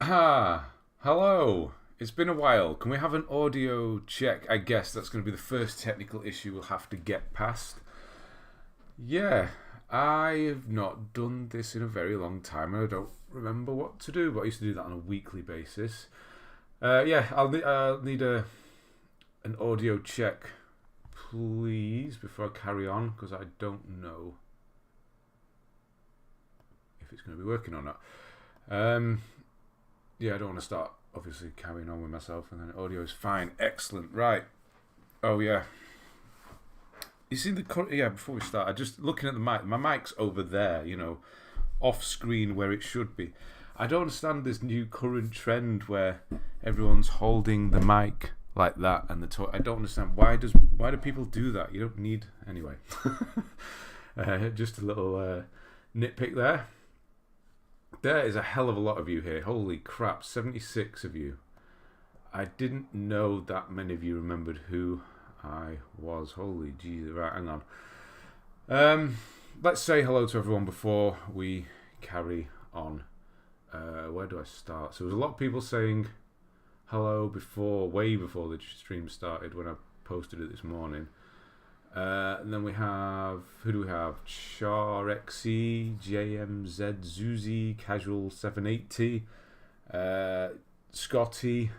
Ah, hello. It's been a while. Can we have an audio check? I guess that's going to be the first technical issue we'll have to get past. Yeah, I've not done this in a very long time and I don't remember what to do, but I used to do that on a weekly basis. I'll need an audio check, please, before I carry on, because I don't know if it's going to be working or not. I don't want to start obviously carrying on with myself and then audio is fine. Excellent. Right. Oh yeah. You see before we start, I just looking at the mic. My mic's over there, off screen where it should be. I don't understand this new current trend where everyone's holding the mic like that and I don't understand why do people do that? You don't need anyway. Just a little nitpick there. There is a hell of a lot of you here. Holy crap, 76 of you. I didn't know that many of you remembered who I was. Holy Jesus. Right, hang on. Let's say hello to everyone before we carry on. Where do I start? So there's a lot of people saying hello way before the stream started when I posted it this morning. And then we have, who do we have? CharXE, JMZ, Zuzi, Casual 780, Scotty,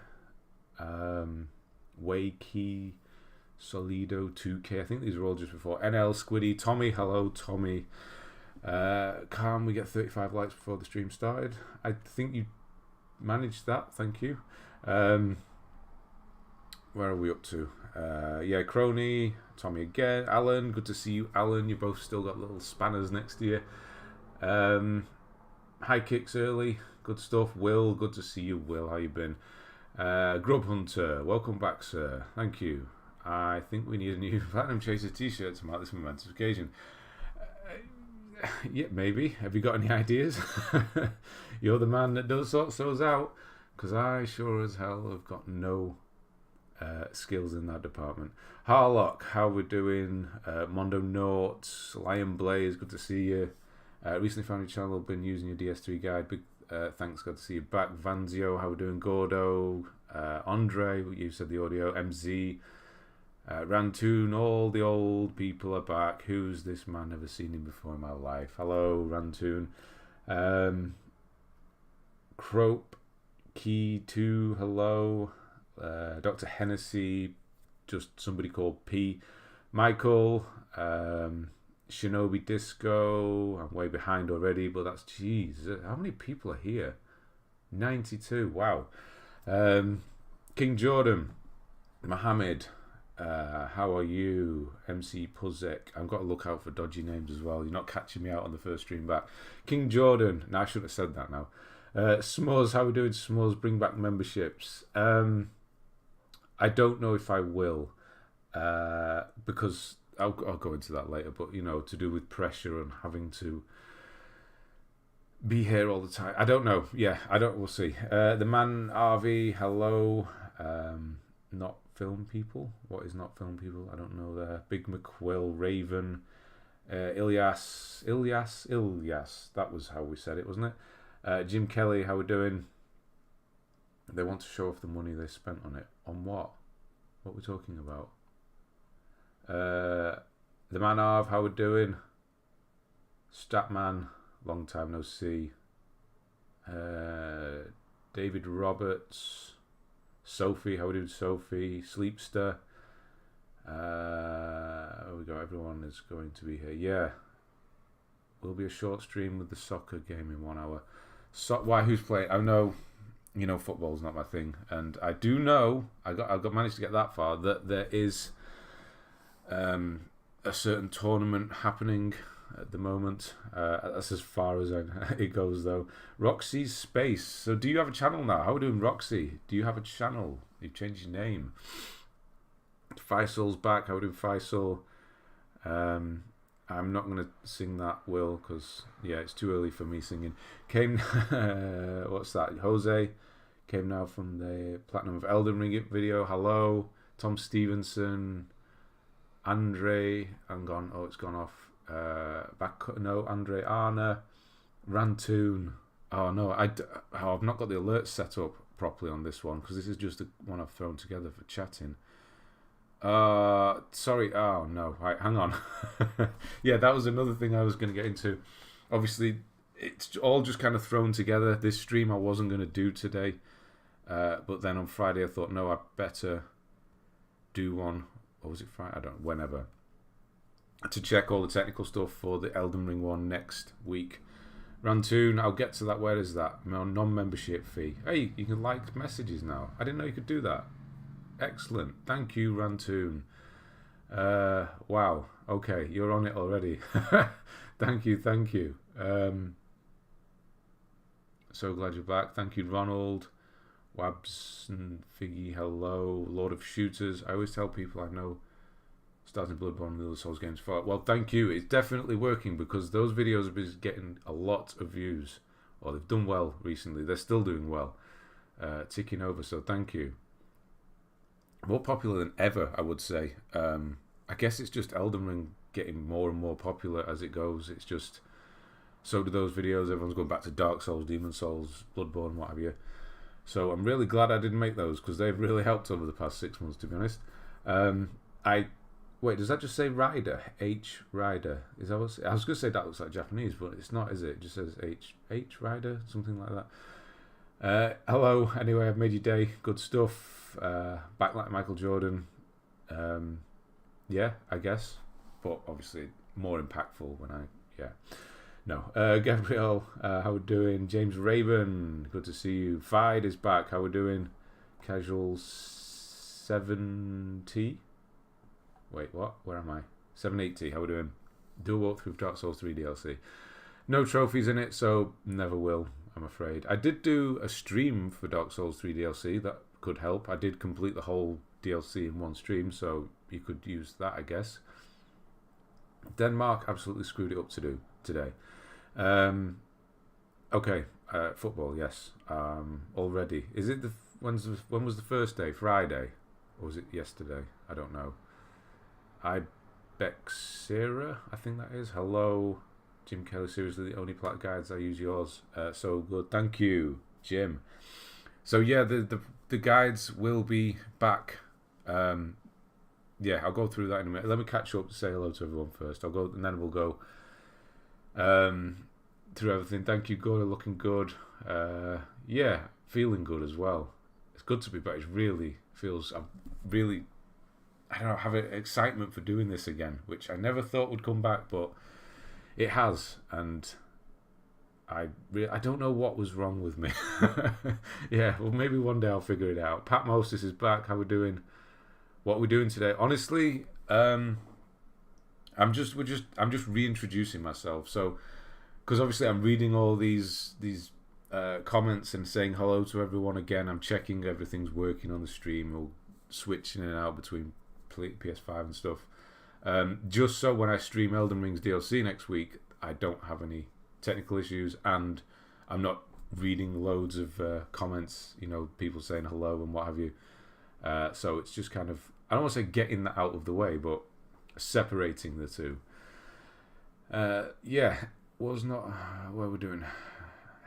Wakey, Solido 2K. I think these are all just before. NL Squiddy, Tommy, hello Tommy. Can we get 35 likes before the stream started? I think you managed that, thank you. Where are we up to? Crony, Tommy again, Alan, good to see you, Alan. You both still got little spanners next to you. High kicks early, good stuff. Will, good to see you, Will. How you been? Grub Hunter, welcome back, sir. Thank you. I think we need a new Platinum Chaser t-shirt to mark this momentous occasion. Yeah, maybe. Have you got any ideas? You're the man that does sort those out, because I sure as hell have got no skills in that department. Harlock, how we doing? Mondo Notes, Lion Blaze, good to see you. Recently found your channel, been using your DS3 guide. Big thanks, good to see you back. Vanzio, how we doing? Gordo, Andre, you said the audio. MZ, Rantoon, all the old people are back. Who's this man? Never seen him before in my life. Hello, Rantoon. Crope, Key 2, hello. Dr. Hennessy, just somebody called P. Michael, Shinobi Disco. I'm way behind already, but that's how many people are here? 92. Wow. King Jordan, Mohammed, how are you? MC Puzek. I've got to look out for dodgy names as well. You're not catching me out on the first stream back. King Jordan. No, I shouldn't have said that now. Smuzz, how we doing? Smuzz, bring back memberships. I don't know if I will, because I'll go into that later. But to do with pressure and having to be here all the time. I don't know. Yeah, I don't. We'll see. The man RV, hello. Not film people. What is not film people? I don't know. There. Big McQuill, Raven, Ilyas. That was how we said it, wasn't it? Jim Kelly, how we doing? They want to show off the money they spent on it. On what? What we're talking about? The man Arv, how we doing? Statman, long time no see. David Roberts, Sophie, how we doing? Sophie, Sleepster. We got everyone is going to be here. Yeah, will be a short stream with the soccer game in 1 hour. Why? Who's playing? I know. Football's not my thing, and I do know I managed to get that far that there is a certain tournament happening at the moment. That's as far as it goes, though. Roxy's Space. So, do you have a channel now? How are we doing, Roxy? Do you have a channel? You've changed your name. Faisal's back. How are we doing, Faisal? I'm not going to sing that, Will, because, it's too early for me singing. Came, what's that? Jose came now from the Platinum of Elden Ring video. Hello. Tom Stevenson. Andre. I'm gone. Oh, it's gone off. Andre Arna. Rantoon. Oh no, I've not got the alerts set up properly on this one because this is just the one I've thrown together for chatting. Sorry. Oh no. Right, hang on. Yeah, that was another thing I was going to get into. Obviously, it's all just kind of thrown together. This stream I wasn't going to do today, but then on Friday I thought, no, I better do one. Or was it Friday? I don't know. Whenever. To check all the technical stuff for the Elden Ring one next week. Rantoon, I'll get to that. Where is that? Non-membership fee. Hey, you can like messages now. I didn't know you could do that. Excellent. Thank you, Rantoon. Wow. Okay, you're on it already. Thank you. So glad you're back. Thank you, Ronald. Wabs and Figgy, hello. Lord of Shooters. I always tell people I know starting Bloodborne and the other Souls games for. Well, thank you. It's definitely working because those videos have been getting a lot of views. Or they've done well recently. They're still doing well. Ticking over, so thank you. More popular than ever, I would say. I guess it's just Elden Ring getting more and more popular as it goes. It's just, so do those videos. Everyone's going back to Dark Souls, Demon Souls, Bloodborne, what have you. So I'm really glad I didn't make those because they've really helped over the past 6 months, to be honest. Wait, does that just say Rider? H Rider. Is that what, I was going to say that looks like Japanese, but it's not, is it? It just says H Rider, something like that. Hello. Anyway, I've made your day. Good stuff. Back like Michael Jordan. Yeah, I guess. But obviously more impactful when No. Gabriel, how we doing? James Raven, good to see you. Fide is back. How we doing? Casual 70. Wait, what? Where am I? 780. How we doing? Do a walkthrough of Dark Souls 3 DLC. No trophies in it, so never will, I'm afraid. I did do a stream for Dark Souls 3 DLC. That could help. I did complete the whole DLC in one stream, so you could use that, I guess. Denmark absolutely screwed it up today. Okay, football, yes. Already. Is it when was the first day? Friday? Or was it yesterday? I don't know. Ibexera, I think that is. Hello, Jim Kelly. Seriously, the only plat guides I use yours. So good. Thank you, Jim. So yeah, the guides will be back. Yeah, I'll go through that in a minute. Let me catch up to say hello to everyone first. I'll go and then we'll go through everything. Thank you, Gordon. Looking good. Yeah, feeling good as well. It's good to be back. It really feels. I don't know, have an excitement for doing this again, which I never thought would come back, but it has, and I don't know what was wrong with me. Yeah, well, maybe one day I'll figure it out. Pat Moses is back. How we doing? What are we doing today? Honestly, I'm just reintroducing myself. So, because obviously I'm reading all these comments and saying hello to everyone again. I'm checking everything's working on the stream, or switching in and out between PS5 and stuff. Just so when I stream Elden Ring's DLC next week, I don't have any technical issues, and I'm not reading loads of comments, people saying hello and what have you. So it's just kind of, I don't want to say getting that out of the way, but separating the two. Yeah, was not what we're doing.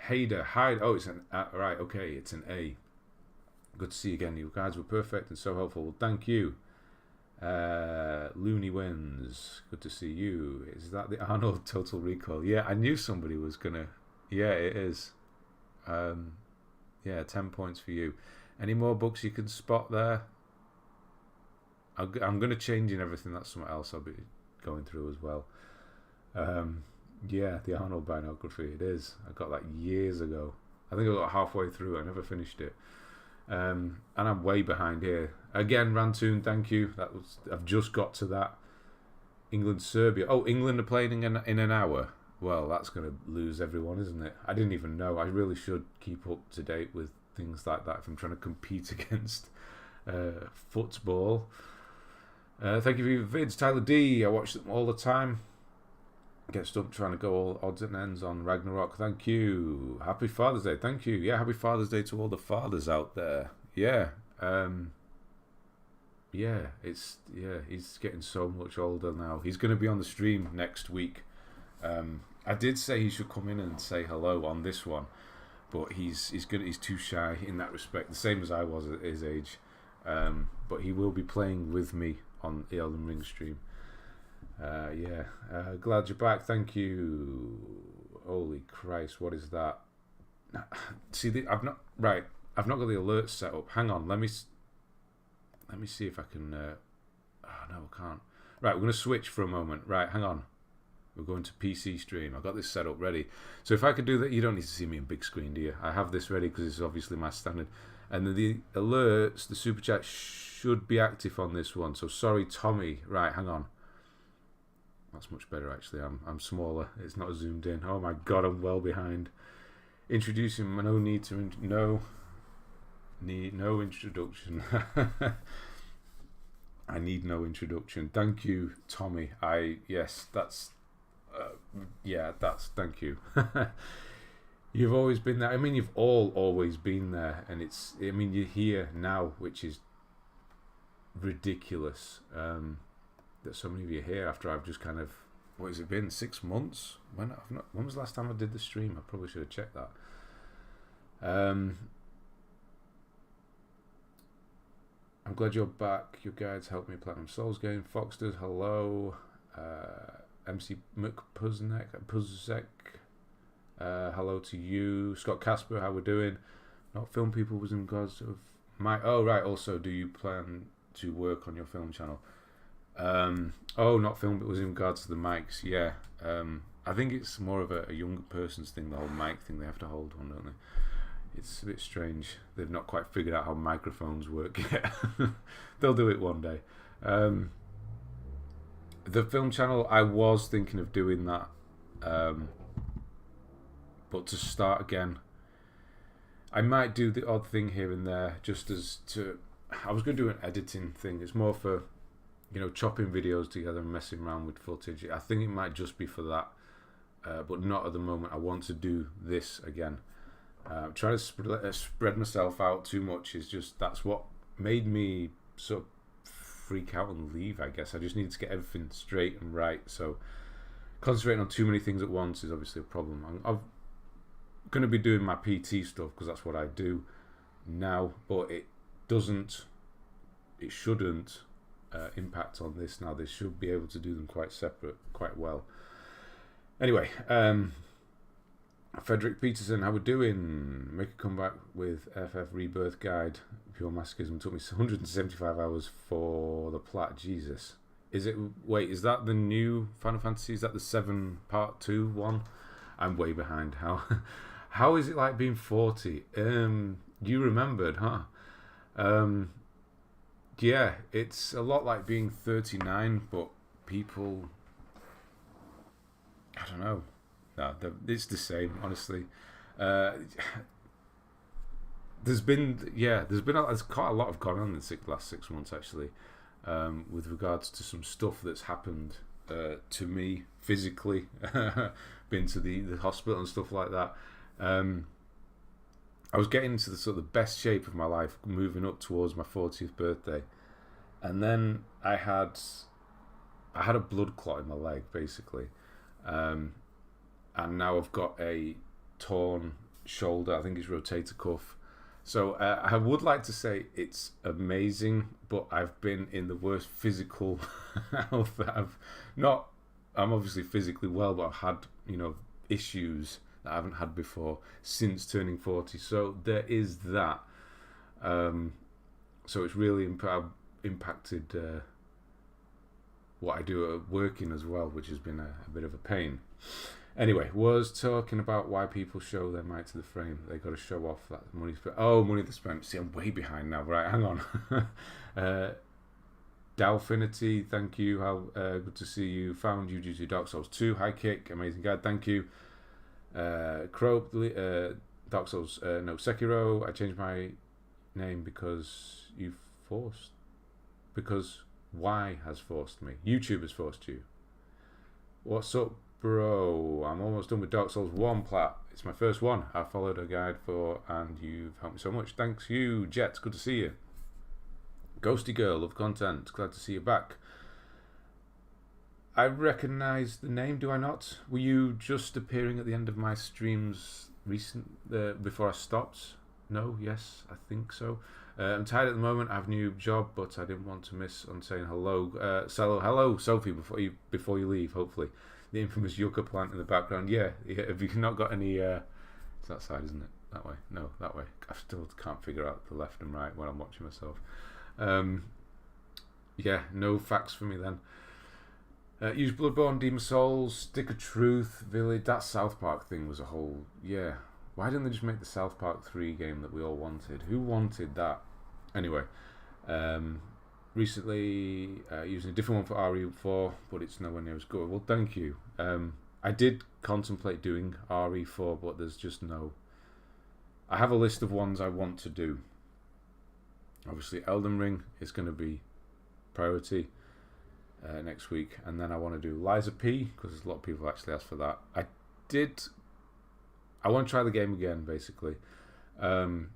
Hader, hide. Oh, it's an right. Okay, it's an A. Good to see you again. You guys were perfect and so helpful. Well, thank you. Looney wins. Good to see you. Is that the Arnold Total Recall? Yeah, I knew somebody was gonna. Yeah, it is. Yeah, 10 points for you. Any more books you can spot there? I'm gonna change in everything. That's something else I'll be going through as well. Yeah, the Arnold biography. It is. I got that years ago. I think I got halfway through. I never finished it. And I'm way behind here. Again, Rantoon, thank you. I've just got to that. England, Serbia. Oh, England are playing in an hour. Well, that's going to lose everyone, isn't it? I didn't even know. I really should keep up to date with things like that if I'm trying to compete against football. Thank you for your vids, Tyler D. I watch them all the time. Get stuck trying to go all odds and ends on Ragnarok. Thank you. Happy Father's Day. Thank you. Yeah, happy Father's Day to all the fathers out there. Yeah. He's getting so much older now. He's going to be on the stream next week. I did say he should come in and say hello on this one. but he's good. He's too shy in that respect, the same as I was at his age. But he will be playing with me on the Elden Ring stream. Glad you're back. Thank you. Holy Christ, what is that? See, I've not got the alerts set up. Hang on, let me see if I can. Oh no, I can't. Right, we're going to switch for a moment. Right, hang on. We're going to PC stream. I've got this set up ready. So if I could do that, you don't need to see me in big screen, do you? I have this ready because it's obviously my standard. And then the alerts, the super chat should be active on this one. So sorry, Tommy. Right, hang on. That's much better actually. I'm smaller. It's not zoomed in. Oh my god, I'm well behind. Introducing. No need to. No introduction. I need no introduction. Thank you, Tommy. Thank you. You've always been there. I mean, you've all always been there, and you're here now, which is ridiculous. That so many of you are here after I've just kind of, what has it been? 6 months? When was the last time I did the stream? I probably should have checked that. I'm glad you're back. Your guides helped me Platinum Souls game. Fox does. Hello. MC Puzzek. Hello to you. Scott Casper, how we're doing? Not film people was in gods of my. Oh right. Also, do you plan to work on your film channel? Not film, but was in regards to the mics. Yeah. I think it's more of a younger person's thing. The whole mic thing. They have to hold one, don't they? It's a bit strange. They've not quite figured out how microphones work yet. They'll do it one day. The film channel, I was thinking of doing that. But to start again, I might do the odd thing here and there just as to... I was going to do an editing thing. It's more for, chopping videos together and messing around with footage. I think it might just be for that. But not at the moment. I want to do this again. Trying to spread myself out too much is just, that's what made me sort of freak out and leave, I guess. I just needed to get everything straight and right. So concentrating on too many things at once is obviously a problem. I'm going to be doing my PT stuff because that's what I do now, but it shouldn't impact on this now. They should be able to do them quite separate, quite well. Anyway, Frederick Peterson, how we doing? Make a comeback with FF Rebirth Guide. Pure Masochism took me 175 hours for the plat. Jesus. Is that the new Final Fantasy? Is that the 7 Part 2 one? I'm way behind. How is it like being 40? You remembered, huh? Yeah, it's a lot like being 39, but people... I don't know. No, it's the same, honestly. There's quite a lot of gone on in the last 6 months, actually, with regards to some stuff that's happened to me physically. Been to the hospital and stuff like that. I was getting into the sort of the best shape of my life, moving up towards my 40th birthday, and then I had a blood clot in my leg, basically. And now I've got a torn shoulder. I think it's rotator cuff. So I would like to say it's amazing, but I've been in the worst physical health that I'm obviously physically well, but I've had, issues that I haven't had before since turning 40. So there is that. So it's really impacted what I do at working as well, which has been a bit of a pain. Anyway, was talking about why people show their mic to the frame. They got to show off that money spent. Oh, money they spent. See, I'm way behind now. Right, hang on. Dalfinity, thank you. How good to see you. Found you due to Dark Souls 2. High kick, amazing guide. Thank you. Crow, Dark Souls. No, Sekiro. I changed my name because why has forced me? YouTube has forced you. What's up, bro? I'm almost done with Dark Souls 1 plat. It's my first one. I followed a guide for, and you've helped me so much. Thanks you, Jet. Good to see you. Ghosty Girl, love content. Glad to see you back. I recognise the name, do I not? Were you just appearing at the end of my streams before I stopped. No, yes, I think so. I'm tired at the moment. I have a new job, but I didn't want to miss on saying hello. Hello, Sophie. Before you leave, hopefully, the infamous yucca plant in the background. Yeah. Have you not got any? It's that side, isn't it? That way? No, that way. I still can't figure out the left and right when I'm watching myself. Yeah, no facts for me then. Use Bloodborne, Demon Souls, Stick of Truth, Village. That South Park thing was a whole... Yeah. Why didn't they just make the South Park 3 game that we all wanted? Who wanted that? Anyway. Recently, using a different one for RE4, but it's nowhere near as good. Well, thank you. I did contemplate doing RE4, but there's just no... I have a list of ones I want to do. Obviously, Elden Ring is going to be priority next week, and then I want to do Liza P, because a lot of people actually asked for that. I want to try the game again, basically. And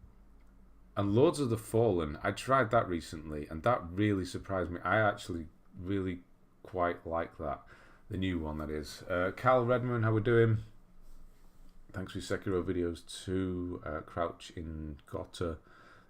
Lords of the Fallen, I tried that recently, and that really surprised me. I actually really quite like that. The new one, that is. Cal Redman, how we doing? Thanks for your Sekiro videos too. Crouch in Gotta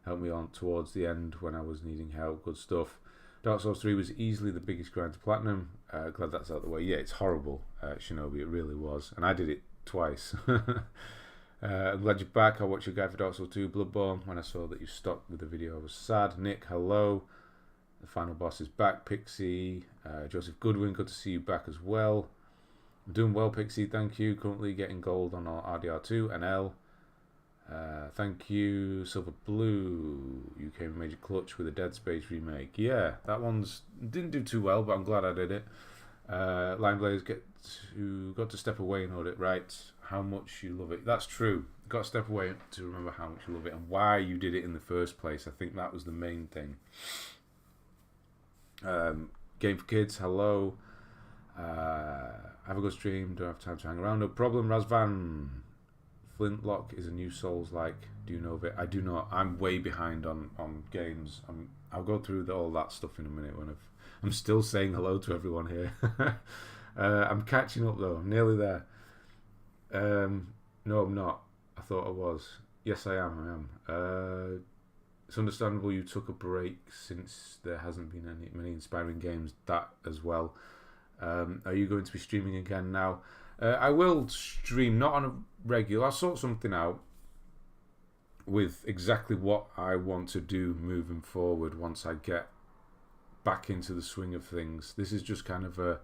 helped me on towards the end when I was needing help. Good stuff. Dark Souls 3 was easily the biggest grind to platinum. Glad that's out of the way. Yeah, it's horrible, Shinobi. It really was. And I did it twice. I'm glad you're back. I watched your guide for Dark Souls 2 Bloodborne. When I saw that you stopped with the video, I was sad. Nick, hello. The final boss is back. Pixie. Joseph Goodwin, good to see you back as well. I'm doing well, Pixie. Thank you. Currently getting gold on our RDR2 and L. Thank you, Silver Blue. You came major clutch with a Dead Space remake. Yeah, that one's didn't do too well, but I'm glad I did it. Line Blaze got to step away and audit right. How much you love it. That's true. Got to step away to remember how much you love it and why you did it in the first place. I think that was the main thing. Game for Kids. Hello. Have a good stream. Don't have time to hang around. No problem. Razvan. Flintlock is a new Souls-like. Do you know of it? I do not. I'm way behind on games. I'll go through all that stuff in a minute when I'm still saying hello to everyone here. I'm catching up though. I'm nearly there. No, I'm not. I thought I was. Yes, I am. It's understandable you took a break since there hasn't been many inspiring games. That as well. Are you going to be streaming again now? I will stream, not on a regular. I'll sort something out with exactly what I want to do moving forward once I get back into the swing of things. This is just kind of a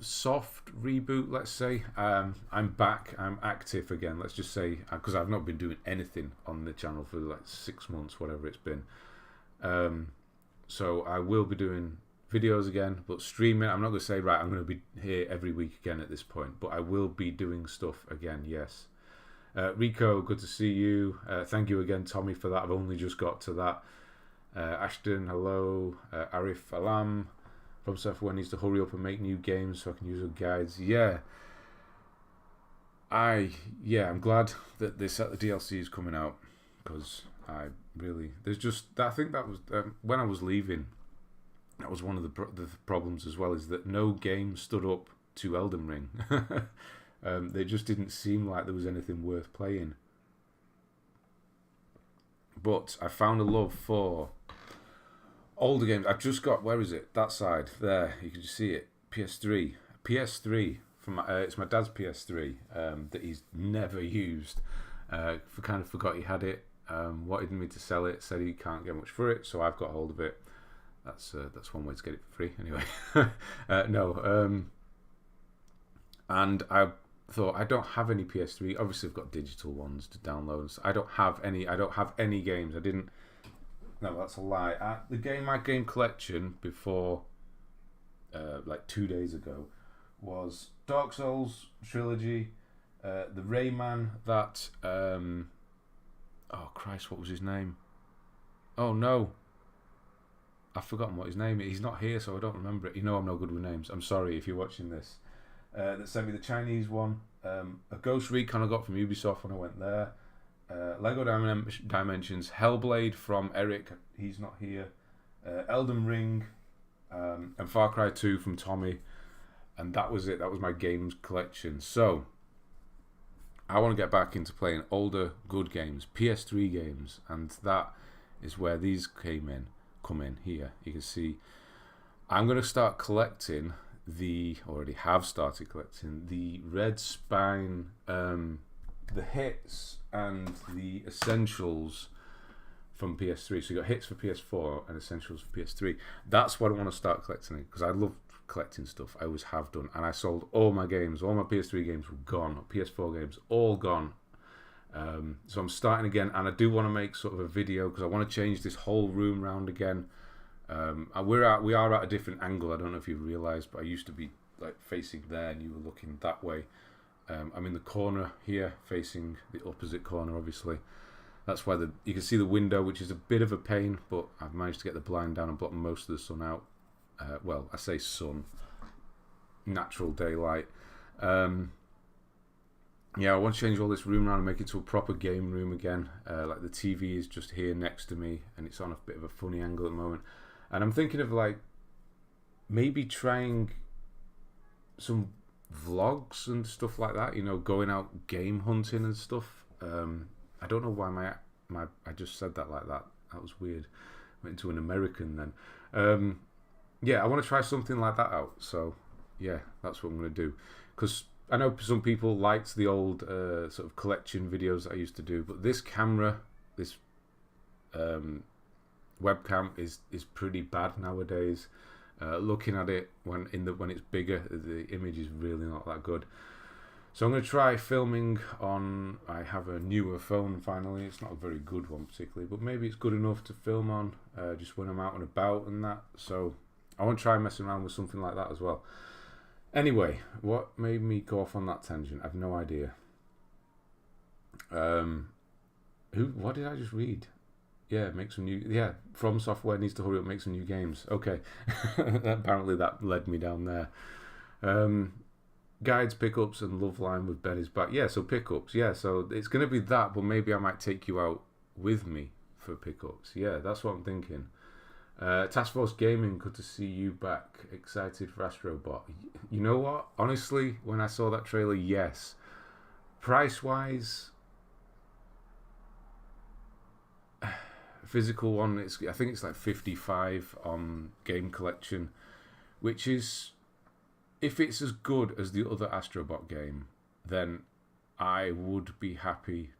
soft reboot, let's say. I'm back. I'm active again, let's just say, because I've not been doing anything on the channel for like 6 months, whatever it's been. So I will be doing videos again, but streaming, I'm not going to say, right, I'm going to be here every week again at this point, but I will be doing stuff again, yes. Rico, good to see you. Thank you again, Tommy, for that. I've only just got to that. Ashton, hello. Arif Alam, from Software needs to hurry up and make new games so I can use your guides. Yeah. I'm glad that this set of DLC is coming out, because I think that was, when I was leaving, that was one of the problems as well, is that no game stood up to Elden Ring. They just didn't seem like there was anything worth playing. But I found a love for older games. I've just got, where is it? That side, there. You can just see it. PS3. It's my dad's PS3 that he's never used. Kind of forgot he had it. Wanted me to sell it. Said he can't get much for it, so I've got hold of it. That's one way to get it for free. Anyway, and I thought, I don't have any PS3. Obviously, I've got digital ones to download. So I don't have any games. I didn't. No, that's a lie. My game collection before, like 2 days ago, was Dark Souls trilogy, the Rayman that. Oh Christ, what was his name? Oh no. I've forgotten what his name is. He's not here, so I don't remember it. You know I'm no good with names. I'm sorry if you're watching this. That sent me the Chinese one. A Ghost Recon I got from Ubisoft when I went there. Lego Dimensions. Hellblade from Eric. He's not here. Elden Ring. And Far Cry 2 from Tommy. And that was it. That was my games collection. So, I want to get back into playing older good games, PS3 games, and that is where these come in here. You can see I'm going to start collecting already have started collecting the red spine, the hits and the essentials from PS3. So you got hits for PS4 and essentials for PS3. That's what I want to start collecting, because I love collecting stuff. I always have done, and I sold all my games. All my PS3 games were gone. PS4 games all gone. So I'm starting again, and I do want to make sort of a video because I want to change this whole room round again. We are at a different angle. I don't know if you realised, but I used to be like facing there, and you were looking that way. I'm in the corner here, facing the opposite corner. Obviously, that's why you can see the window, which is a bit of a pain, but I've managed to get the blind down and block most of the sun out. Well, I say sun, natural daylight. Yeah, I want to change all this room around and make it to a proper game room again. Like the TV is just here next to me, and it's on a bit of a funny angle at the moment. And I'm thinking of like maybe trying some vlogs and stuff like that. You know, going out game hunting and stuff. I don't know why I just said that like that. That was weird. Went into an American then. Yeah, I want to try something like that out. So yeah, that's what I'm going to do. Because I know some people liked the old sort of collection videos that I used to do, but this camera, this webcam is pretty bad nowadays. Looking at it when it's bigger, the image is really not that good. So I'm going to try filming on. I have a newer phone finally. It's not a very good one particularly, but maybe it's good enough to film on just when I'm out and about and that. So I want to try messing around with something like that as well. Anyway, what made me go off on that tangent? I have no idea. What did I just read? Yeah, make some new. Yeah, From Software needs to hurry up, make some new games. Okay, apparently that led me down there. Guides, pickups, and Love Line with Ben is back. Yeah, so pickups. Yeah, so it's gonna be that, but maybe I might take you out with me for pickups. Yeah, that's what I'm thinking. Task Force Gaming, good to see you back. Excited for Astrobot. You know what? Honestly, when I saw that trailer, yes. Price-wise, physical one, I think it's like 55 on Game Collection, which is, if it's as good as the other Astrobot game, then I would be happy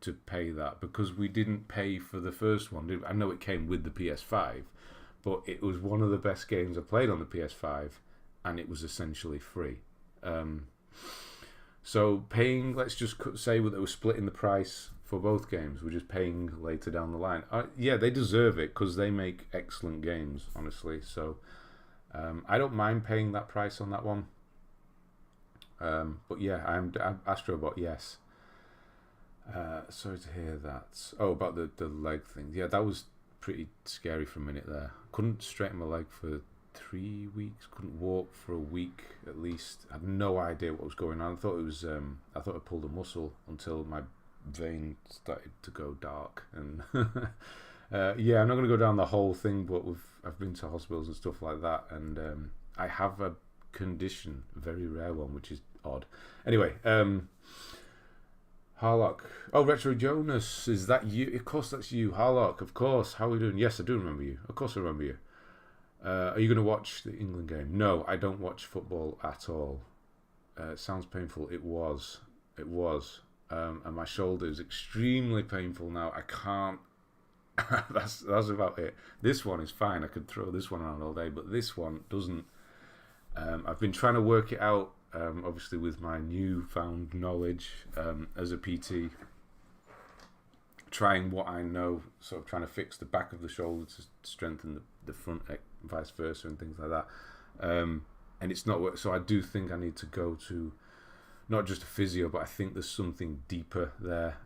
to pay that, because we didn't pay for the first one. I know it came with the PS5, but it was one of the best games I played on the PS5, and it was essentially free. So paying, let's just say that we're splitting the price for both games. We're just paying later down the line. Yeah, they deserve it because they make excellent games, honestly. So I don't mind paying that price on that one. But yeah, I'm Astrobot, yes. Sorry to hear that. Oh, about the leg thing. Yeah, that was pretty scary for a minute there. Couldn't straighten my leg for 3 weeks. Couldn't walk for a week at least. I had no idea what was going on. I thought it was. I thought I pulled a muscle until my vein started to go dark. And yeah, I'm not going to go down the whole thing, but I've been to hospitals and stuff like that, and I have a condition, a very rare one, which is odd. Anyway, Harlock. Oh, Retro Jonas, is that you? Of course, that's you, Harlock. Of course. How are we doing? Yes, I do remember you. Of course, I remember you. Are you going to watch the England game? No, I don't watch football at all. It sounds painful. It was. And my shoulder is extremely painful now. I can't. That's about it. This one is fine. I could throw this one around all day, but this one doesn't. I've been trying to work it out. Obviously, with my newfound knowledge as a PT, trying what I know, sort of trying to fix the back of the shoulder to strengthen the front, vice versa, and things like that. And it's not work. So I do think I need to go to not just a physio, but I think there's something deeper there.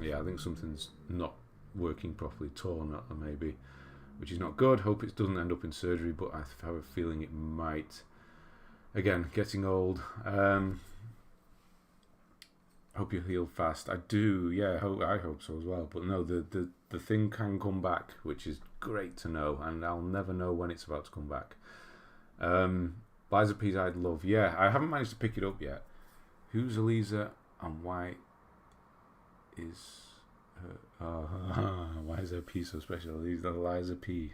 Yeah, I think something's not working properly, torn up maybe, which is not good. Hope it doesn't end up in surgery, but I have a feeling it might. Again, getting old. Hope you heal fast. I do, yeah. I hope so as well. But no, the thing can come back, which is great to know, and I'll never know when it's about to come back. Liza P's I'd love. Yeah, I haven't managed to pick it up yet. Who's Eliza and why is why is her P so special? Eliza P.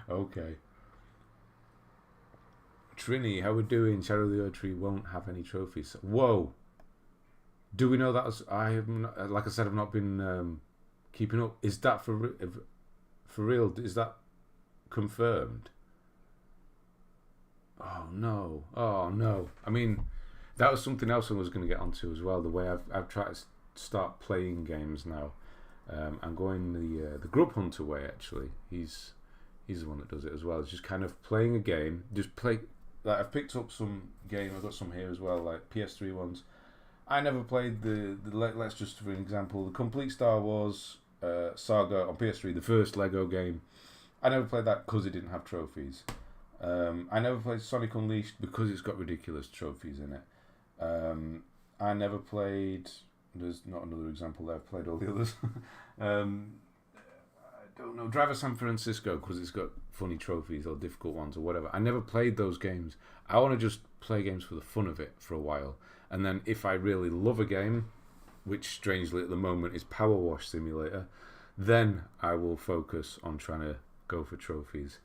Okay. Trini, how we doing? Shadow of the Earth Tree won't have any trophies. Whoa. Do we know that? I have, like I said, I've not been keeping up. Is that for real? Is that confirmed? Oh no! Oh no! I mean, that was something else I was going to get onto as well. The way I've tried to start playing games now. I'm going the Grub Hunter way. Actually, he's the one that does it as well. It's just kind of playing a game. Just play. Like I've picked up some game. I've got some here as well, like PS3 ones. I never played the let's just for an example, the complete Star Wars saga on PS3, the first Lego game. I never played that because it didn't have trophies. I never played Sonic Unleashed because it's got ridiculous trophies in it. I never played. There's not another example there. I've played all the others. I don't know. Driver San Francisco because it's got funny trophies or difficult ones or whatever. I never played those games. I want to just play games for the fun of it for a while. And then if I really love a game, which strangely at the moment is Power Wash Simulator, then I will focus on trying to go for trophies.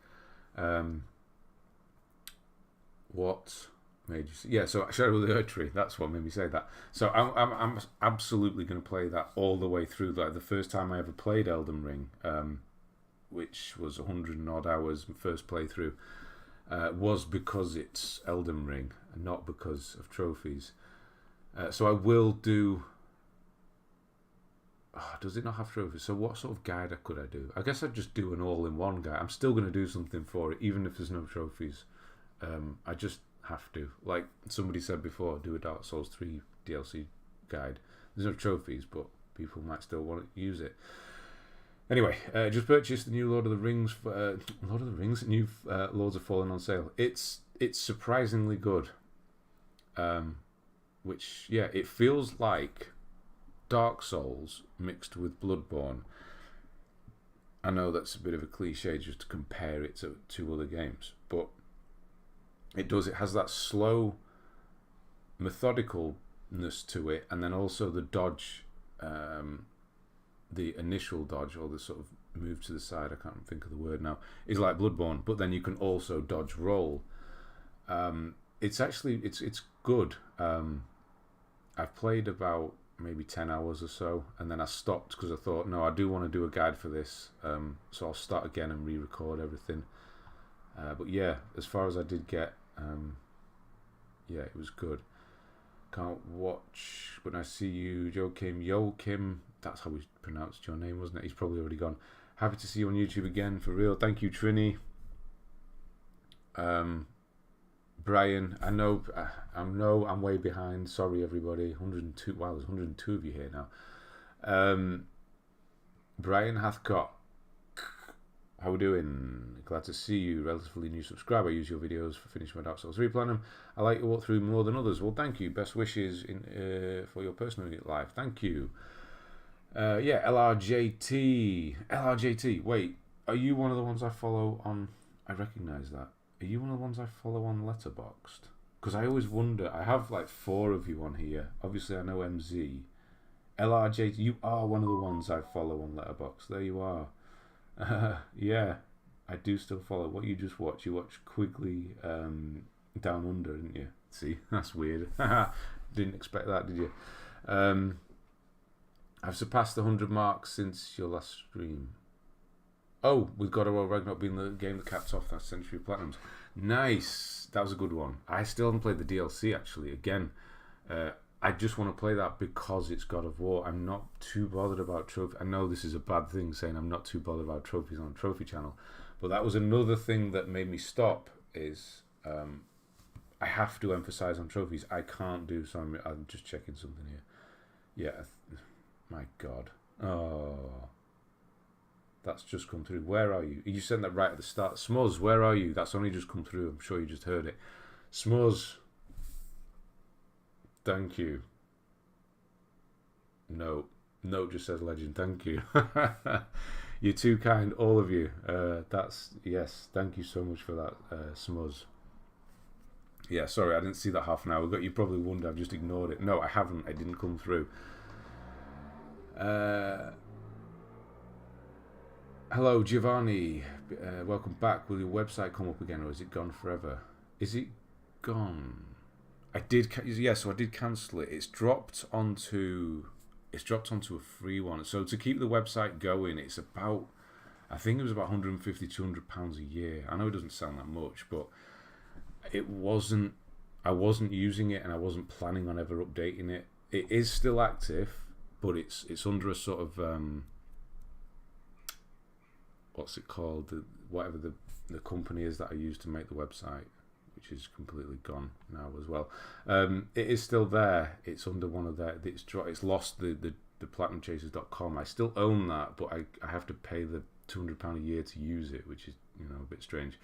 What made you say? Yeah, so Shadow of the Earth Tree, that's what made me say that. So I'm absolutely going to play that all the way through. Like the first time I ever played Elden Ring, which was 100 and odd hours first playthrough, was because it's Elden Ring and not because of trophies. So I will do. Oh, does it not have trophies? So what sort of guide could I do? I guess I'd just do an all-in-one guide. I'm still going to do something for it, even if there's no trophies. I just have to. Like somebody said before, do a Dark Souls 3 DLC guide. There's no trophies, but people might still want to use it. Anyway, just purchased the new Lord of the Rings. New Lords of Fallen on sale. It's surprisingly good. Which, yeah, it feels like Dark Souls mixed with Bloodborne. I know that's a bit of a cliche just to compare it to two other games, but it does. It has that slow methodicalness to it, and then also the dodge, the initial dodge or the sort of move to the side, I can't think of the word now, is like Bloodborne, but then you can also dodge roll. It's actually, it's good. I've played about maybe 10 hours or so, and then I stopped because I thought, no, I do want to do a guide for this, so I'll start again and re-record everything. But yeah, as far as I did get, yeah, it was good. Can't watch, but I see you, Joachim, that's how we pronounced your name, wasn't it? He's probably already gone. Happy to see you on YouTube again, for real. Thank you, Trini. Brian, I know I'm way behind. Sorry, everybody. 102. Wow, there's 102 of you here now. Brian Hathcott, how we doing? Glad to see you. Relatively new subscriber. I use your videos for finishing my Dark Souls 3 planning. I like to walk through more than others. Well, thank you. Best wishes for your personal life. Thank you. Yeah, LRJT. Wait, are you one of the ones I follow on? I recognise that. Are you one of the ones I follow on Letterboxd? Because I always wonder. I have like 4 of you on here. Obviously, I know MZ. LRJ, you are one of the ones I follow on Letterboxd. There you are. Yeah, I do still follow. What you just watched? You watched Quigley Down Under, didn't you? See, that's weird. Didn't expect that, did you? I've surpassed the 100 mark since your last stream. Oh, with God of War Ragnarok being the game that capped off that Century of Platinums. Nice. That was a good one. I still haven't played the DLC, actually. Again, I just want to play that because it's God of War. I'm not too bothered about trophies. I know this is a bad thing saying I'm not too bothered about trophies on a trophy channel. But that was another thing that made me stop is I have to emphasize on trophies. I can't do... So I'm just checking something here. Yeah. My God. Oh... That's just come through. Where are you? You sent that right at the start. Smuzz, where are you? That's only just come through. I'm sure you just heard it. Smuzz. Thank you. No, just says legend. Thank you. You're too kind, all of you. Yes. Thank you so much for that, Smuzz. Yeah, sorry, I didn't see that half an hour ago. You probably wonder I've just ignored it. No, I haven't. It didn't come through. Hello, Giovanni. Welcome back. Will your website come up again, or is it gone forever? Is it gone? I did. So I did cancel it. It's dropped onto a free one. So to keep the website going, it's about, I think it was about £150-200 a year. I know it doesn't sound that much, but it wasn't. I wasn't using it, and I wasn't planning on ever updating it. It is still active, but it's under a sort of what's it called? Whatever the company is that I use to make the website, which is completely gone now as well. It is still there. It's under one of their. It's lost the platinumchasers.com. I still own that, but I have to pay the £200 a year to use it, which is a bit strange.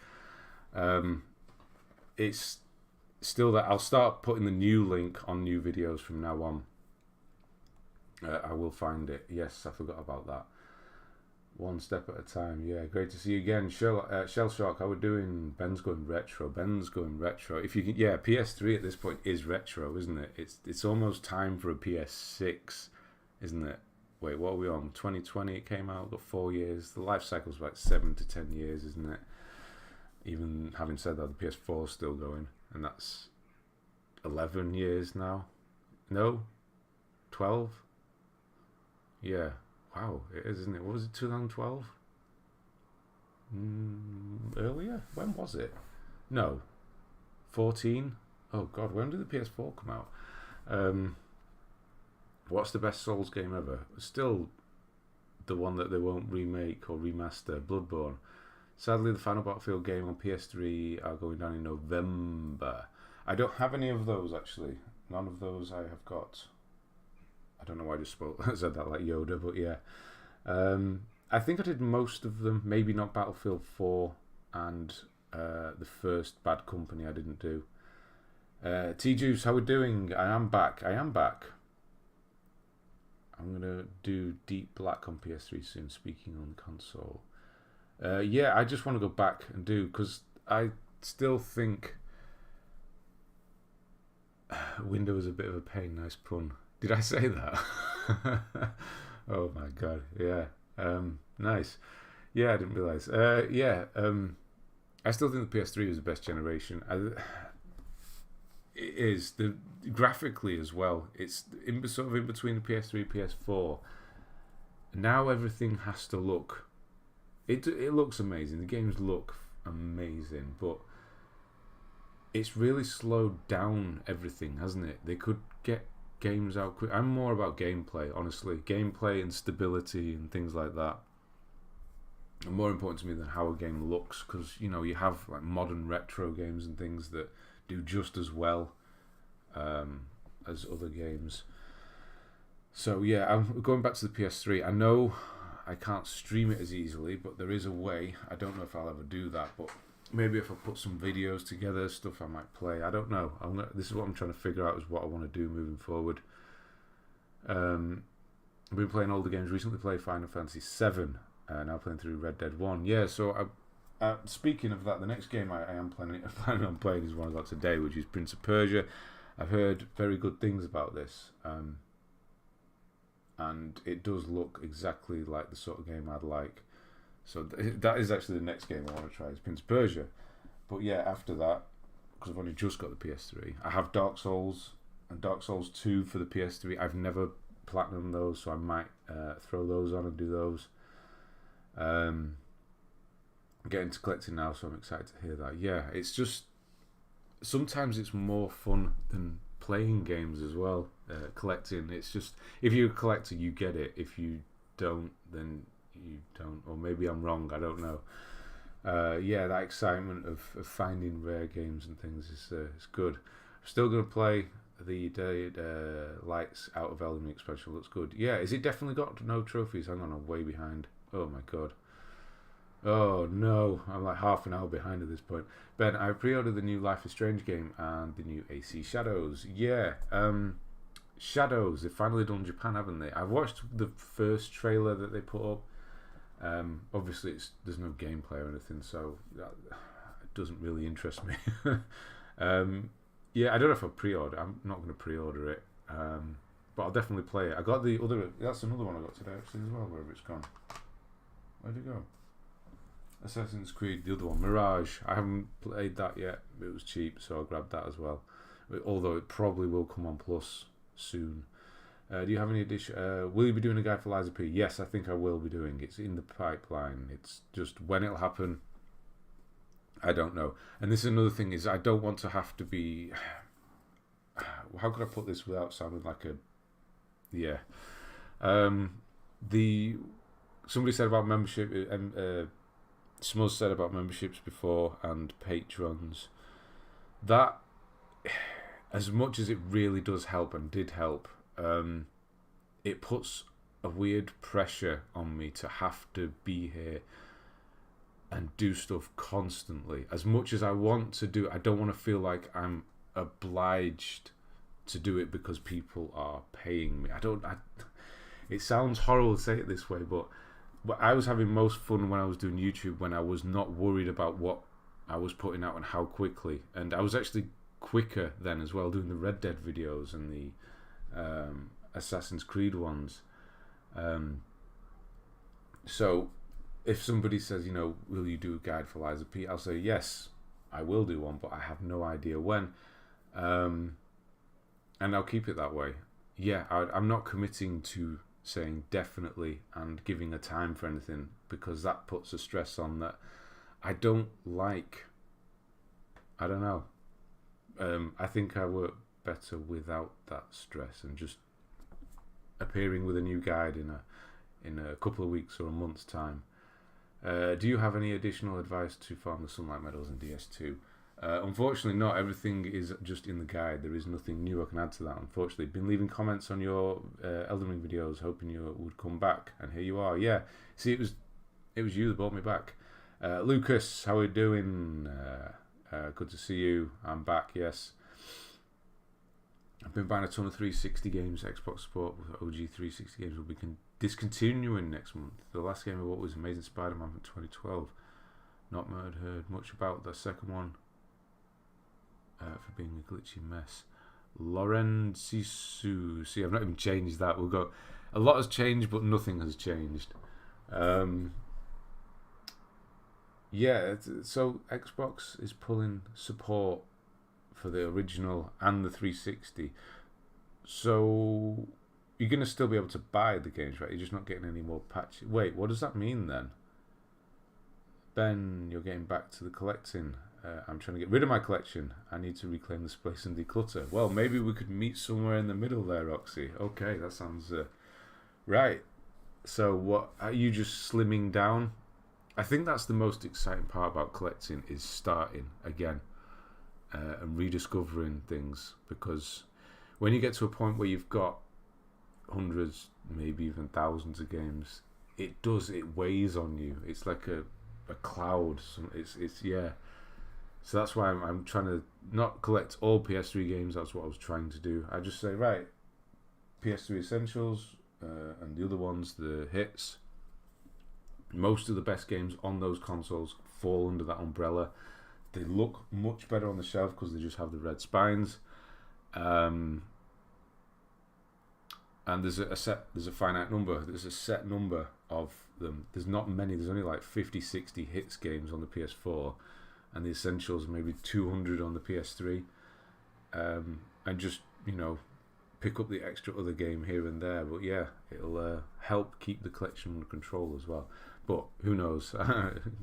It's still there. I'll start putting the new link on new videos from now on. I will find it. Yes, I forgot about that. One step at a time. Yeah, great to see you again. Shell Shark, how we doing? Ben's going retro. If you can, yeah, PS3 at this point is retro, isn't it? It's almost time for a PS6, isn't it? Wait, what are we on? 2020 it came out, got 4 years. The life cycle's like 7 to 10 years, isn't it? Even having said that, the PS4 is still going, and that's 11 years now. No? 12? Yeah. Wow, it is, isn't it? What was it, 2012? Earlier? When was it? No. 14? Oh, God, when did the PS4 come out? What's the best Souls game ever? Still the one that they won't remake or remaster, Bloodborne. Sadly, the final Battlefield game on PS3 are going down in November. I don't have any of those, actually. None of those I have got. I don't know why I just said that like Yoda, but yeah. I think I did most of them. Maybe not Battlefield 4 and the first Bad Company I didn't do. T-Juice, how we doing? I am back. I'm going to do Deep Black on PS3 soon, speaking on console. Yeah, I just want to go back and do, because I still think Windows is a bit of a pain. Nice pun. Did I say that? Oh my god, yeah. Nice. Yeah, I didn't realise. I still think the PS3 was the best generation. It is. Graphically as well. It's sort of in between the PS3 and PS4. Now everything has to look... It looks amazing. The games look amazing, but it's really slowed down everything, hasn't it? They could get games out quick. I'm more about gameplay, honestly. Gameplay and stability and things like that are more important to me than how a game looks, because you have like modern retro games and things that do just as well as other games. So yeah, I'm going back to the PS3. I know I can't stream it as easily, but there is a way. I don't know if I'll ever do that, but maybe if I put some videos together, stuff I might play. I don't know. This is what I'm trying to figure out, is what I want to do moving forward. I've been playing older games. Recently played Final Fantasy 7. Now playing through Red Dead 1. Yeah, so speaking of that, the next game I am planning on playing is one I got today, which is Prince of Persia. I've heard very good things about this. And it does look exactly like the sort of game I'd like. So that is actually the next game I want to try, is Prince of Persia. But yeah, after that, because I've only just got the PS3, I have Dark Souls and Dark Souls 2 for the PS3. I've never platinumed those, so I might throw those on and do those. I'm getting to collecting now, so I'm excited to hear that. Yeah, it's just... Sometimes it's more fun than playing games as well. Collecting, it's just... If you're a collector, you get it. If you don't, then... you don't, or maybe I'm wrong, I don't know. Yeah, that excitement of finding rare games and things is good. I'm still going to play the Lights Out of Element expansion. Looks good. Yeah, is it definitely got no trophies? Hang on, I'm way behind. Oh my god. Oh no, I'm like half an hour behind at this point. Ben, I pre-ordered the new Life is Strange game and the new AC Shadows. Yeah, Shadows, they've finally done Japan, haven't they? I've watched the first trailer that they put up. Obviously there's no gameplay or anything, so that doesn't really interest me. Yeah, I don't know if I'll pre-order. I'm not going to pre-order it, but I'll definitely play it. I got the other. That's another one I got today actually as well. Wherever it's gone. Where'd it go? Assassin's Creed, the other one, Mirage. I haven't played that yet. It was cheap, so I grabbed that as well. Although it probably will come on Plus soon. Do you have any addition? Will you be doing a guide for Liza P? Yes, I think I will be doing. It's in the pipeline. It's just when it'll happen, I don't know. And this is another thing: is I don't want to have to be. How could I put this without sounding like a? Yeah. Somebody said about membership. Smuz said about memberships before and patrons. That, as much as it really does help and did help, it puts a weird pressure on me to have to be here and do stuff constantly. As much as I want to do, I don't want to feel like I'm obliged to do it because people are paying me. It sounds horrible to say it this way, but I was having most fun when I was doing YouTube, when I was not worried about what I was putting out and how quickly. And I was actually quicker then as well, doing the Red Dead videos and the Assassin's Creed ones. So if somebody says, will you do a guide for Liza P? I'll say, yes, I will do one, but I have no idea when. And I'll keep it that way. Yeah, I'm not committing to saying definitely and giving a time for anything, because that puts a stress on that I don't like. I don't know. I think I work better without that stress and just appearing with a new guide in a couple of weeks or a month's time. Do you have any additional advice to farm the Sunlight Meadows in DS2? Unfortunately, not everything is just in the guide. There is nothing new I can add to that, unfortunately. Been leaving comments on your Elden Ring videos, hoping you would come back, and here you are. Yeah, see, it was you that brought me back. Lucas, how are you doing? Good to see you. I'm back. Yes, I've been buying a ton of 360 games. Xbox support with OG 360 games will be discontinuing next month. The last game I bought was Amazing Spider-Man from 2012. Not heard much about the second one. For being a glitchy mess. Lauren Sisu. See, I've not even changed that. We'll go. A lot has changed, but nothing has changed. Yeah, so Xbox is pulling support for the original and the 360. So you're going to still be able to buy the games, right? You're just not getting any more patches. Wait, what does that mean then? Ben, you're getting back to the collecting. I'm trying to get rid of my collection. I need to reclaim the space and declutter. Well, maybe we could meet somewhere in the middle there, Roxy. Okay, that sounds right. So what, are you just slimming down? I think that's the most exciting part about collecting, is starting again and rediscovering things, because when you get to a point where you've got hundreds, maybe even thousands of games, it weighs on you. It's like a cloud. It's yeah. So that's why I'm trying to not collect all PS3 games. That's what I was trying to do. I just say, right, PS3 Essentials and the other ones, the hits. Most of the best games on those consoles fall under that umbrella. They look much better on the shelf because they just have the red spines. And there's a finite number. There's a set number of them. There's not many. There's only like 50, 60 hits games on the PS4. And the Essentials maybe 200 on the PS3, and just pick up the extra other game here and there. But yeah, it'll help keep the collection under control as well. But who knows?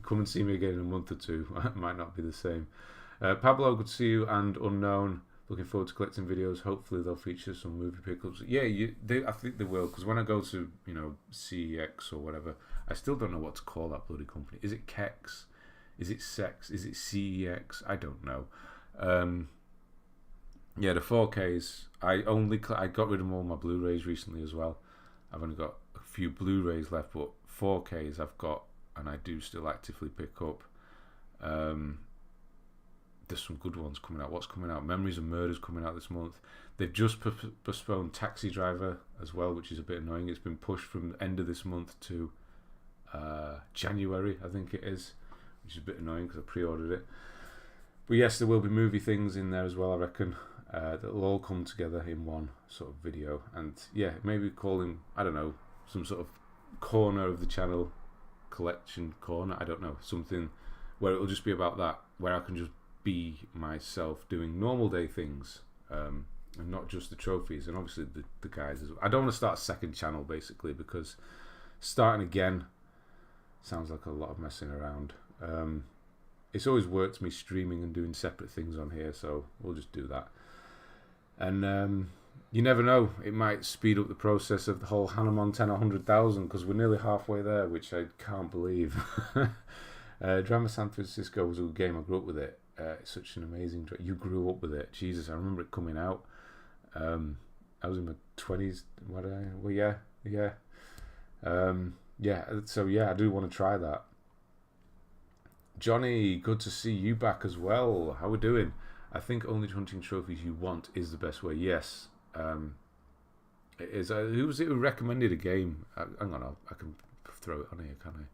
Come and see me again in a month or two. It might not be the same. Pablo, good to see you. And Unknown, looking forward to collecting videos. Hopefully they'll feature some movie pickups. Yeah, I think they will, because when I go to CEX or whatever, I still don't know what to call that bloody company. Is it KEX? Is it Sex? Is it CEX? I don't know. Yeah, the 4Ks. I got rid of all my Blu-rays recently as well. I've only got a few Blu-rays left, but 4Ks I've got, and I do still actively pick up. There's some good ones coming out. What's coming out? Memories of Murder's coming out this month. They've just postponed Taxi Driver as well, which is a bit annoying. It's been pushed from the end of this month to January, I think it is, which is a bit annoying because I pre-ordered it. But yes, there will be movie things in there as well, I reckon. That'll all come together in one sort of video. And yeah, maybe calling, I don't know, some sort of corner of the channel, collection corner, I don't know, something where it'll just be about that, where I can just be myself doing normal day things, and not just the trophies, and obviously the guys as well. I don't want to start a second channel basically, because starting again sounds like a lot of messing around. It's always worked me streaming and doing separate things on here, so we'll just do that. And you never know, it might speed up the process of the whole Hannah Montana 100,000, because we're nearly halfway there, which I can't believe. Drama San Francisco was a good game. I grew up with it. It's such an amazing. You grew up with it, Jesus! I remember it coming out. I was in my 20s. What? Well, yeah. So yeah, I do want to try that. Johnny, good to see you back as well. How we doing? I think only hunting trophies you want is the best way. Yes. It is. Who was it who recommended a game? Hang on, I can throw it on here, can't I?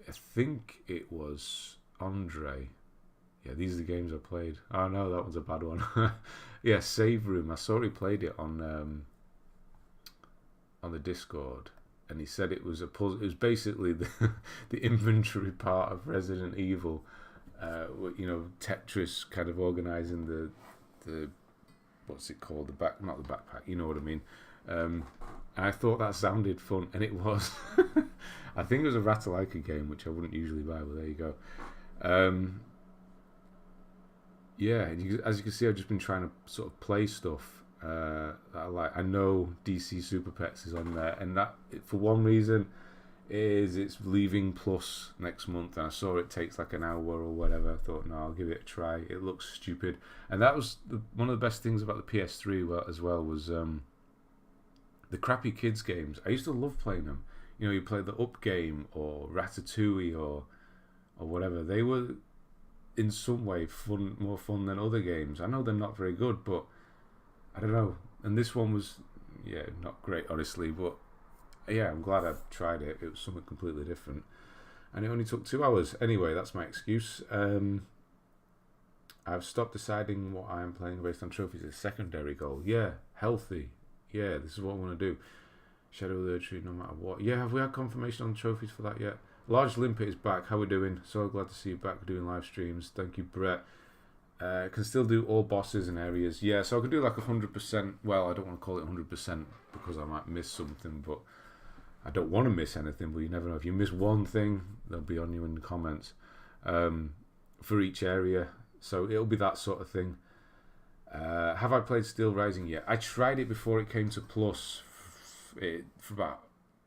I think it was Andre. Yeah, these are the games I played. Oh no, that one's a bad one. Yeah, Save Room. I saw he played it on the Discord, and he said it was a puzzle. It was basically the inventory part of Resident Evil. You know, Tetris kind of organising the what's it called? Not the backpack. You know what I mean. I thought that sounded fun, and it was. I think it was a Ratalaika game, which I wouldn't usually buy, but there you go. Yeah, as you can see, I've just been trying to sort of play stuff that I like. I know DC Super Pets is on there, and that, for one reason, is it's leaving Plus next month, and I saw it takes like an hour or whatever. I thought, no, I'll give it a try. It looks stupid, and that was one of the best things about the PS3 as well was the crappy kids games. I used to love playing them. You know, you play the Up game or Ratatouille or whatever. They were in some way more fun than other games. I know they're not very good, but I don't know. And this one was, yeah, not great, honestly, but yeah, I'm glad I tried it. It was something completely different, and it only took 2 hours. Anyway, that's my excuse. I've stopped deciding what I am playing based on trophies. A secondary goal. Yeah, healthy. Yeah, this is what I want to do. Shadow of the Tree, no matter what. Yeah, have we had confirmation on trophies for that yet? Large Limpet is back. How we doing? So glad to see you back doing live streams. Thank you, Brett. Can still do all bosses and areas. Yeah, so I can do like 100%. Well, I don't want to call it 100% because I might miss something, but I don't want to miss anything. But you never know. If you miss one thing, they'll be on you in the comments for each area. So it'll be that sort of thing. Have I played Steel Rising yet? I tried it before it came to Plus for about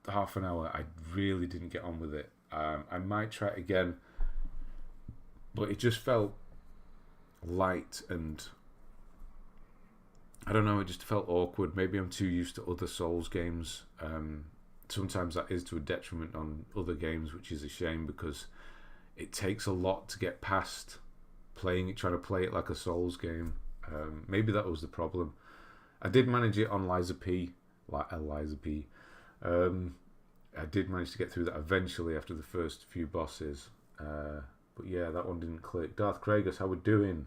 half an hour. I really didn't get on with it. I might try it again, but it just felt light and I don't know, it just felt awkward. Maybe I'm too used to other Souls games. Sometimes that is to a detriment on other games, which is a shame because it takes a lot to get past trying to play it like a Souls game. Maybe that was the problem. I did manage it on Liza P. I did manage to get through that eventually after the first few bosses. But yeah, that one didn't click. Darth Kragus, how we doing?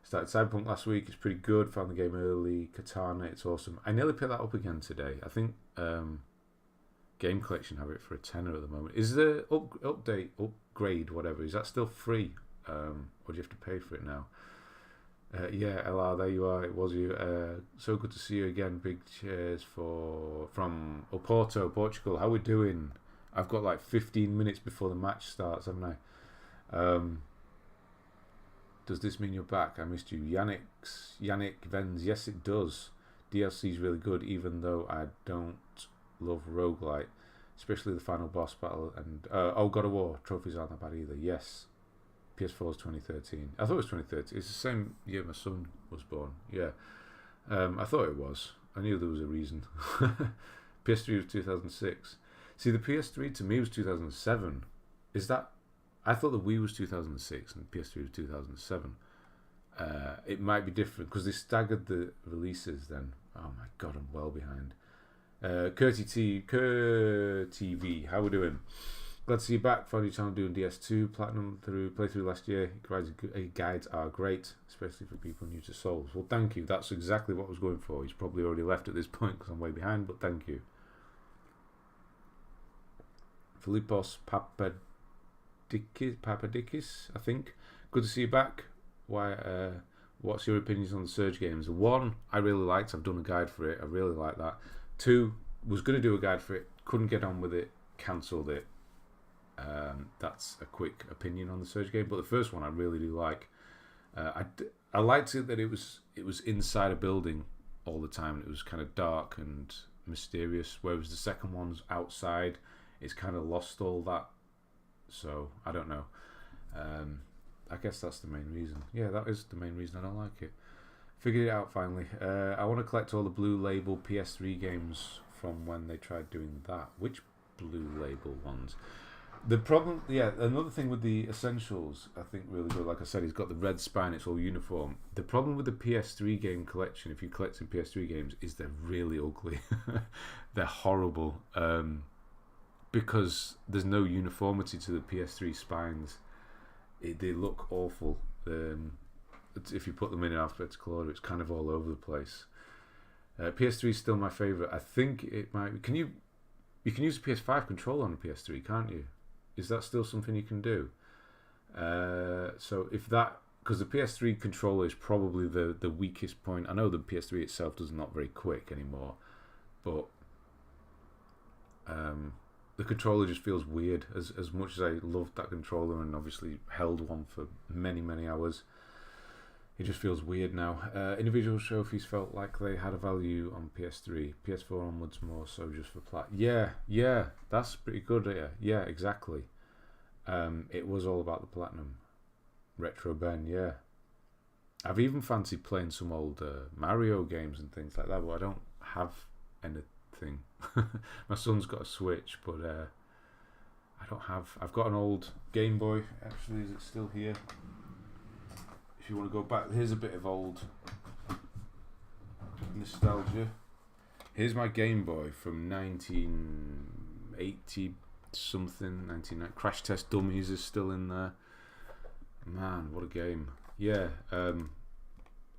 Started Cyberpunk last week. It's pretty good. Found the game early. Katana, it's awesome. I nearly picked that up again today. I think Game Collection have it for a tenner at the moment. Is the upgrade, whatever, is that still free? Or do you have to pay for it now? Yeah, LR, there you are. It was you. So good to see you again. Big cheers from Oporto, Portugal. How we doing? I've got like 15 minutes before the match starts, haven't I? Does this mean you're back? I missed you. Yannick Vens. Yes, it does. DLC is really good, even though I don't love roguelite, especially the final boss battle. And God of War trophies aren't that bad either. Yes. PS4 is 2013. I thought it was 2013. It's the same year my son was born. Yeah. I thought it was. I knew there was a reason. PS3 was 2006. See, the PS3 to me was 2007. Is that... I thought the Wii was 2006 and PS3 was 2007. It might be different because they staggered the releases then. Oh my god, I'm well behind. TV, how we doing? Glad to see you back. Found your channel doing DS2 Platinum playthrough last year. Guides are great, especially for people new to Souls. Well, thank you. That's exactly what I was going for. He's probably already left at this point because I'm way behind, but thank you. Philippos Papadikis, I think. Good to see you back. What's your opinions on the Surge games? 1, I really liked. I've done a guide for it. I really like that. 2, was going to do a guide for it. Couldn't get on with it. Cancelled it. That's a quick opinion on the Surge game. But the first one I really do like. I liked it that it was inside a building all the time. It was kind of dark and mysterious. Whereas the second one's outside. It's kind of lost all that. So, I don't know. I guess that's the main reason. Yeah, that is the main reason I don't like it. Figured it out finally. I want to collect all the Blue Label PS3 games from when they tried doing that. Which Blue Label ones? The problem, another thing with the Essentials, I think really good. Like I said, he's got the red spine, it's all uniform. The problem with the PS3 game collection, if you're collecting PS3 games, is they're really ugly. They're horrible. Because there's no uniformity to the PS3 spines. They look awful. If you put them in alphabetical order, it's kind of all over the place. PS3 is still my favourite. I think it might be. You can use a PS5 controller on a PS3, can't you? Is that still something you can do? So if that, because the PS3 controller is probably the weakest point. I know the PS3 itself is not very quick anymore, but the controller just feels weird. As much as I loved that controller and obviously held one for many, many hours, it just feels weird now. Individual trophies felt like they had a value on PS3. PS4 onwards more so just for plat. Yeah, that's pretty good. Yeah, exactly. It was all about the platinum. Retro Ben, yeah. I've even fancied playing some old Mario games and things like that, but I don't have anything. My son's got a Switch, but I don't have. I've got an old Game Boy. Actually, is it still here? If you want to go back, here's a bit of old nostalgia. Here's my Game Boy from 1980 something. 1990. Crash Test Dummies is still in there. Man, what a game! Yeah,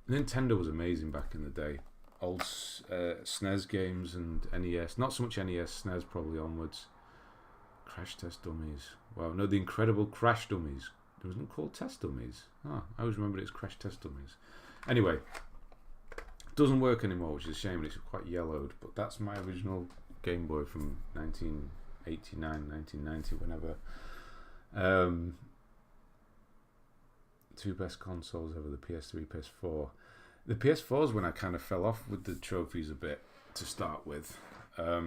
Nintendo was amazing back in the day. Old SNES games and NES, not so much NES, SNES probably onwards. Crash Test Dummies. Wow, no, the Incredible Crash Dummies. It wasn't called Test Dummies. Oh, I always remember it's Crash Test Dummies. Anyway, doesn't work anymore, which is a shame. It's quite yellowed, but that's my original Game Boy from 1989, 1990, whenever. Two best consoles ever: the PS3, PS4. The PS4 is when I kind of fell off with the trophies a bit to start with. I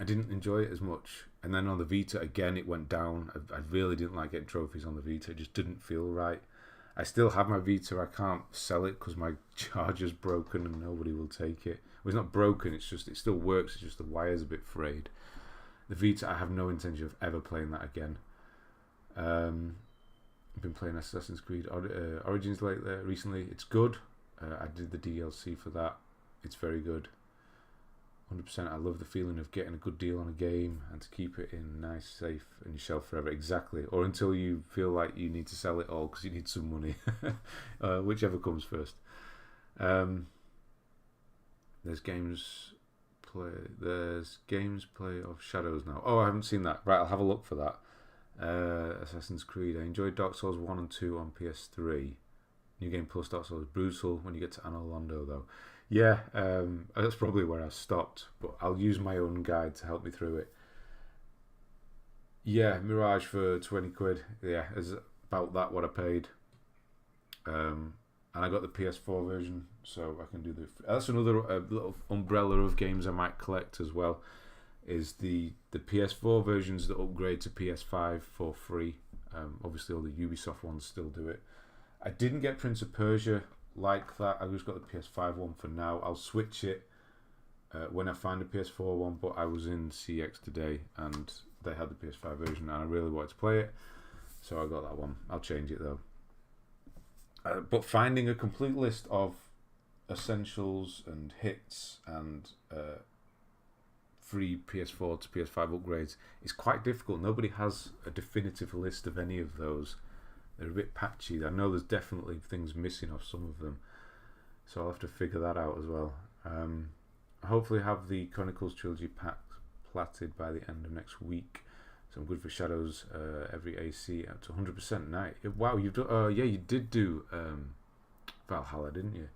didn't enjoy it as much. And then on the Vita, again, it went down. I really didn't like getting trophies on the Vita. It just didn't feel right. I still have my Vita. I can't sell it because my charger's broken and nobody will take it. Well, it's not broken. It's just, it still works. It's just the wire's a bit frayed. The Vita, I have no intention of ever playing that again. I've been playing Assassin's Creed Origins recently. It's good. I did the DLC for that. It's very good. 100%. I love the feeling of getting a good deal on a game and to keep it in nice, safe in your shelf forever. Exactly. Or until you feel like you need to sell it all because you need some money. Whichever comes first. There's gameplay of Shadows now. Oh, I haven't seen that. Right, I'll have a look for that. Assassin's Creed. I enjoyed Dark Souls 1 and 2 on PS3. New Game Plus Dark Souls brutal when you get to Anno Londo though. Yeah, that's probably where I stopped, but I'll use my own guide to help me through it. Yeah, Mirage for 20 quid. Yeah, is about that what I paid. And I got the PS4 version, so I can do the... That's another little umbrella of games I might collect as well, is the PS4 versions that upgrade to PS5 for free. Obviously all the Ubisoft ones still do it. I didn't get Prince of Persia like that. I just got the PS5 one for now. I'll switch it when I find a PS4 one, but I was in CX today and they had the PS5 version and I really wanted to play it, so I got that one. I'll change it though. But finding a complete list of essentials and hits and free PS4 to PS5 upgrades. It's quite difficult. Nobody has a definitive list of any of those. They're a bit patchy. I know there's definitely things missing off some of them, so I'll have to figure that out as well. Hopefully have the Chronicles trilogy pack platted by the end of next week. So I'm good for Shadows every AC up to 100%. Nice. Wow, you've done. Yeah, you did do Valhalla, didn't you?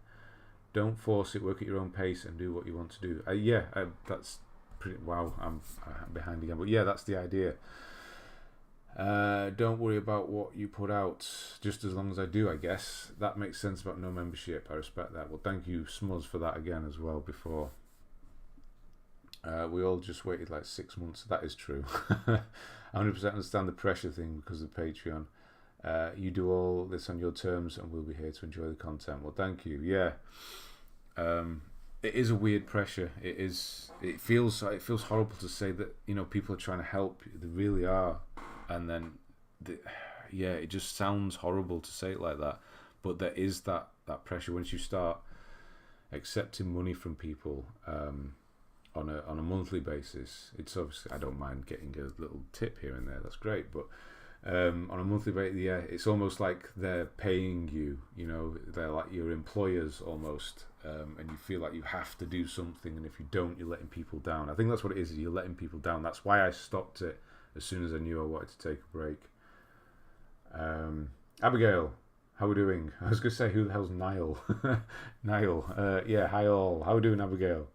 Don't force it. Work at your own pace and do what you want to do. Yeah, that's pretty. Wow, I'm behind again. But yeah, that's the idea. Don't worry about what you put out, just as long as I do, I guess. That makes sense about no membership. I respect that. Well, thank you, Smuzz, for that again as well before. We all just waited like 6 months. That is true. 100% understand the pressure thing because of Patreon. You do all this on your terms and we'll be here to enjoy the content. Well, thank you. Yeah. It is a weird pressure. It feels horrible to say that, you know, people are trying to help. They really are. And then, it just sounds horrible to say it like that. But there is that pressure once you start accepting money from people on a monthly basis. It's obviously, I don't mind getting a little tip here and there. That's great. But on a monthly basis, yeah, it's almost like they're paying you. You know, they're like your employers almost, and you feel like you have to do something. And if you don't, you're letting people down. I think that's what it is. You're letting people down. That's why I stopped it as soon as I knew I wanted to take a break. Abigail, how are we doing? I was going to say, who the hell's Niall? Niall. Yeah, hi all. How are we doing, Abigail?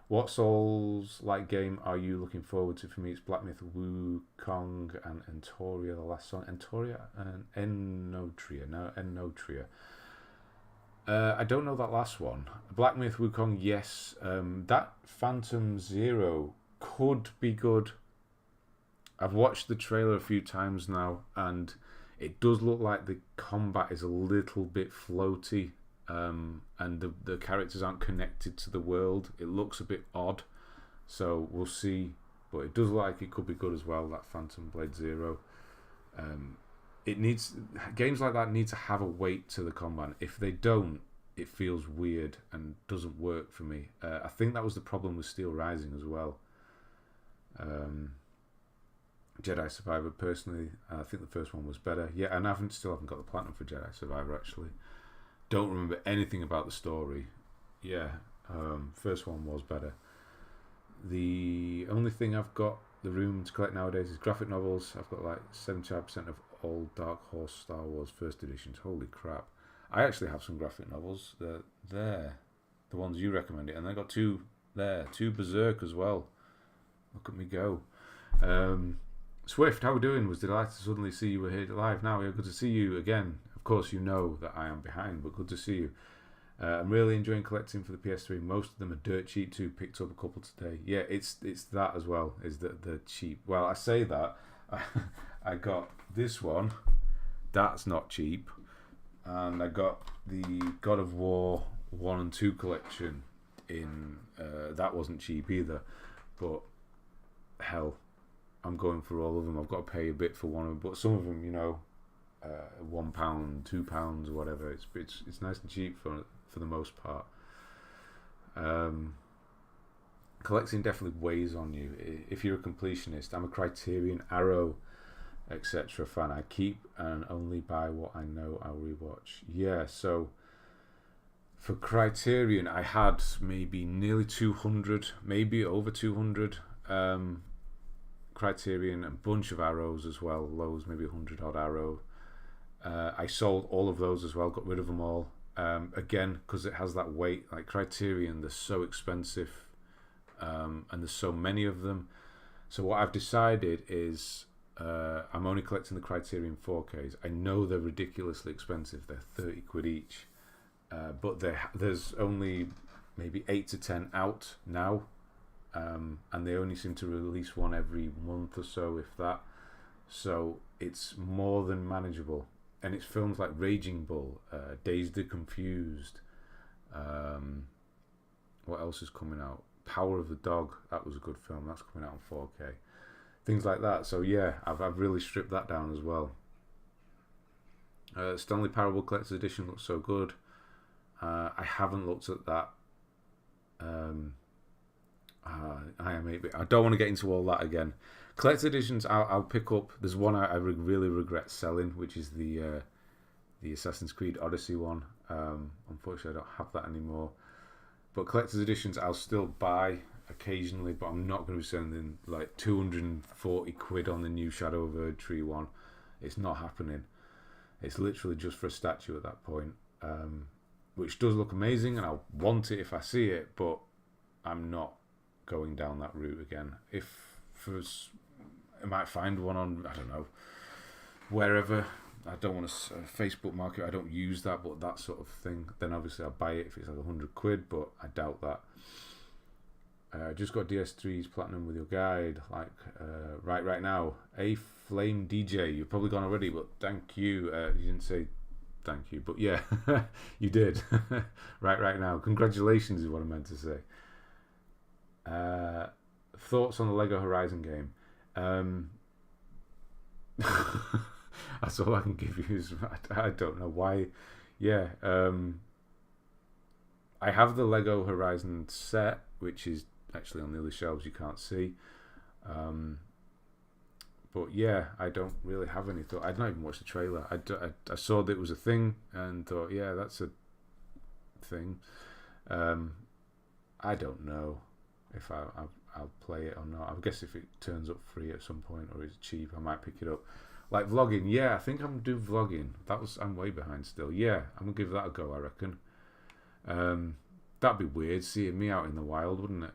What Souls-like game are you looking forward to? For me, it's Black Myth, Wukong, and Entoria, the last song. Entoria and Ennotria. No, Ennotria. I don't know that last one. Black Myth, Wukong, yes. That Phantom Zero could be good. I've watched the trailer a few times now, and it does look like the combat is a little bit floaty, and the characters aren't connected to the world. It looks a bit odd, so we'll see. But it does look like it could be good as well, that Phantom Blade Zero. Games like that need to have a weight to the combat. If they don't, it feels weird and doesn't work for me. I think that was the problem with Steel Rising as well. Jedi Survivor, personally, I think the first one was better. Yeah, and I still haven't got the platinum for Jedi Survivor, actually. Don't remember anything about the story. Yeah, first one was better. The only thing I've got the room to collect nowadays is graphic novels. I've got like 75% of all Dark Horse Star Wars first editions. Holy crap. I actually have some graphic novels. They're there. The ones you recommended. And I got two there. Two Berserk as well. Look at me go. Swift, how are we doing? Was delighted to suddenly see you were here live now. Yeah, good to see you again. Of course, you know that I am behind, but good to see you. I'm really enjoying collecting for the PS3. Most of them are dirt cheap too. Picked up a couple today. Yeah, it's that as well. Is that the cheap? Well, I say that. I got this one. That's not cheap. And I got the God of War 1 and 2 collection in. That wasn't cheap either. But hell, I'm going for all of them. I've got to pay a bit for one of them, but some of them, you know, £1, £2 or whatever. It's nice and cheap for the most part. Collecting definitely weighs on you. If you're a completionist, I'm a Criterion, Arrow, etc. fan. I keep and only buy what I know I'll rewatch. Yeah, so for Criterion, I had maybe nearly 200, maybe over 200. Criterion, a bunch of Arrows as well, lows, maybe 100 odd Arrow. I sold all of those as well, got rid of them all. Again, because it has that weight, like Criterion, they're so expensive, and there's so many of them. So what I've decided is I'm only collecting the Criterion 4Ks. I know they're ridiculously expensive, they're 30 quid each, but there's only maybe 8 to 10 out now. And they only seem to release one every month or so, if that. So it's more than manageable. And it's films like Raging Bull, Dazed and Confused. What else is coming out? Power of the Dog. That was a good film. That's coming out on 4K. Things like that. So yeah, I've really stripped that down as well. Stanley Parable Collector's Edition looks so good. I haven't looked at that. I am 8-bit. I don't want to get into all that again. Collector's editions, I'll pick up. There's one I really regret selling, which is the Assassin's Creed Odyssey one. Unfortunately, I don't have that anymore. But collector's editions, I'll still buy occasionally, but I'm not going to be spending like 240 quid on the new Shadow of Erdtree one. It's not happening. It's literally just for a statue at that point, which does look amazing, and I'll want it if I see it, but I'm not going down that route again. I might find one on, I don't know, wherever. I don't want to Facebook market. I don't use that, but that sort of thing. Then obviously I'll buy it if it's like 100 quid, but I doubt that. Just got DS3's Platinum with your guide. Like right now, a Flame DJ. You've probably gone already, but thank you. You didn't say thank you, but yeah, you did. right now. Congratulations is what I meant to say. Thoughts on the Lego Horizon game? That's all I can give you. I don't know why. Yeah, I have the Lego Horizon set, which is actually on the other shelves you can't see. But yeah, I don't really have any thought. I'd not even watched the trailer. I saw that it was a thing and thought, yeah, that's a thing. I don't know if I'll play it or not. I guess if it turns up free at some point or it's cheap, I might pick it up. Like vlogging, yeah, I think I'm gonna do vlogging. I'm way behind still. Yeah, I'm gonna give that a go, I reckon. That'd be weird seeing me out in the wild, wouldn't it?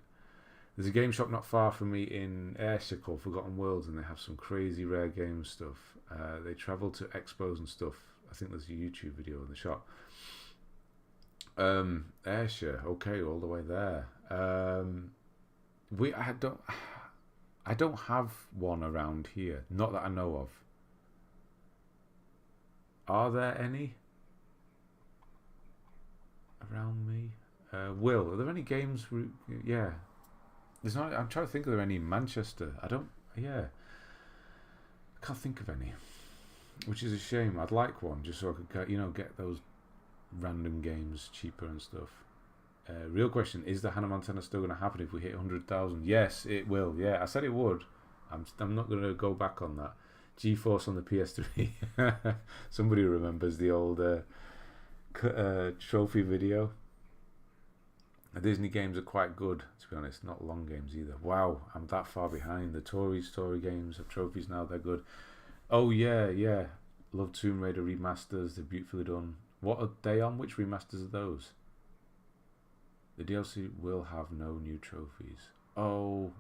There's a game shop not far from me in Ayrshire called Forgotten Worlds, and they have some crazy rare game stuff. They travel to expos and stuff. I think there's a YouTube video in the shop. Ayrshire, okay, all the way there. I don't have one around here, not that I know of. Are there any around me? Will, are there any games? Yeah, there's not. I'm trying to think. Are there any in Manchester? I don't. Yeah, I can't think of any, which is a shame. I'd like one just so I could, get those random games cheaper and stuff. Real question: is the Hannah Montana still going to happen if we hit 100,000? Yes, it will. Yeah, I said it would. I'm not going to go back on that. GeForce on the PS3. Somebody remembers the old trophy video. The Disney games are quite good, to be honest. Not long games either. Wow, I'm that far behind. The Toy Story games have trophies now. They're good. Oh yeah. Love Tomb Raider remasters. They're beautifully done. What are they on? Which remasters are those? The DLC will have no new trophies. Oh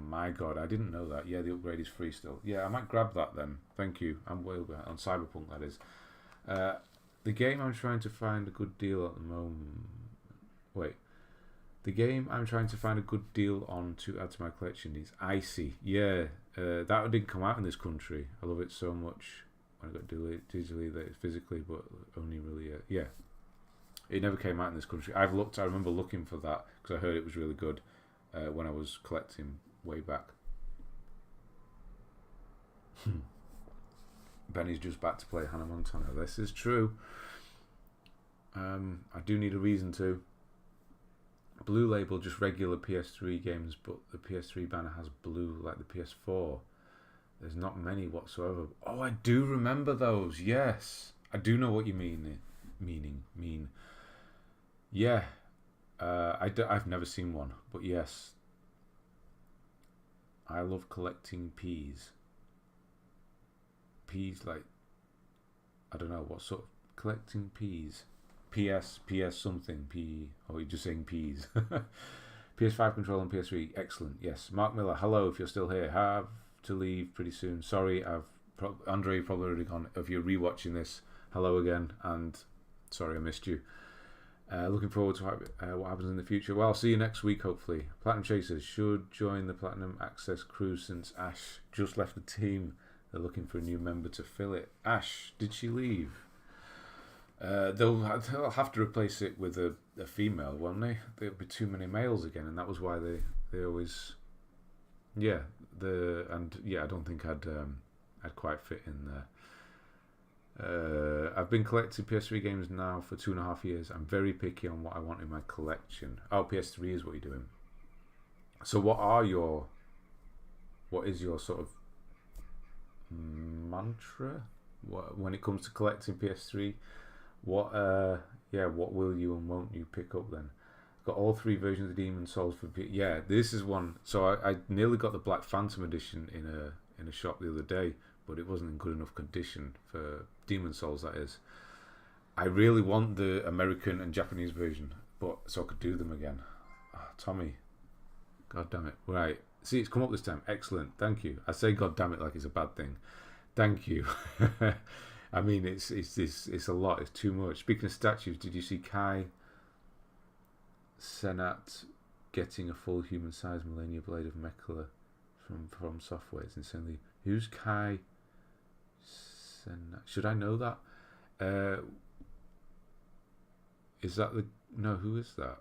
my god, I didn't know that. Yeah, the upgrade is free still. Yeah, I might grab that then. Thank you. I'm way behind on Cyberpunk, that is. The game I'm trying to find a good deal at the moment. Wait. The game I'm trying to find a good deal on to add to my collection is Icy. Yeah, that didn't come out in this country. I love it so much when I got digitally, that it's physically, but only really, yeah. It never came out in this country. I remember looking for that because I heard it was really good when I was collecting way back. Benny's just back to play Hannah Montana. This is true. I do need a reason to. Blue Label, just regular PS3 games, but the PS3 banner has blue like the PS4. There's not many whatsoever. Oh, I do remember those. Yes, I do know what you mean. Yeah, I've never seen one, but yes. I love collecting peas. Peas, like, I don't know, what sort of collecting peas? PS something, P, or you're just saying peas. PS5 control and PS3, excellent, yes. Mark Miller, hello, if you're still here. Have to leave pretty soon. Sorry, Andre, you've probably already gone. If you're rewatching this, hello again, and sorry I missed you. Looking forward to what happens in the future. Well, I'll see you next week, hopefully. Platinum Chasers should join the Platinum Access crew since Ash just left the team. They're looking for a new member to fill it. Ash, did she leave? They'll have to replace it with a female, won't they? There'll be too many males again, and that was why they always, I don't think I'd quite fit in there. I've been collecting PS3 games now for 2.5 years. I'm very picky on what I want in my collection. Oh, PS3 is what you're doing. So what is your sort of mantra when it comes to collecting PS3? What will you and won't you pick up then? Got all 3 versions of Demon Souls for yeah. This is one. So I nearly got the Black Phantom edition in a shop the other day, but it wasn't in good enough condition for Demon Souls. That is. I really want the American and Japanese version, but so I could do them again. Oh, Tommy, God damn it! Right, see, it's come up this time. Excellent, thank you. I say God damn it like it's a bad thing. Thank you. I mean, it's a lot. It's too much. Speaking of statues, did you see Kai Senat getting a full human-sized Millennia Blade of Mechla from Software? It's insanely. Who's Kai Senat? Should I know that? Is that the... No, who is that?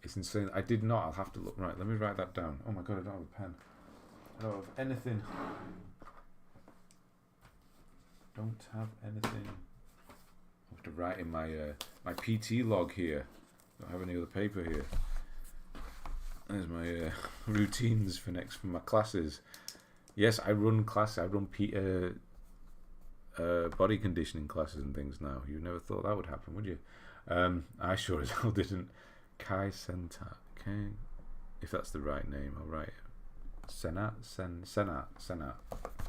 It's insane. I did not. I'll have to look. Right, let me write that down. Oh my god, I don't have a pen. I don't have anything. Don't have anything. I have to write in my my PT log here. Don't have any other paper here. There's my routines for my classes. Yes, I run classes. I run body conditioning classes and things now. You never thought that would happen, would you? I sure as hell didn't. Kai Senat. Okay, if that's the right name, I'll write it. Senat.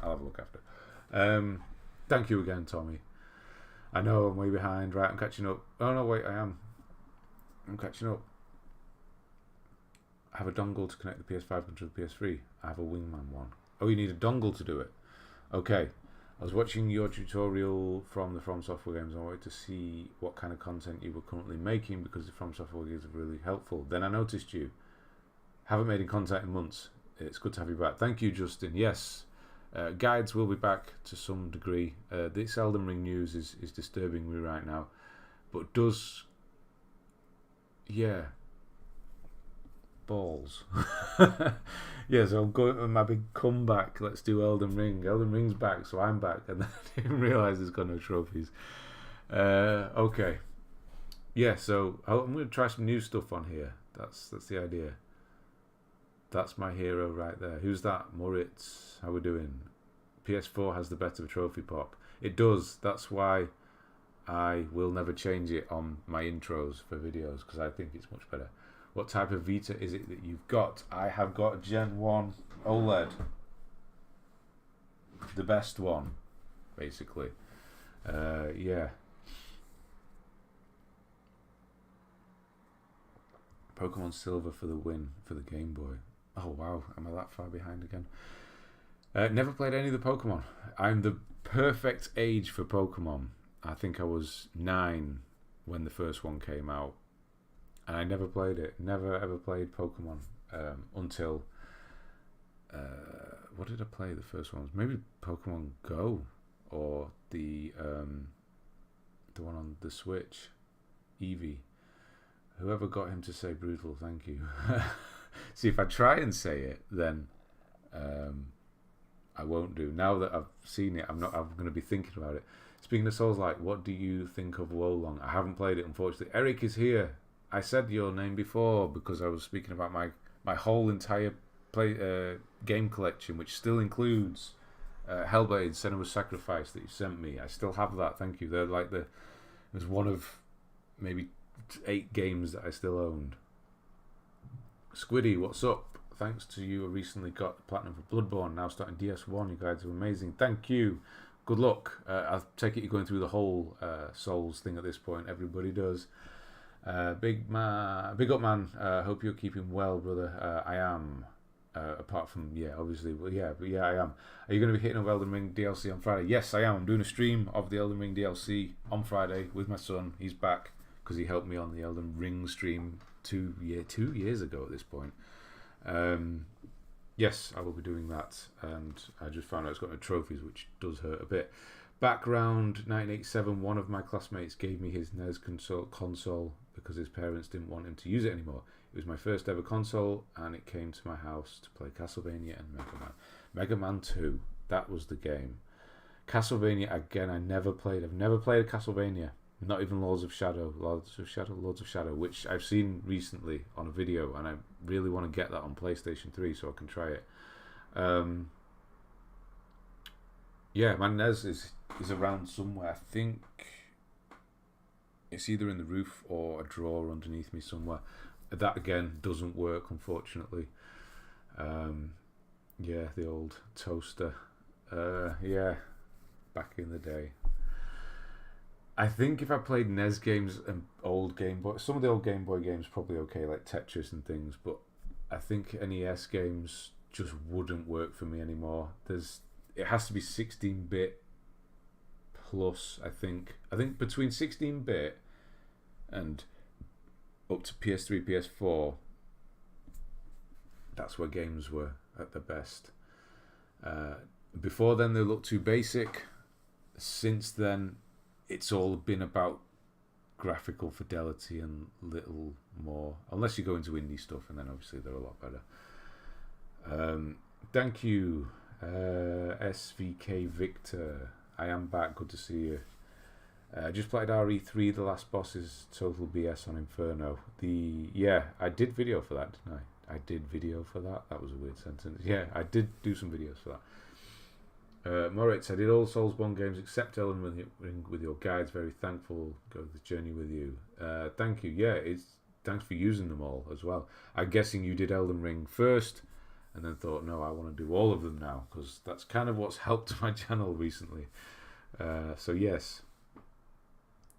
I'll have a look after. Thank you again, Tommy. I know I'm way behind. Right, I'm catching up. Oh no, wait, I'm catching up. I have a dongle to connect the PS5 to the PS3. I have a Wingman one. Oh, you need a dongle to do it. Okay. I was watching your tutorial from the From Software games. I wanted to see what kind of content you were currently making because the From Software games are really helpful. Then I noticed you haven't made any contact in months. It's good to have you back. Thank you, Justin. Yes, guides will be back to some degree. This Elden Ring news is disturbing me right now, but does, yeah, balls. Yeah, so I'm going with my big comeback. Let's do Elden Ring. Elden Ring's back, so I'm back, and then I didn't realise there's got no trophies. Okay, yeah. So I'm going to try some new stuff on here. That's the idea. That's my hero right there. Who's that? Moritz. How we doing? PS4 has the better trophy pop. It does. That's why I will never change it on my intros for videos because I think it's much better. What type of Vita is it that you've got? I have got Gen 1 OLED. The best one, basically. Yeah. Pokemon Silver for the win for the Game Boy. Oh wow, am I that far behind again? Never played any of the Pokemon. I'm the perfect age for Pokemon. I think I was 9 when the first one came out. And I never played it. Never ever played Pokemon until... what did I play the first ones? Maybe Pokemon Go or the one on the Switch, Eevee. Whoever got him to say brutal, thank you. See, if I try and say it, then I won't do. Now that I've seen it, I'm going to be thinking about it. Speaking of Souls-like, what do you think of Wolong? I haven't played it, unfortunately. Eric is here. I said your name before because I was speaking about my whole entire game collection, which still includes Hellblade: Senua's Sacrifice that you sent me. I still have that. Thank you. They're like it was one of maybe 8 games that I still owned. Squiddy, what's up? Thanks to you, I recently got platinum for Bloodborne. Now starting DS1. You guys are amazing. Thank you. Good luck. I take it you're going through the whole Souls thing at this point. Everybody does. Big up man. Hope you're keeping well, brother. I am. Apart from obviously, but I am. Are you going to be hitting up Elden Ring DLC on Friday? Yes, I am. I'm doing a stream of the Elden Ring DLC on Friday with my son. He's back because he helped me on the Elden Ring stream 2 years ago at this point. Yes, I will be doing that, and I just found out it's got no trophies, which does hurt a bit. Background 1987, one of my classmates gave me his NES console because his parents didn't want him to use it anymore. It was my first ever console, and it came to my house to play Castlevania and Mega Man. Mega Man 2, that was the game. Castlevania, again, I never played. I've never played a Castlevania. Not even Lords of Shadow, which I've seen recently on a video, and I really want to get that on PlayStation 3 so I can try it. Yeah, my NES is around somewhere. I think it's either in the roof or a drawer underneath me somewhere. That again doesn't work, unfortunately. Yeah, the old toaster. Yeah, back in the day. I think if I played NES games and old Game Boy, some of the old Game Boy games probably okay, like Tetris and things, but I think NES games just wouldn't work for me anymore. It has to be 16-bit plus. I think between 16-bit and up to PS3, PS4, that's where games were at their best. Before then, they looked too basic. Since then, it's all been about graphical fidelity and little more, unless you go into indie stuff, and then obviously they're a lot better. Thank you, SVK Victor. I am back. Good to see you. I just played RE3. The last boss is total BS on Inferno. I did video for that, didn't I? I did video for that. That was a weird sentence. Yeah, I did do some videos for that. Moritz, I did all Soulsborne games except Elden Ring with your guides. Very thankful. Go this journey with you. Thank you. Yeah, thanks for using them all as well. I'm guessing you did Elden Ring first, and then thought, no, I want to do all of them now, because that's kind of what's helped my channel recently. So yes,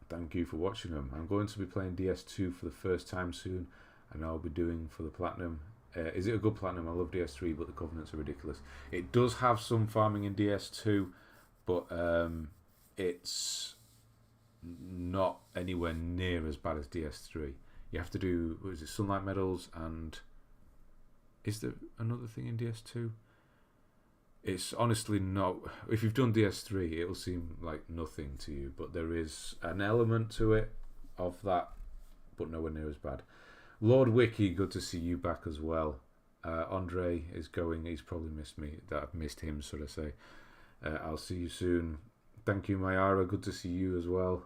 thank you for watching them. I'm going to be playing DS2 for the first time soon, and I'll be doing for the Platinum. Is it a good Platinum? I love DS3, but the Covenants are ridiculous. It does have some farming in DS2, but it's not anywhere near as bad as DS3. You have to do, what is it, Sunlight Medals, and is there another thing in DS2? It's honestly not. If you've done DS3, it will seem like nothing to you, but there is an element to it of that, but nowhere near as bad. Lord Wiki, good to see you back as well. Andre is going. He's probably missed me. That I've missed him, should I say. I'll see you soon. Thank you, Mayara. Good to see you as well.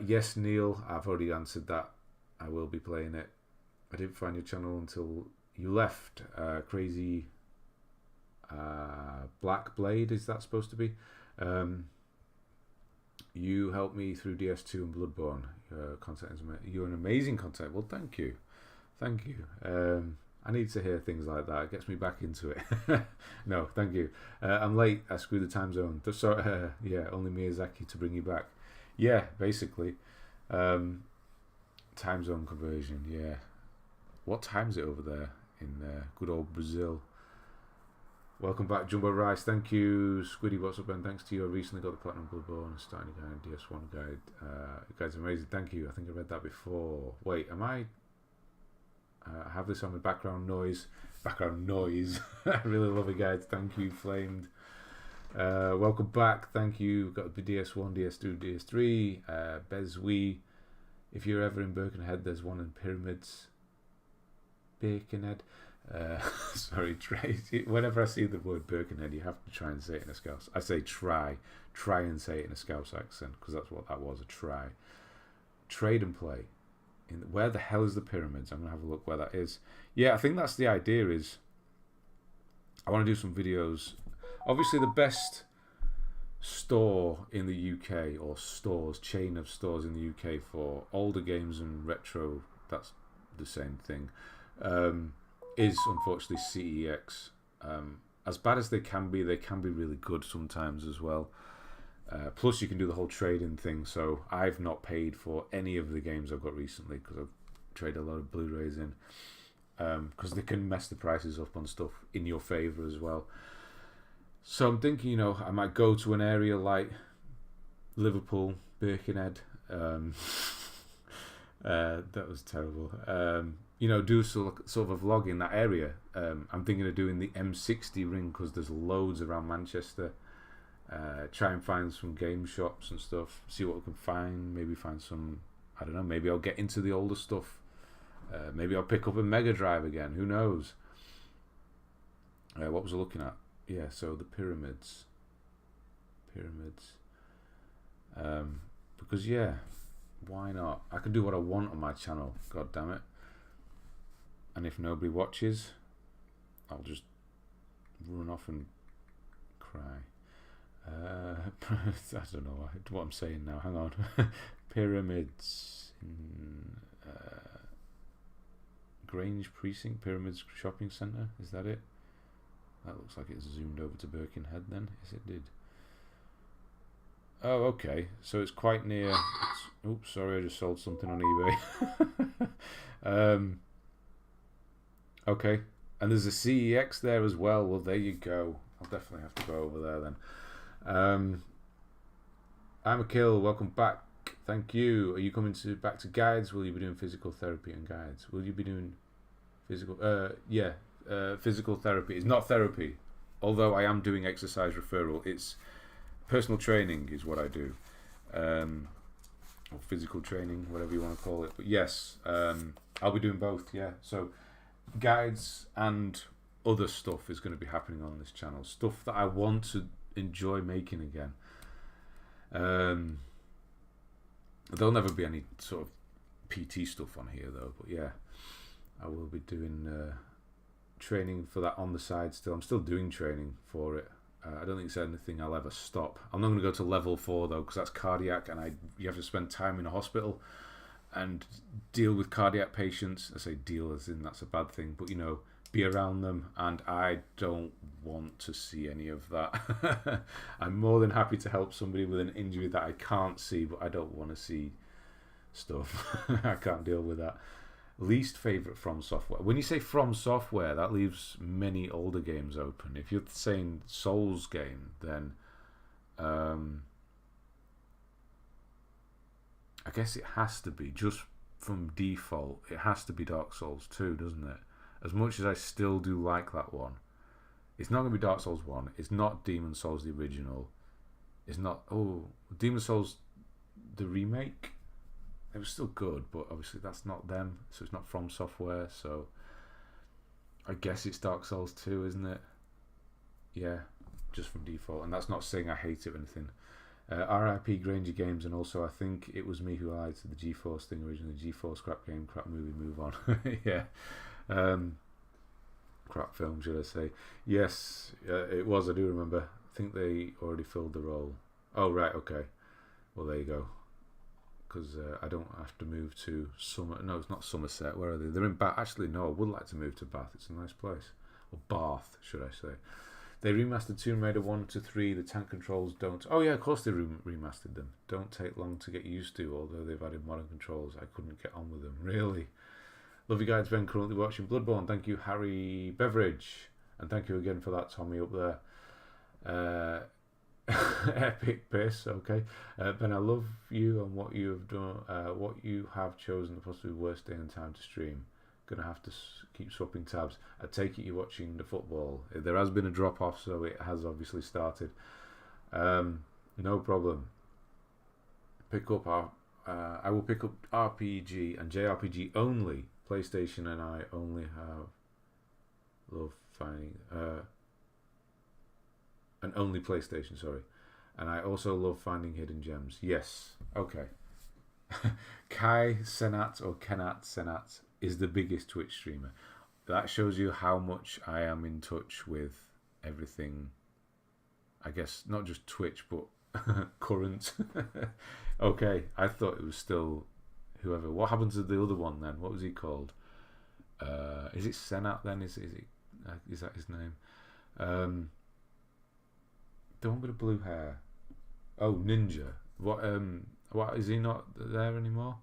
Yes, Neil. I've already answered that. I will be playing it. I didn't find your channel until you left. Crazy Black Blade, is that supposed to be? You helped me through DS2 and Bloodborne. Content is you're an amazing content. Well, thank you. I need to hear things like that. It gets me back into it. No, thank you. I'm late. I screwed the time zone. So, yeah, only Miyazaki to bring you back. Yeah, basically. Time zone conversion. Yeah. What time is it over there in good old Brazil? Welcome back, Jumbo Rice. Thank you, Squiddy. What's up, and thanks to you. I recently got the Platinum Bloodborne starting guide, DS1 guide. You guys are amazing. Thank you. I think I read that before. Wait, am I? I have this on the background noise. Background noise. I really love it, guys. Thank you, Flamed. Welcome back. Thank you. We've got the DS1, DS2, DS3. Bezwe. If you're ever in Birkenhead, there's one in Pyramids. Birkenhead. Sorry, Tracy. Whenever I see the word Birkenhead, you have to try and say it in a Scouse. I say try and say it in a Scouse accent, because that's what that was, a try. Trade and play. Where the hell is the Pyramids? I'm gonna have a look where that is. Yeah, I think that's the idea. Is I want to do some videos. Obviously, the best store in the UK, or chain of stores in the UK for older games and retro, that's the same thing, is unfortunately CEX. As bad as they can be really good sometimes as well. Plus you can do the whole trading thing, so I've not paid for any of the games I've got recently because I've traded a lot of Blu-rays in, because they can mess the prices up on stuff in your favour as well. So I'm thinking, I might go to an area like Liverpool, Birkenhead. That was terrible. Do sort of a vlog in that area. I'm thinking of doing the M60 ring because there's loads around Manchester. Try and find some game shops and stuff. See what we can find. Maybe find some, I don't know, maybe I'll get into the older stuff. Maybe I'll pick up a Mega Drive again. Who knows? What was I looking at? Yeah, so the Pyramids. because yeah, why not? I can do what I want on my channel, god damn it. And if nobody watches, I'll just run off and cry. I don't know what I'm saying now. Hang on. Pyramids in Grange Precinct, Pyramids Shopping Centre. Is that it? That looks like it's zoomed over to Birkenhead then. Yes, it did. Oh, okay. So it's quite near. Oops, sorry, I just sold something on eBay. Okay. And there's a CEX there as well. Well, there you go. I'll definitely have to go over there then. I'm a kill. Welcome back. Thank you. Are you coming back to guides? Will you be doing physical therapy and guides? Will you be doing physical? Physical therapy. It's not therapy, although I am doing exercise referral. It's personal training is what I do, or physical training, whatever you want to call it. But yes, I'll be doing both. Yeah. So guides and other stuff is going to be happening on this channel. Stuff that I want to enjoy making again. There'll never be any sort of PT stuff on here though, but yeah, I will be doing training for that on the side still. I'm still doing training for it. I don't think it's anything I'll ever stop. I'm not going to go to level 4 though, because that's cardiac, and you have to spend time in a hospital and deal with cardiac patients. I say deal as in that's a bad thing, but you know, be around them, and I don't want to see any of that. I'm more than happy to help somebody with an injury that I can't see, but I don't want to see stuff. I can't deal with that. Least favourite From Software. When you say From Software, that leaves many older games open. If you're saying Souls game, then I guess it has to be, just from default, it has to be Dark Souls 2, doesn't it? As much as I still do like that one, it's not going to be Dark Souls 1. It's not Demon Souls the original. It's not... Oh, Demon Souls the remake? It was still good, but obviously that's not them, so it's not From Software, so I guess it's Dark Souls 2, isn't it? Yeah, just from default. And that's not saying I hate it or anything. RIP Granger Games, and also I think it was me who lied to the GeForce thing originally. GeForce crap game, crap movie, move on. Yeah. Crap film, should I say. Yes, it was, I do remember. I think they already filled the role. Oh, right, okay. Well, there you go. Because I don't have to move to No, it's not Somerset. Where are they? They're in Bath. Actually, no, I would like to move to Bath. It's a nice place. Or Bath, should I say. They remastered Tomb Raider 1 to 3. The tank controls don't... Oh, yeah, of course they remastered them. Don't take long to get used to, although they've added modern controls. I couldn't get on with them. Really? Love you guys, Ben. Currently watching Bloodborne. Thank you, Harry Beveridge. And thank you again for that, Tommy, up there. Epic piss, okay. Ben, I love you and what you have done, what you have chosen the possibly worst day and time to stream. Gonna have to keep swapping tabs. I take it you're watching the football. There has been a drop off, so it has obviously started. No problem. I will pick up RPG and JRPG only. PlayStation and I only have love finding and only PlayStation, sorry. And I also love finding hidden gems. Yes. Okay. Kai Senat or Kenat Senat is the biggest Twitch streamer. That shows you how much I am in touch with everything. I guess not just Twitch, but current. Okay, I thought it was still whoever. What happened to the other one then? What was he called? Is it Senat then? Is that his name? The one with the blue hair. Oh, Ninja. What is he not there anymore?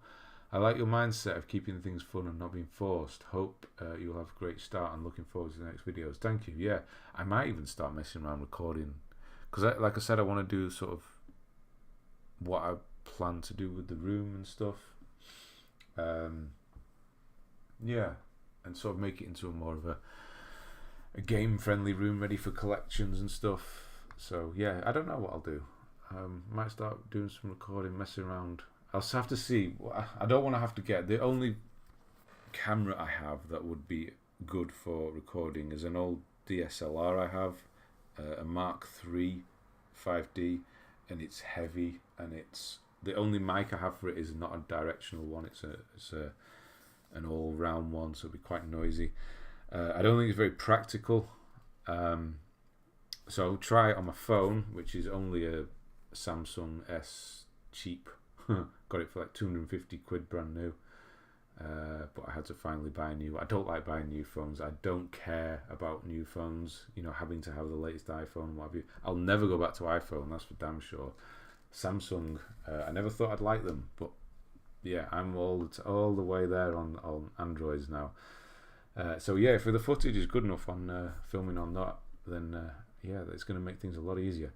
I like your mindset of keeping things fun and not being forced. Hope you'll have a great start and looking forward to the next videos. Thank you. Yeah, I might even start messing around recording, because like I said, I want to do sort of what I plan to do with the room and stuff. Yeah, and sort of make it into a more of a game friendly room ready for collections and stuff. So yeah, I don't know what I'll do. Might start doing some recording, messing around. I'll have to see. I don't want to have to get... The only camera I have that would be good for recording is an old DSLR I have, a Mark III 5D, and it's heavy and it's the only mic I have for it is not a directional one. It's an all-round one, so it'll be quite noisy. I don't think it's very practical. So I'll try it on my phone, which is only a Samsung S cheap. Got it for like 250 quid brand new. But I had to finally buy a new. I don't like buying new phones. I don't care about new phones, having to have the latest iPhone and what have you. I'll never go back to iPhone, that's for damn sure. Samsung, I never thought I'd like them, but yeah, I'm all the way there on Androids now. So yeah, if the footage is good enough on filming on that, then yeah, it's going to make things a lot easier.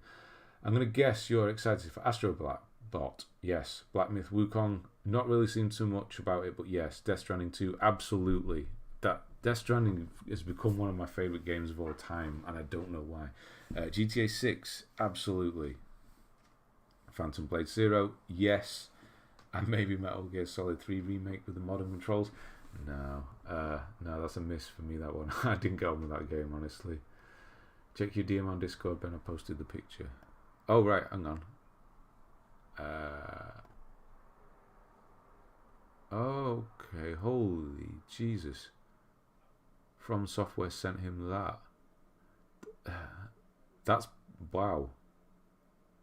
I'm going to guess you're excited for Astrobot. Yes. Black Myth Wukong, not really seen too much about it, but yes. Death Stranding 2, absolutely. That Death Stranding has become one of my favourite games of all time, and I don't know why. GTA 6, absolutely. Phantom Blade Zero, yes. And maybe Metal Gear Solid 3 remake with the modern controls. No, that's a miss for me, that one. I didn't get on with that game, honestly. Check your DM on Discord, Ben. I posted the picture. Oh, right, hang on. Okay, holy Jesus. From Software sent him that. That's, wow.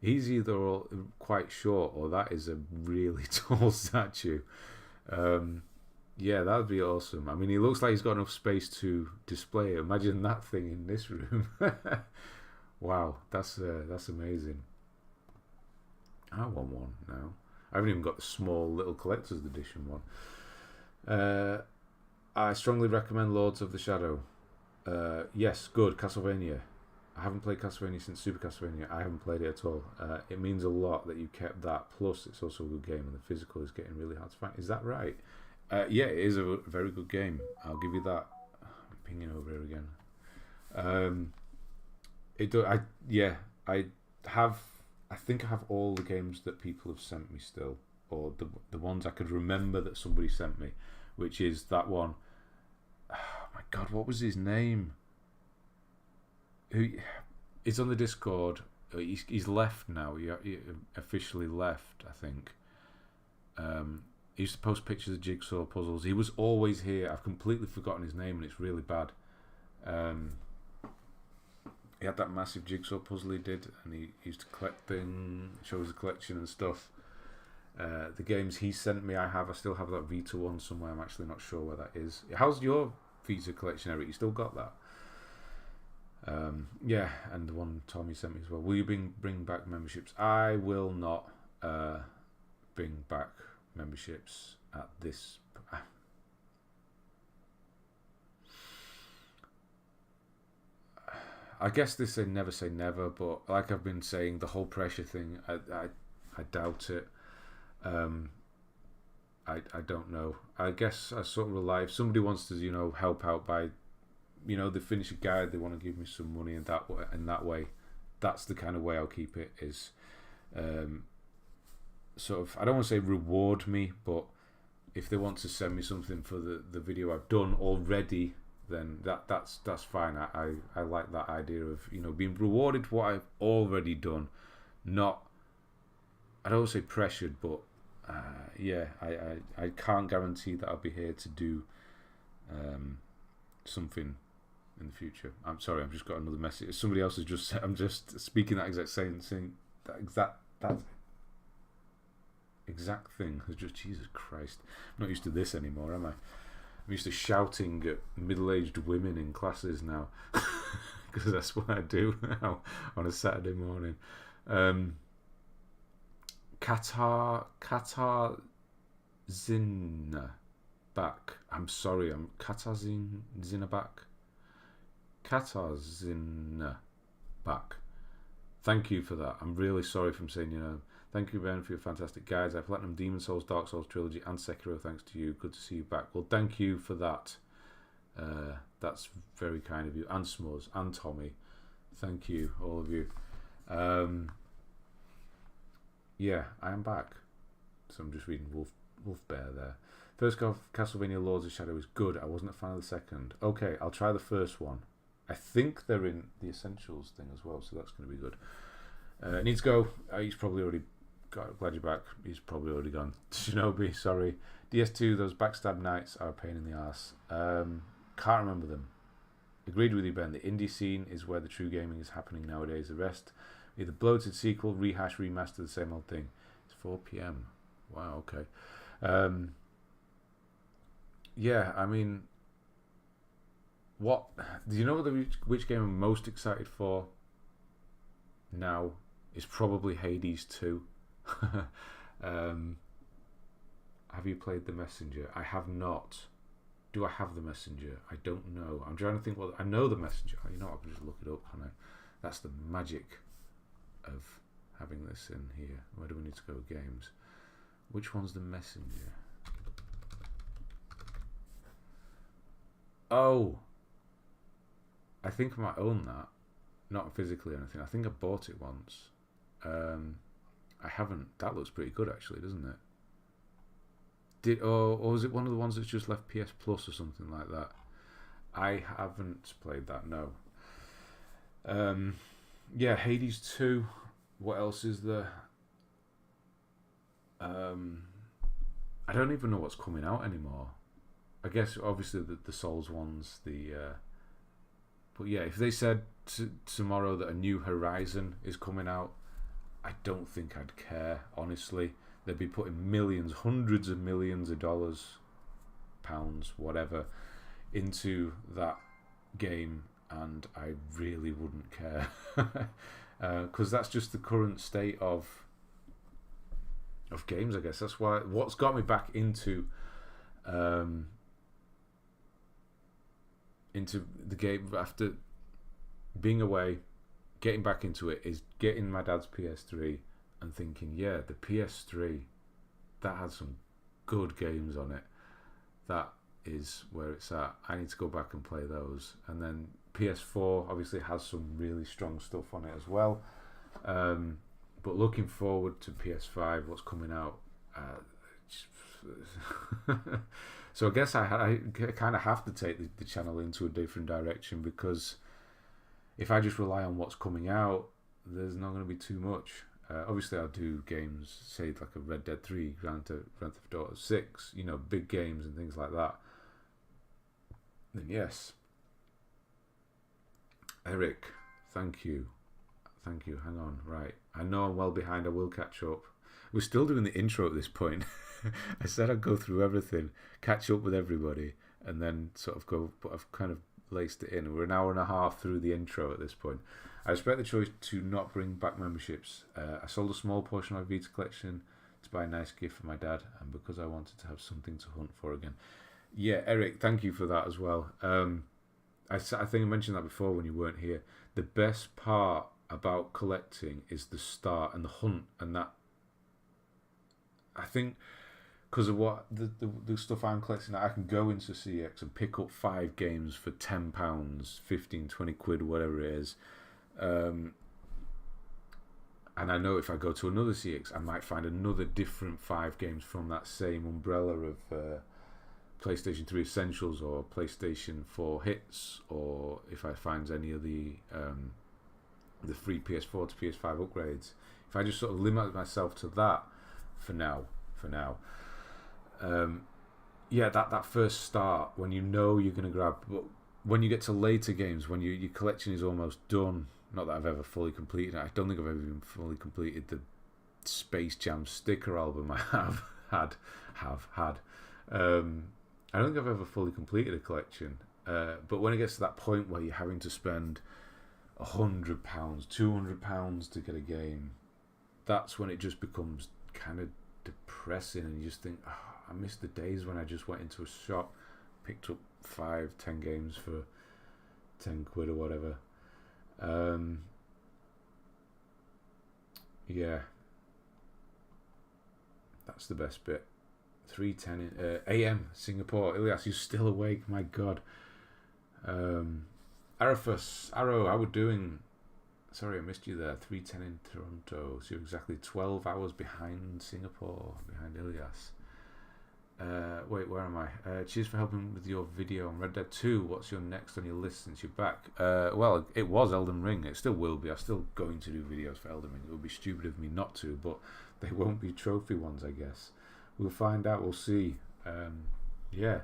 He's either quite short or that is a really tall statue. Yeah, that'd be awesome. I mean, he looks like he's got enough space to display it. Imagine that thing in this room. Wow, that's amazing. I want one now. I haven't even got the small little collector's edition one. I strongly recommend Lords of the Shadow. Yes, good. Castlevania. I haven't played Castlevania since Super Castlevania. I haven't played it at all. It means a lot that you kept that. Plus, it's also a good game, and the physical is getting really hard to find. Is that right? Yeah, it is a very good game. I'll give you that. I'm pinging over here again. I think I have all the games that people have sent me still, or the ones I could remember that somebody sent me, which is that one. Oh my God, what was his name? It's on the Discord. He's left now. He officially left, I think. He used to post pictures of jigsaw puzzles. He was always here. I've completely forgotten his name, and it's really bad. He had that massive jigsaw puzzle he did, and he used to collect things, shows the collection and stuff. The games he sent me, I still have that Vita one somewhere. I'm actually not sure where that is. How's your Vita collection, Eric? You still got that? Yeah, and the one Tommy sent me as well. Will you bring back memberships? I will not bring back memberships at this. I guess they say never, but like I've been saying, the whole pressure thing, I doubt it. I don't know. I guess I sort of rely, if somebody wants to, help out by, they finish a guide, they want to give me some money, and that way, that's the kind of way I'll keep it, is sort of, I don't want to say reward me, but if they want to send me something for the video I've done already, then that's fine. I like that idea of being rewarded for what I've already done, not, I don't want to say pressured, but yeah, I can't guarantee that I'll be here to do something in the future. I'm sorry, I've just got another message. Somebody else has just said, I'm just speaking that exact saying that exact thing has just, Jesus Christ, I'm not used to this anymore, am I? I'm used to shouting at middle-aged women in classes now, because that's what I do now on a Saturday morning. Qatar Zinabak. I'm sorry, I'm Qatar Zinabak. Qatar Zinabak. Thank you for that. I'm really sorry if I'm saying Thank you, Ben, for your fantastic guides. I Platinum Demon Souls, Dark Souls Trilogy, and Sekiro. Thanks to you. Good to see you back. Well, thank you for that. That's very kind of you. And Smuz, and Tommy. Thank you, all of you. Yeah, I am back. So I'm just reading Wolf Bear there. First Castlevania Lords of Shadow is good. I wasn't a fan of the second. Okay, I'll try the first one. I think they're in the Essentials thing as well, so that's going to be good. It needs to go. He's probably already glad you're back. He's probably already gone. Shinobi, sorry. DS2, those backstab nights are a pain in the arse. Can't remember them. Agreed with you, Ben. The indie scene is where the true gaming is happening nowadays. The rest, either bloated sequel, rehash, remaster, the same old thing. It's 4 p.m. Wow, okay. Yeah, I mean, what do you know? Which game I'm most excited for now is probably Hades 2. Have you played The Messenger? I have not. Do I have The Messenger? I don't know. I'm trying to think. Well, I know The Messenger. You know, I can just look it up, can I? That's the magic of having this in here. Where do we need to go? Games. Which one's The Messenger? Oh, I think I might own that. Not physically or anything. I think I bought it once. I haven't. That looks pretty good, actually, doesn't it? Or was it one of the ones that's just left PS Plus or something like that? I haven't played that. No. Yeah, Hades 2. What else is there? I don't even know what's coming out anymore. I guess obviously the Souls ones. But yeah, if they said tomorrow that a new Horizon is coming out, I don't think I'd care, honestly. They'd be putting millions, hundreds of millions of dollars, pounds, whatever, into that game, and I really wouldn't care. Because that's just the current state of games, I guess. That's what's got me back into the game after being away. Getting back into it is getting my dad's PS3 and thinking, yeah, the PS3, that had some good games on it. That is where it's at. I need to go back and play those. And then PS4 obviously has some really strong stuff on it as well. But looking forward to PS5, what's coming out. So I guess I kind of have to take the channel into a different direction, because if I just rely on what's coming out, there's not going to be too much. Obviously, I'll do games, say like a Red Dead 3, Grand Theft Auto 6, you know, big games and things like that. Then yes. Eric, thank you. Thank you. Hang on. Right. I know I'm well behind. I will catch up. We're still doing the intro at this point. I said I'd go through everything, catch up with everybody, and then sort of go, but I've kind of laced it in. We're an hour and a half through the intro at this point. I respect the choice to not bring back memberships. I sold a small portion of my Vita collection to buy a nice gift for my dad, and because I wanted to have something to hunt for again. Yeah, Eric, thank you for that as well. I think I mentioned that before when you weren't here. The best part about collecting is the start and the hunt, and that, I think, because of what the stuff I'm collecting, I can go into CX and pick up 5 games for £10, 15, 20 quid, whatever it is. And I know if I go to another CX, I might find another different 5 games from that same umbrella of PlayStation 3 Essentials or PlayStation 4 Hits, or if I find any of the free PS4 to PS5 upgrades. If I just sort of limit myself to that for now. Yeah, that first start, when you know you're going to grab, but when you get to later games, when your collection is almost done, not that I've ever fully completed it, I don't think I've ever even fully completed the Space Jam sticker album I have had. I don't think I've ever fully completed a collection, but when it gets to that point where you're having to spend £100, £200 to get a game, that's when it just becomes kind of depressing, and you just think, oh, I miss the days when I just went into a shop, picked up 5-10 games for 10 quid or whatever. Yeah, that's the best bit. 3:10 a.m. Singapore. Ilias, you're still awake, my god. Arafus, Arrow, how we doing? Sorry, I missed you there. 3:10 in Toronto. So you're exactly 12 hours behind Singapore, behind Ilias. Wait, where am I? Cheers for helping with your video on Red Dead 2. What's your next on your list since you're back? Well, it was Elden Ring. It still will be. I'm still going to do videos for Elden Ring. It would be stupid of me not to, but they won't be trophy ones, I guess. We'll find out. We'll see. Yeah.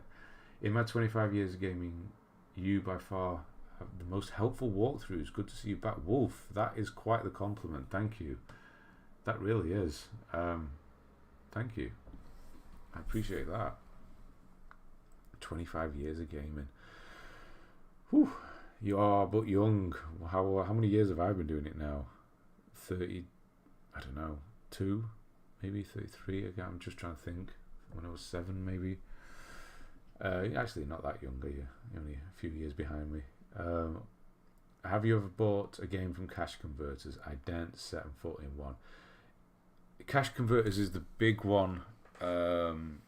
In my 25 years of gaming, you by far have the most helpful walkthroughs. Good to see you back. Wolf, that is quite the compliment. Thank you. That really is. Thank you. I appreciate that. 25 years of gaming. Whew. You are but young. How many years have I been doing it now? 30, I don't know, 2, maybe 33. Again, I'm just trying to think. When I was 7, maybe. Actually, not that young, are you? You're only a few years behind me. Have you ever bought a game from Cash Converters? I daren't set foot in one. Cash Converters is the big one on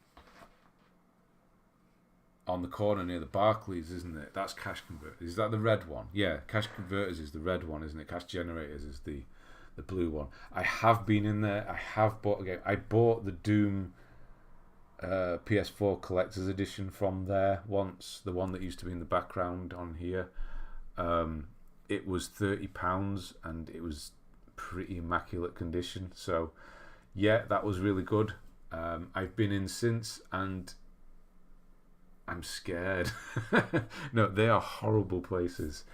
the corner near the Barclays, isn't it? That's Cash Converters. Is that the red one? Yeah, Cash Converters is the red one, isn't it? Cash Generators is the blue one. I have been in there. I have bought a game. I bought the Doom PS4 Collector's Edition from there once. The one that used to be in the background on here. It was £30 and it was pretty immaculate condition. So, yeah, that was really good. I've been in since and I'm scared. No, they are horrible places.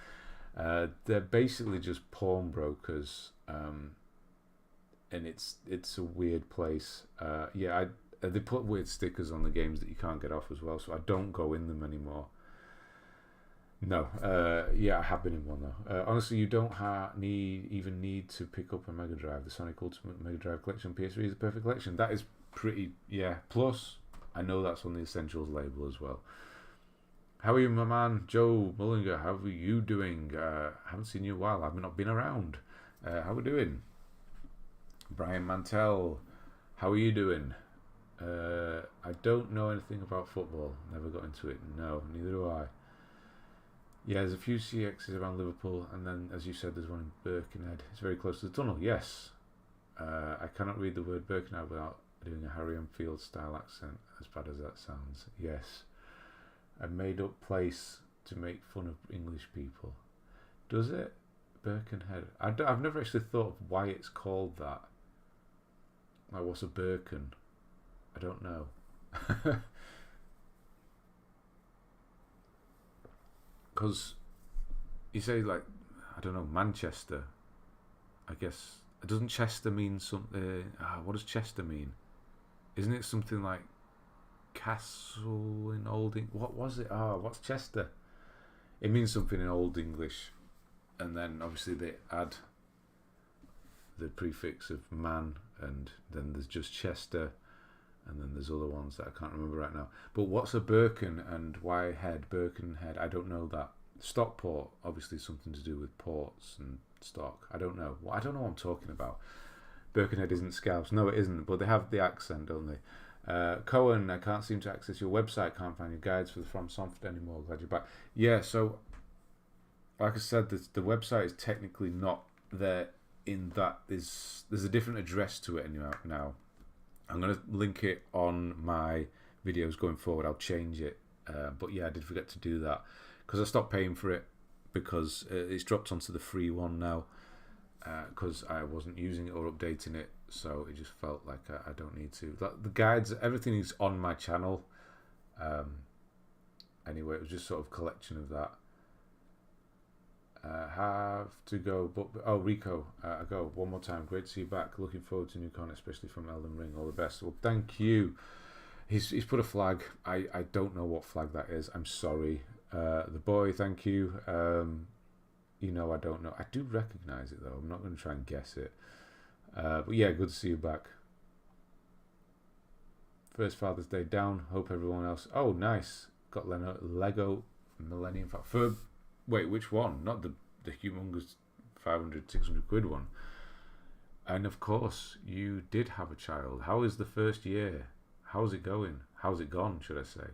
They're basically just pawnbrokers, and it's a weird place. Yeah, they put weird stickers on the games that you can't get off as well, so I don't go in them anymore. No, yeah, I have been in one though. Honestly, you don't even need to pick up a Mega Drive. The Sonic Ultimate Mega Drive Collection on PS3 is the perfect collection. That is pretty, yeah. Plus, I know that's on the Essentials label as well. How are you, my man? Joe Mullinger, how are you doing? Haven't seen you in a while. I've not been around. How are we doing? Brian Mantell, how are you doing? I don't know anything about football. Never got into it. No, neither do I. Yeah, there's a few CXs around Liverpool, and then, as you said, there's one in Birkenhead. It's very close to the tunnel. Yes. I cannot read the word Birkenhead without doing a Harry Enfield style accent, as bad as that sounds. Yes. A made up place to make fun of English people. Does it? Birkenhead. I've never actually thought of why it's called that. Like, what's a Birken? I don't know. Because you say, like, I don't know, Manchester. I guess. Doesn't Chester mean something? What does Chester mean? Isn't it something like castle in Old English? What was it? What's Chester? It means something in Old English. And then obviously they add the prefix of man, and then there's just Chester, and then there's other ones that I can't remember right now. But what's a Birken and why head? Birkenhead? I don't know that. Stockport, obviously something to do with ports and stock. I don't know. I don't know what I'm talking about. Birkenhead isn't Scouse. No, it isn't. But they have the accent, don't they? Cohen, I can't seem to access your website. Can't find your guides for the From Soft anymore. Glad you're back. Yeah, so like I said, the website is technically not there in that there's a different address to it now. I'm going to link it on my videos going forward. I'll change it. But yeah, I did forget to do that because I stopped paying for it because it's dropped onto the free one now because I wasn't using it or updating it. So it just felt like I don't need to. The guides, everything is on my channel. Anyway, it was just sort of collection of that. Have to go, but Rico, I go one more time. Great to see you back. Looking forward to new content, especially from Elden Ring. All the best. Well, thank you. He's put a flag. I don't know what flag that is. I'm sorry. The boy, thank you. You know, I don't know. I do recognise it though. I'm not going to try and guess it. But yeah, good to see you back. First Father's Day down. Hope everyone else. Oh, nice. Got Lego Millennium Falcon. Wait, which one? Not the humongous 500, 600 quid one. And of course, you did have a child. How is the first year? How's it going? How's it gone, should I say?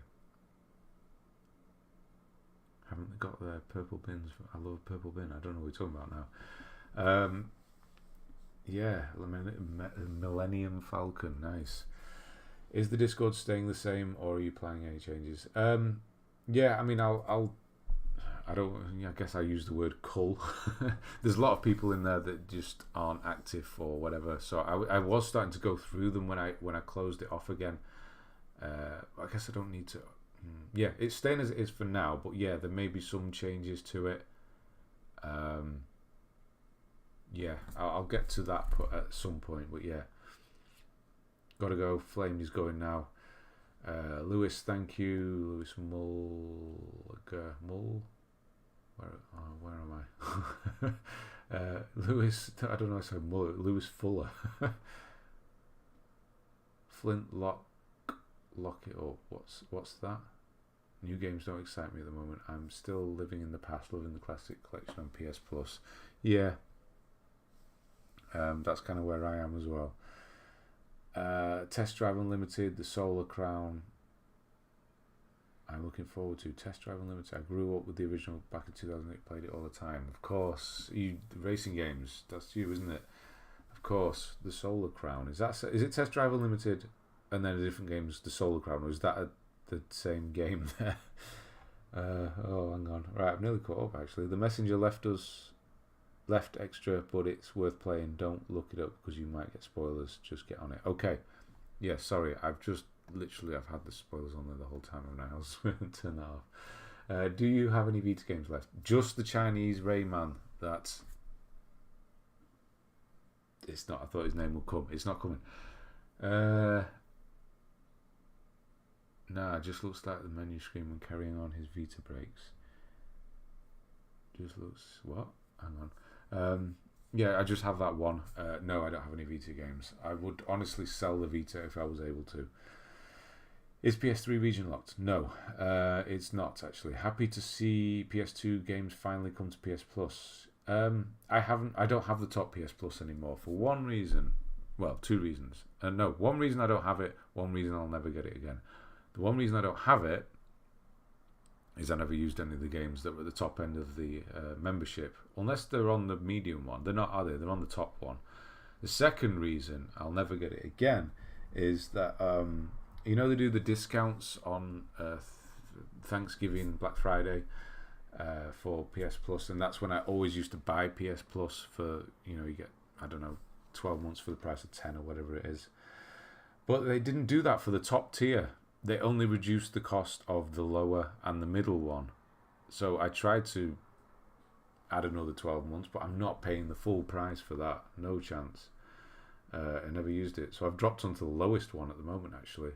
Haven't they got their purple bins? I love purple bin. I don't know what we're talking about now. Yeah, Millennium Falcon. Nice. Is the Discord staying the same, or are you planning any changes? Yeah, I mean, I don't. I guess I use the word cull. There's a lot of people in there that just aren't active or whatever. So I was starting to go through them when I closed it off again. I guess I don't need to. Yeah, it's staying as it is for now. But yeah, there may be some changes to it. Yeah, I'll get to that at some point. But yeah, gotta go. Flame is going now. Lewis, thank you. Lewis Mull. Where am I? Lewis, I don't know. So Lewis Fuller. Flint Lock it up. What's that? New games don't excite me at the moment. I'm still living in the past, loving the classic collection on PS Plus. Yeah, that's kind of where I am as well. Test Drive Unlimited, the Solar Crown. I'm looking forward to Test Drive Unlimited. I grew up with the original back in 2008, played it all the time. Of course, racing games, that's you, isn't it? Of course, the Solar Crown. Is it Test Drive Unlimited and then a different game's the Solar Crown, or is that the same game there? Oh, hang on. Right, I've nearly caught up actually. The Messenger left extra, but it's worth playing. Don't look it up because you might get spoilers. Just get on it. Okay. Yeah, sorry. I've had the spoilers on there the whole time, and I was turn that off. Do you have any Vita games left? Just the Chinese Rayman. That's. It's not. I thought his name would come. It's not coming. Nah, it just looks like the menu screen when carrying on his Vita breaks. Just looks what? Hang on. Yeah, I just have that one. No, I don't have any Vita games. I would honestly sell the Vita if I was able to. Is PS3 region locked? No, it's not actually. Happy to see PS2 games finally come to PS Plus. I don't have the top PS Plus anymore for one reason. Well, two reasons. No, one reason I don't have it. One reason I'll never get it again. The one reason I don't have it is I never used any of the games that were at the top end of the membership, unless they're on the medium one. They're not, are they? They're on the top one. The second reason I'll never get it again is that they do the discounts on Thanksgiving, Black Friday for PS Plus, and that's when I always used to buy PS Plus for you get 12 months for the price of 10 or whatever it is. But they didn't do that for the top tier. They only reduced the cost of the lower and the middle one. So I tried to add another 12 months, but I'm not paying the full price for that. No chance. I never used it. So I've dropped onto the lowest one at the moment, actually.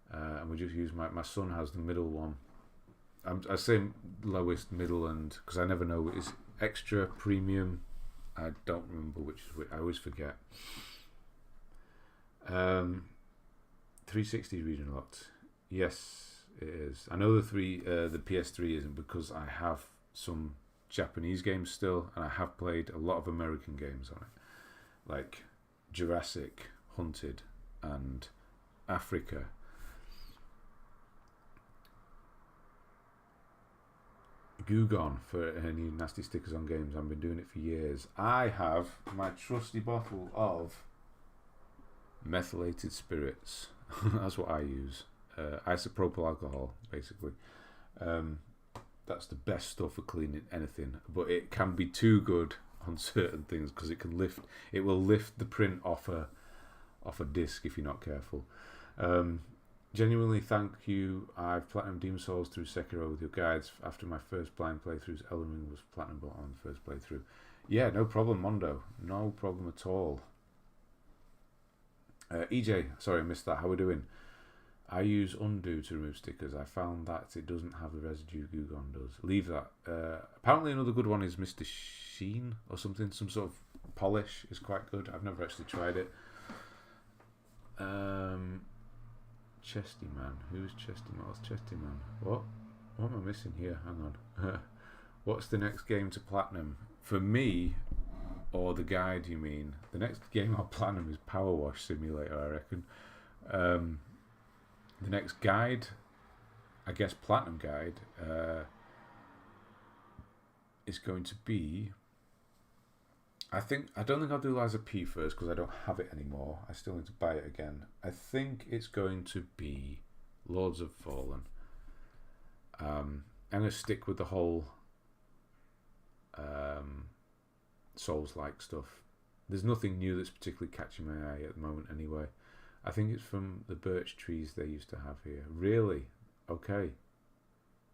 And we just use my son has the middle one. I say lowest, middle, and because I never know. It's extra, premium. I don't remember which is which. I always forget. 360 region locked. Yes, it is. I know the PS3 isn't because I have some Japanese games still, and I have played a lot of American games on it, like Jurassic, Hunted, and Africa. Gugon for any nasty stickers on games. I've been doing it for years. I have my trusty bottle of methylated spirits. That's what I use. Isopropyl alcohol, basically. That's the best stuff for cleaning anything, but it can be too good on certain things because it will lift the print off a disc if you're not careful. Genuinely thank you. I've platinum Demon Souls through Sekiro with your guides. After my first blind playthroughs, Elden Ring was platinum on the first playthrough. Yeah, no problem, Mondo. No problem at all. EJ, sorry I missed that. How are we doing? I use undo to remove stickers. I found that it doesn't have the residue Gugon does. Leave that. Apparently another good one is Mr. Sheen or something. Some sort of polish is quite good. I've never actually tried it. Chesty Man. Who's Chesty Man? What's Chesty Man? What am I missing here? Hang on. What's the next game to platinum? For me, or the guide you mean? The next game I'll platinum is Power Wash Simulator, I reckon. The next guide, I guess platinum guide, is going to be I don't think I'll do Lies of P first because I don't have it anymore. I still need to buy it again. I think it's going to be Lords of Fallen. I'm going to stick with the whole Souls-like stuff. There's nothing new that's particularly catching my eye at the moment anyway. I think it's from the birch trees they used to have here. Really? Okay.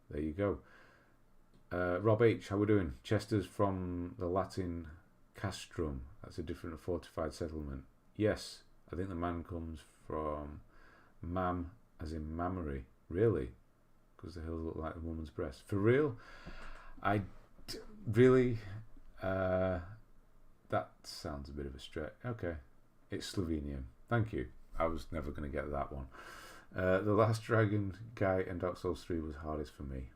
There you go. Rob H, how we doing? Chester's from the Latin castrum. That's a different fortified settlement. Yes, I think the man comes from mam, as in mammary. Really? Because the hills look like the woman's breast. For real? Really? That sounds a bit of a stretch. Okay. It's Slovenian. Thank you. I was never going to get that one. The Last Dragon guy in Dark Souls 3 was hardest for me.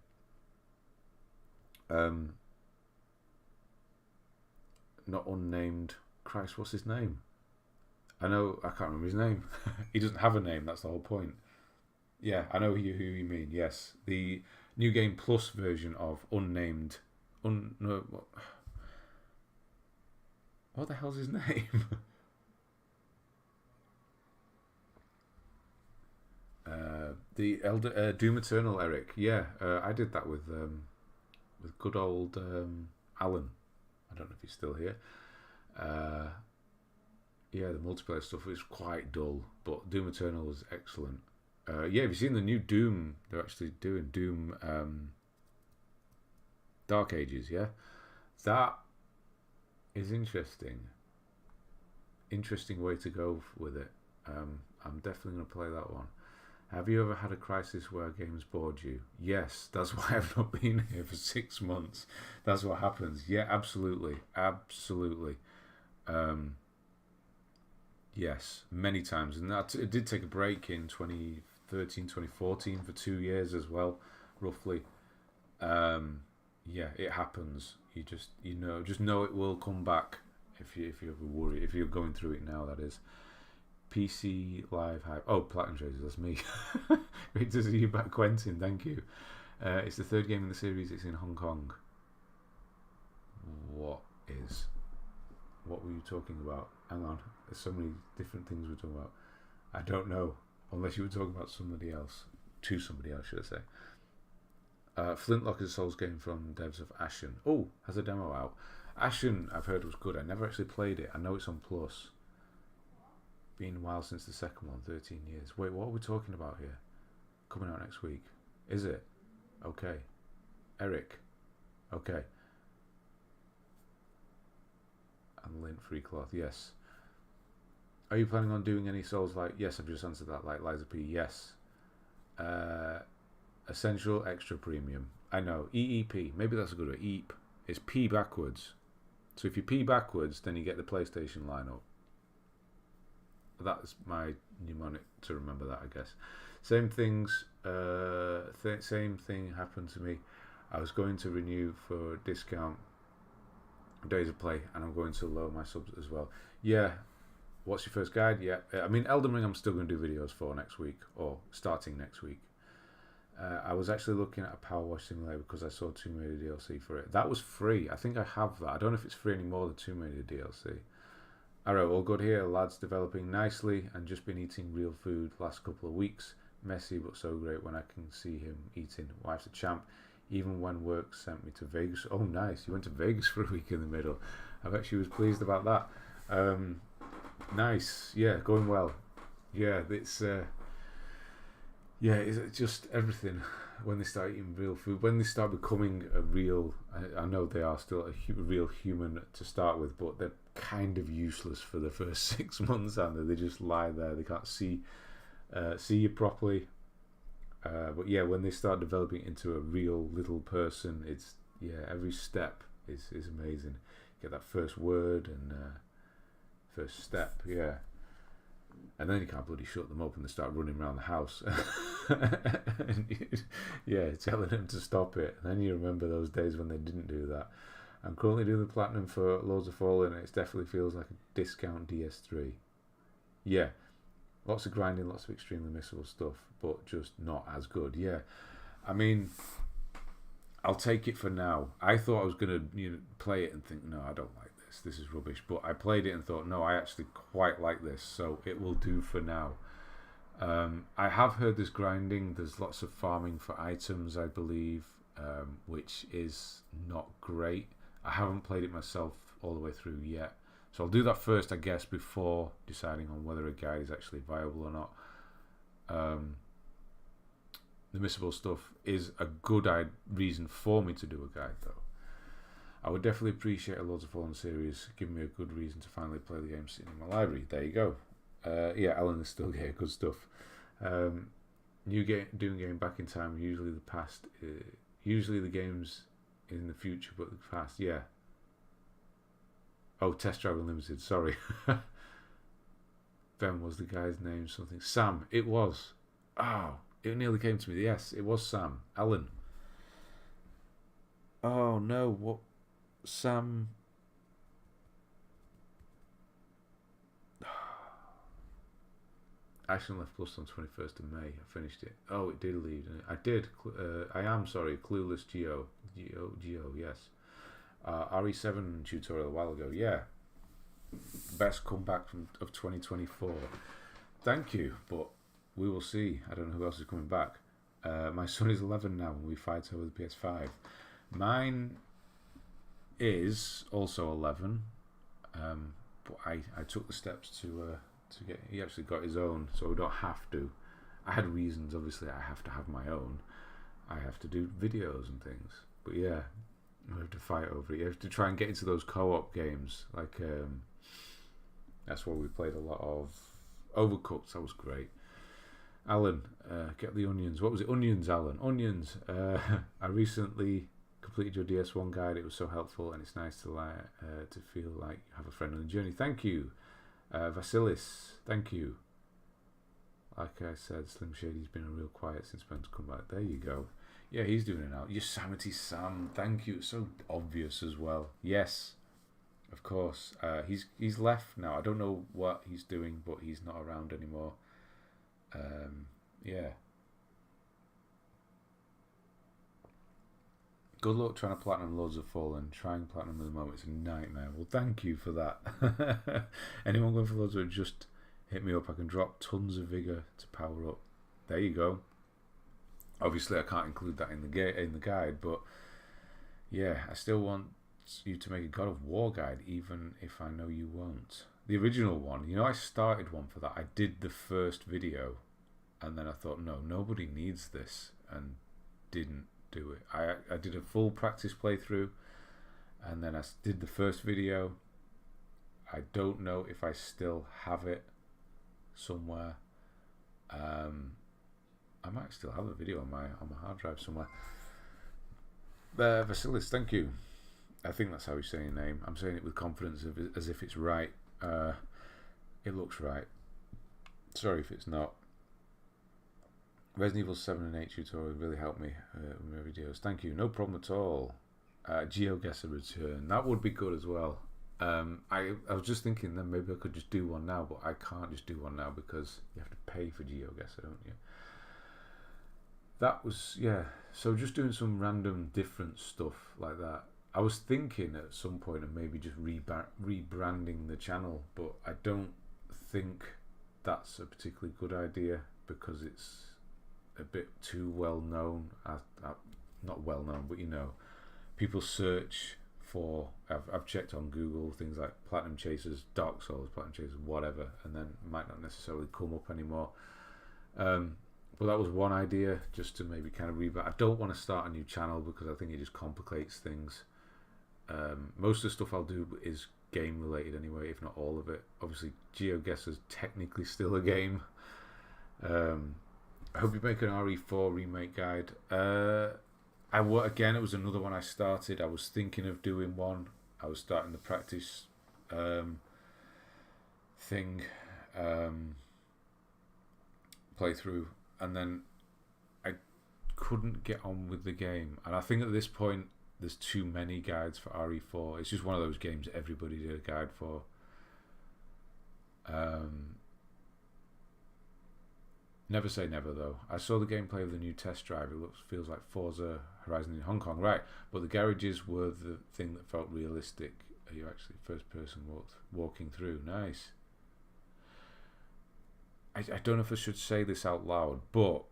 Not unnamed. Christ, what's his name? I can't remember his name. He doesn't have a name, that's the whole point. Yeah, I know who you mean, yes. The New Game Plus version of unnamed... what the hell's his name? The Elder Doom Eternal, Eric. Yeah, I did that with good old Alan. I don't know if he's still here. Yeah, the multiplayer stuff was quite dull, but Doom Eternal was excellent. Yeah, have you seen the new Doom? They're actually doing Doom Dark Ages, yeah? That is interesting. Interesting way to go with it. I'm definitely going to play that one. Have you ever had a crisis where games bored you? Yes, that's why I've not been here for 6 months. That's what happens. Yeah, absolutely. Absolutely. Yes, many times. And it did take a break in 2013, 2014 for 2 years as well, roughly. Yeah, it happens. You just know it will come back if you're worried, if you're going through it now, that is. PC Live Hype. Oh, Platinum Traders, that's me. Great to see you back, Quentin. Thank you. It's the third game in the series. It's in Hong Kong. What were you talking about? Hang on. There's so many different things we're talking about. I don't know. Unless you were talking about somebody else. To somebody else, should I say. Flintlock is a Souls game from devs of Ashen. Oh, has a demo out. Ashen, I've heard was good. I never actually played it. I know it's on Plus. Been a while since the second one, 13 years. Wait, what are we talking about here? Coming out next week. Is it? Okay. Eric. Okay. And lint free cloth, yes. Are you planning on doing any Souls like? Yes, I've just answered that. Like Liza P, yes. Essential extra premium. I know. EEP. Maybe that's a good one. EEP. It's P backwards. So if you P backwards, then you get the PlayStation lineup. That's my mnemonic to remember that, I guess. Same things. Same thing happened to me. I was going to renew for discount Days of Play, and I'm going to lower my subs as well. Yeah. What's your first guide? Yeah. I mean, Elden Ring I'm still going to do videos for next week, or starting next week. I was actually looking at a Power Wash Simulator because I saw Tomb Raider DLC for it. That was free. I think I have that. I don't know if it's free anymore, the Tomb Raider DLC. Alright, all good here. Lad's developing nicely and just been eating real food last couple of weeks. Messy but so great when I can see him eating. Wife's a champ. Even when work sent me to Vegas. Oh, nice. You went to Vegas for a week in the middle. I bet she was pleased about that. Nice. Yeah, going well. Yeah, it's just everything. When they start eating real food, when they start becoming a real, I know they are still a real human to start with, but they're kind of useless for the first 6 months, aren't they? They just lie there. They can't see you properly. But yeah, when they start developing into a real little person, it's every step is amazing. Get that first word and first step, yeah. And then you can't bloody shut them up and they start running around the house. And telling them to stop it. And then you remember those days when they didn't do that. I'm currently doing the Platinum for Lords of Fallen and it definitely feels like a discount DS3. Yeah. Lots of grinding, lots of extremely missable stuff, but just not as good. Yeah. I mean, I'll take it for now. I thought I was going to play it and think, no, I don't like this. this is rubbish. But I played it and thought, no, I actually quite like this, so it will do for now. I have heard there's grinding. There's lots of farming for items, I believe, which is not great. I haven't played it myself all the way through yet, so I'll do that first, I guess, before deciding on whether a guide is actually viable or not. The missable stuff is a good reason for me to do a guide, though. I would definitely appreciate a Lords of Fallen series. Give me a good reason to finally play the game sitting in my library. There you go. Yeah, Alan is still here. Good stuff. New game, doing game back in time. Usually the past. Usually the games in the future, but the past. Yeah. Oh, Test Drive Unlimited. Sorry. Ben was the guy's name. Something. Sam. It was. Oh, it nearly came to me. Yes, it was Sam. Alan. Oh no! What? Sam. Action left Plus on 21st of May. I finished it. Oh, it did leave. Didn't it? I did. I am sorry. Clueless Geo. Geo. Yes. RE7 tutorial a while ago. Yeah. Best comeback of 2024. Thank you, but we will see. I don't know who else is coming back. My son is 11 now, and we fight over the PS5. Mine is also 11, but I took the steps to get. He actually got his own, so we don't have to. I had reasons. Obviously, I have to have my own. I have to do videos and things. But yeah, we have to fight over it. You have to try and get into those co-op games. Like that's what we played a lot of. Overcooked. That was great. Alan, get the onions. What was it? Onions, Alan. Onions. I recently completed your DS1 guide. It was so helpful, and it's nice to feel like you have a friend on the journey. Thank you. Vasilis, thank you. Like I said, Slim Shady's been a real quiet since Ben's come back. There you go. Yeah, he's doing it now. Yosemite Sam, thank you. It's so obvious as well. Yes, of course. He's left now. I don't know what he's doing, but he's not around anymore. Yeah. Good luck trying to platinum Lords of Fallen. Trying platinum at the moment is a nightmare. Well, thank you for that. Anyone going for Lords of, just hit me up. I can drop tons of vigor to power up. There you go. Obviously, I can't include that in the guide, but yeah, I still want you to make a God of War guide, even if I know you won't. The original one, I started one for that. I did the first video, and then I thought, no, nobody needs this, and didn't do it. I did a full practice playthrough, and then I did the first video. I don't know if I still have it somewhere. I might still have a video on my hard drive somewhere. Vasilis, thank you. I think that's how you say your name. I'm saying it with confidence as if it's right. It looks right. Sorry if it's not. Resident Evil 7 and 8 tutorial really helped me with my videos. Thank you. No problem at all. GeoGuessr return. That would be good as well. I was just thinking then maybe I could just do one now, but I can't just do one now because you have to pay for GeoGuessr, don't you? That was, yeah. So just doing some random different stuff like that. I was thinking at some point of maybe just rebranding the channel, but I don't think that's a particularly good idea because it's a bit too well known. Not well known, but people search for. I've checked on Google things like Platinum Chasers, Dark Souls, Platinum Chasers, whatever, and then it might not necessarily come up anymore. But that was one idea, just to maybe kind of rebrand. I don't want to start a new channel because I think it just complicates things. Most of the stuff I'll do is game related anyway, if not all of it. Obviously, GeoGuessr is technically still a game. I hope you make an RE4 remake guide. Again, it was another one I started. I was thinking of doing one. I was starting the practice thing playthrough, and then I couldn't get on with the game. And I think at this point, there's too many guides for RE4. It's just one of those games everybody did a guide for. Never say never, though. I saw the gameplay of the new test drive. It feels like Forza Horizon in Hong Kong, right? But the garages were the thing that felt realistic. Are you actually first person walking through? Nice. I don't know if I should say this out loud, but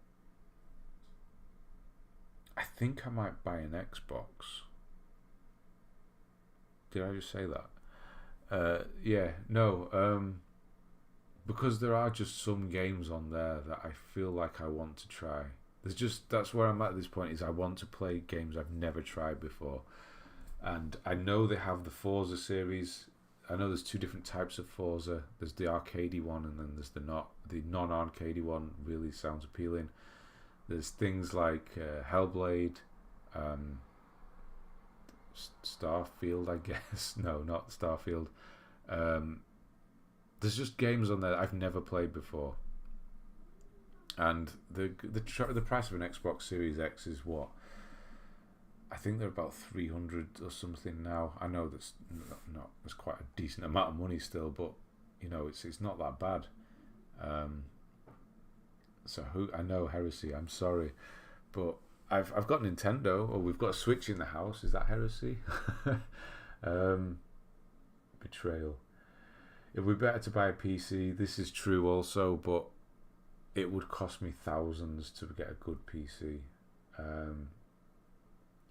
I think I might buy an Xbox. Did I just say that? Yeah, no. Because there are just some games on there that I feel like I want to try. That's where I'm at this point, is I want to play games I've never tried before. And I know they have the Forza series. I know there's two different types of Forza. There's the arcadey one, and then there's the non-arcadey one. Really sounds appealing. There's things like Hellblade, Starfield, I guess. No, not Starfield. There's just games on there I've never played before. And the price of an Xbox Series X is what? I think they're about 300 or something now. I know that's that's quite a decent amount of money still, but you know it's not that bad. So I know heresy. I'm sorry, but I've got Nintendo, or we've got a Switch in the house. Is that heresy? Betrayal. It would be better to buy a PC. This is true also, but it would cost me thousands to get a good PC.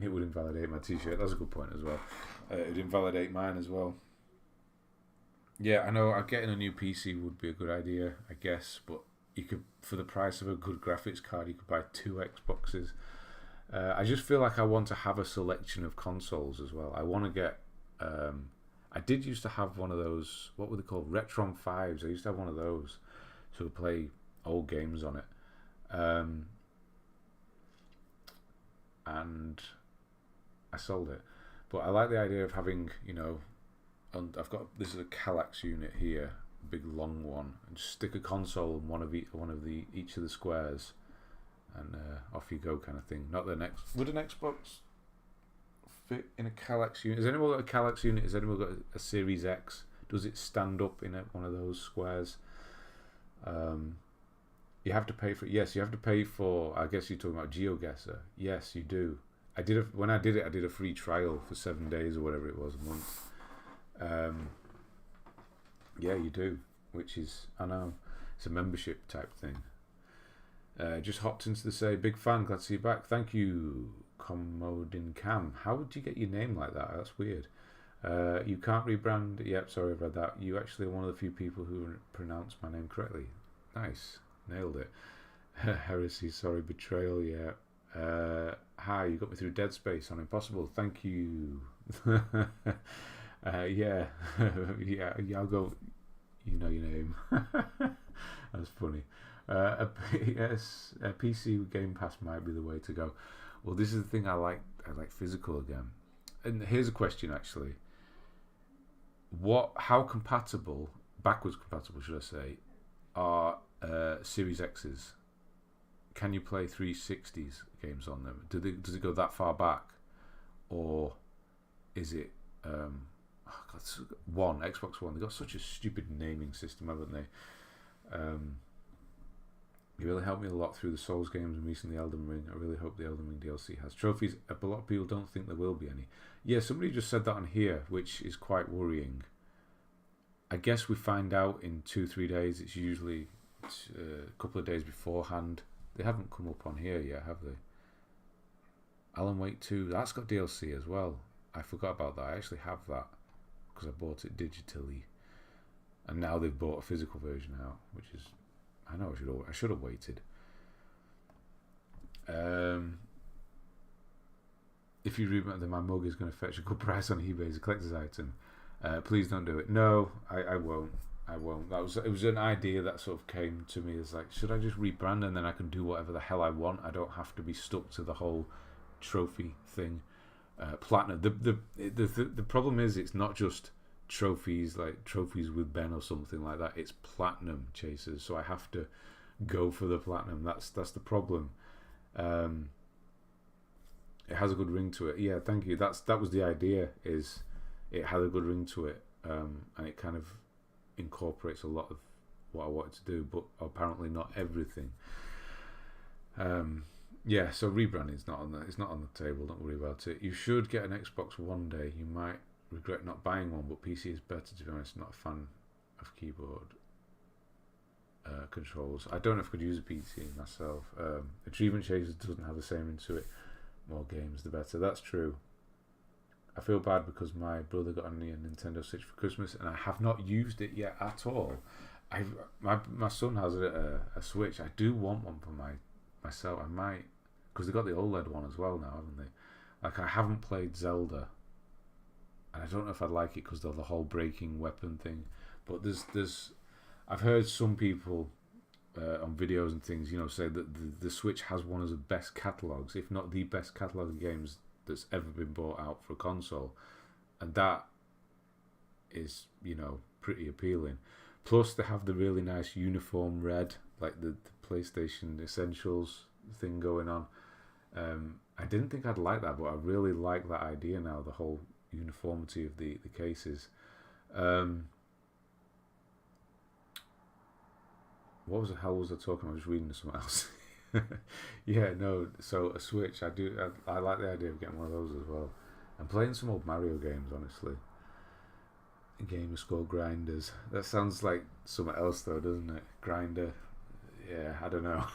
It would invalidate my t-shirt. That's a good point as well. It would invalidate mine as well. Yeah, I know getting a new PC would be a good idea, I guess, but you could, for the price of a good graphics card, you could buy 2 Xboxes. I just feel like I want to have a selection of consoles as well. I want to get... I did used to have one of those, what were they called? Retron 5s. I used to have one of those to play old games on it. And I sold it. But I like the idea of having, you know, I've got, this is a Kallax unit here, a big long one, and just stick a console in each of the squares, and off you go, kind of thing. Not the next. Would an Xbox fit in a Kallax unit? Has anyone got a Kallax unit? Has anyone got a Series X? Does it stand up in one of those squares? You have to pay for it. Yes, you have to pay for. I guess you're talking about GeoGuessr. Yes, you do. When I did it, I did a free trial for 7 days or whatever it was, a month. Yeah, you do, which is, I know, it's a membership type thing. Just hopped into the say, big fan, glad to see you back. Thank you, Commodin Cam. How would you get your name like that? That's weird. You can't rebrand. Yep, sorry, I've read that. You actually are one of the few people who pronounced my name correctly. Nice, nailed it. Heresy, sorry, betrayal. Yeah. Hi, you got me through Dead Space on Impossible. Thank you. Yeah, I'll go. You know your name. That's funny. A PC Game Pass might be the way to go. Well, this is the thing I like. I like physical again. And here's a question actually. How compatible, backwards compatible, should I say, are Series X's? Can you play 360s games on them? Does it go that far back, or is it Xbox One? They've got such a stupid naming system, haven't they? You really helped me a lot through the Souls games and recently Elden Ring. I really hope the Elden Ring DLC has trophies. A lot of people don't think there will be any. Yeah, somebody just said that on here, which is quite worrying. I guess we find out in 2-3 days. It's usually a couple of days beforehand. They haven't come up on here yet, have they? Alan Wake 2, that's got DLC as well. I forgot about that. I actually have that because I bought it digitally, and now they've bought a physical version out, which is, I know I should have waited. If you read that my mug is going to fetch a good price on eBay as a collector's item, please don't do it. No, I won't. I won't. It was an idea that sort of came to me as like, should I just rebrand and then I can do whatever the hell I want? I don't have to be stuck to the whole trophy thing. Platinum. The problem is it's not just trophies, like trophies with Ben or something like that. It's platinum chasers, so I have to go for the platinum. That's the problem. It has a good ring to it. Yeah, thank you. That was the idea. Is it had a good ring to it, and it kind of incorporates a lot of what I wanted to do, but apparently not everything. Yeah, so rebranding is not on the table. Don't worry about it. You should get an Xbox one day. You might regret not buying one, but PC is better, to be honest. Not a fan of keyboard controls. I don't know if I could use a PC myself. Achievement Chaser doesn't have the same into it. More games, the better. That's true. I feel bad because my brother got me a Nintendo Switch for Christmas, and I have not used it yet at all. My son has a Switch. I do want one for myself. I might, because they got the OLED one as well now, haven't they? Like, I haven't played Zelda, and I don't know if I'd like it because of the whole breaking weapon thing. But I've heard some people on videos and things, say that the Switch has one of the best catalogs, if not the best catalogue of games that's ever been brought out for a console, and that is, pretty appealing. Plus, they have the really nice uniform red, like the PlayStation Essentials thing going on. I didn't think I'd like that, but I really like that idea now, the whole uniformity of the cases. What the hell was I talking about? I was reading something else. Yeah, no, so a Switch, I like the idea of getting one of those as well. I'm playing some old Mario games, honestly. A game is called Grinders. That sounds like something else though, doesn't it? Grinder. Yeah, I don't know.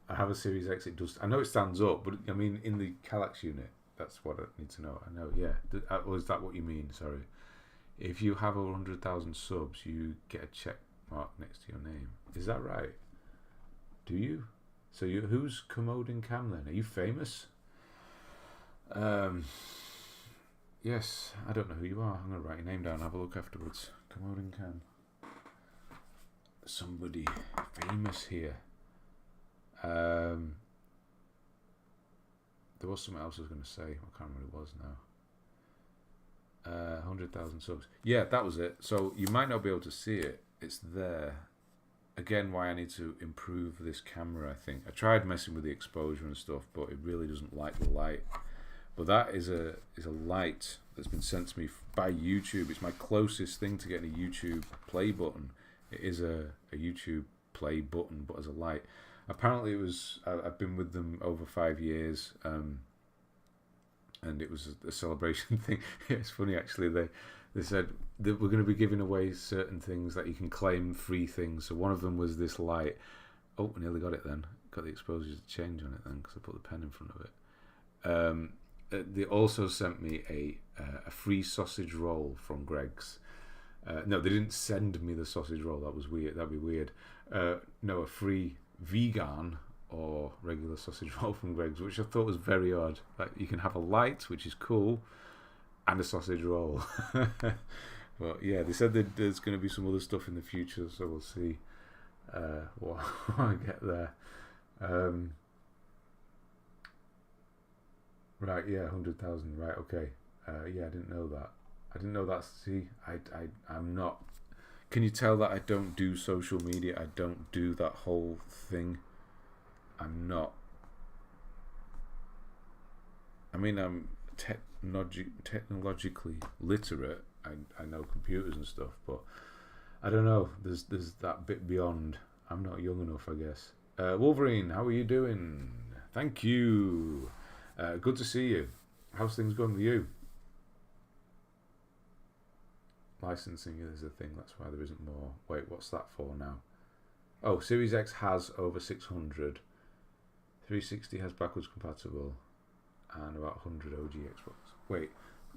I have a Series X. It does. I know it stands up, but I mean in the Kallax unit. That's what I need to know. I know. Yeah. Or is that what you mean? Sorry. If you have 100,000 subs, you get a check mark next to your name. Is that right? Do you? So who's Commoding Cam then? Are you famous? Yes, I don't know who you are. I'm gonna write your name down and have a look afterwards. Commoding Cam. Somebody famous here. There was something else I was gonna say. I can't remember what it was now. 100,000 subs. Yeah, that was it. So you might not be able to see it. It's there. Again, why I need to improve this camera, I think. I tried messing with the exposure and stuff, but it really doesn't like the light. But that is a light that's been sent to me by YouTube. It's my closest thing to getting a YouTube play button. It is a YouTube play button, but as a light. Apparently, I've been with them over 5 years, and it was a celebration thing. It's funny, actually. They said that we're going to be giving away certain things that you can claim free things. So one of them was this light. Oh, I nearly got it then. Got the exposure to change on it then because I put the pen in front of it. They also sent me a free sausage roll from Greg's. No, they didn't send me the sausage roll. That was weird. That'd be weird. No, a free vegan or regular sausage roll from Greg's, which I thought was very odd. Like, you can have a light, which is cool, and a sausage roll. But yeah, they said that there's going to be some other stuff in the future, so we'll see what I get there. Right, yeah, 100,000. Right, okay. Yeah, I didn't know that. I didn't know that. See, I'm not. Can you tell that I don't do social media? I don't do that whole thing. I'm not. I mean, I'm technologically literate. I know computers and stuff, but I don't know. There's that bit beyond. I'm not young enough, I guess. Wolverine, how are you doing? Thank you. Good to see you. How's things going with you? Licensing is a thing. That's why there isn't more. Wait, what's that for now? Oh, Series X has over 600. 360 has backwards compatible, and about 100 OG Xbox. Wait.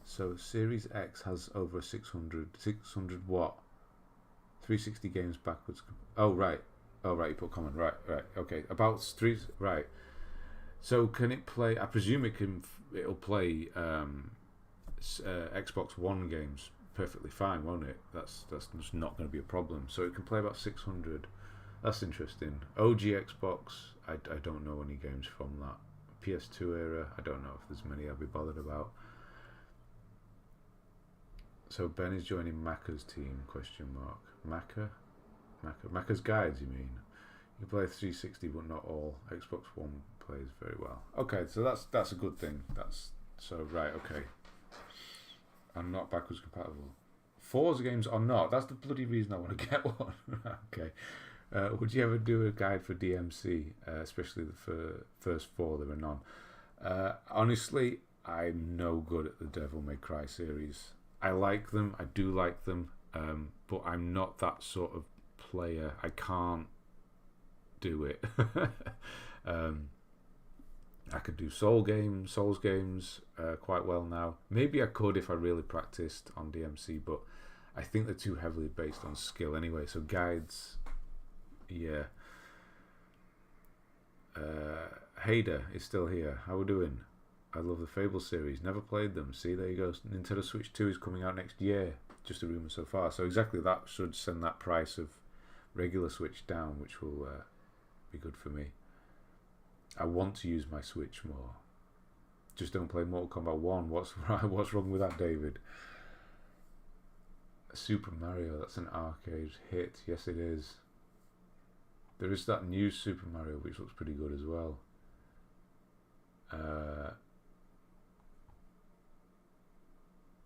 So Series X has over 600 what? 360 games backwards. Oh right, you put comment. Right. Okay, about three. Right. So can it play? I presume it'll play Xbox One games perfectly fine, won't it? That's just not going to be a problem. So it can play about 600. That's interesting. OG Xbox. I don't know any games from that. PS2 era. I don't know if there's many I'll be bothered about. So Ben is joining Macca's team, ? Macca's guides, you mean? You can play 360 but not all. Xbox One plays very well. Okay, so that's a good thing. Right, okay. And not backwards compatible. Forza games are not. That's the bloody reason I want to get one. Okay. Would you ever do a guide for DMC, especially for first 4? There are none. Honestly, I'm no good at the Devil May Cry series. I like them, I do like them, but I'm not that sort of player. I can't do it. I could do Souls games quite well now. Maybe I could if I really practiced on DMC, but I think they're too heavily based on skill anyway. So guides, yeah. Hader is still here. How we doing? I love the Fable series. Never played them. See, there you go. Nintendo Switch 2 is coming out next year. Just a rumour so far. So exactly that should send that price of regular Switch down, which will be good for me. I want to use my Switch more. Just don't play Mortal Kombat 1. What's wrong with that, David? Super Mario, that's an arcade hit. Yes, it is. There is that new Super Mario, which looks pretty good as well.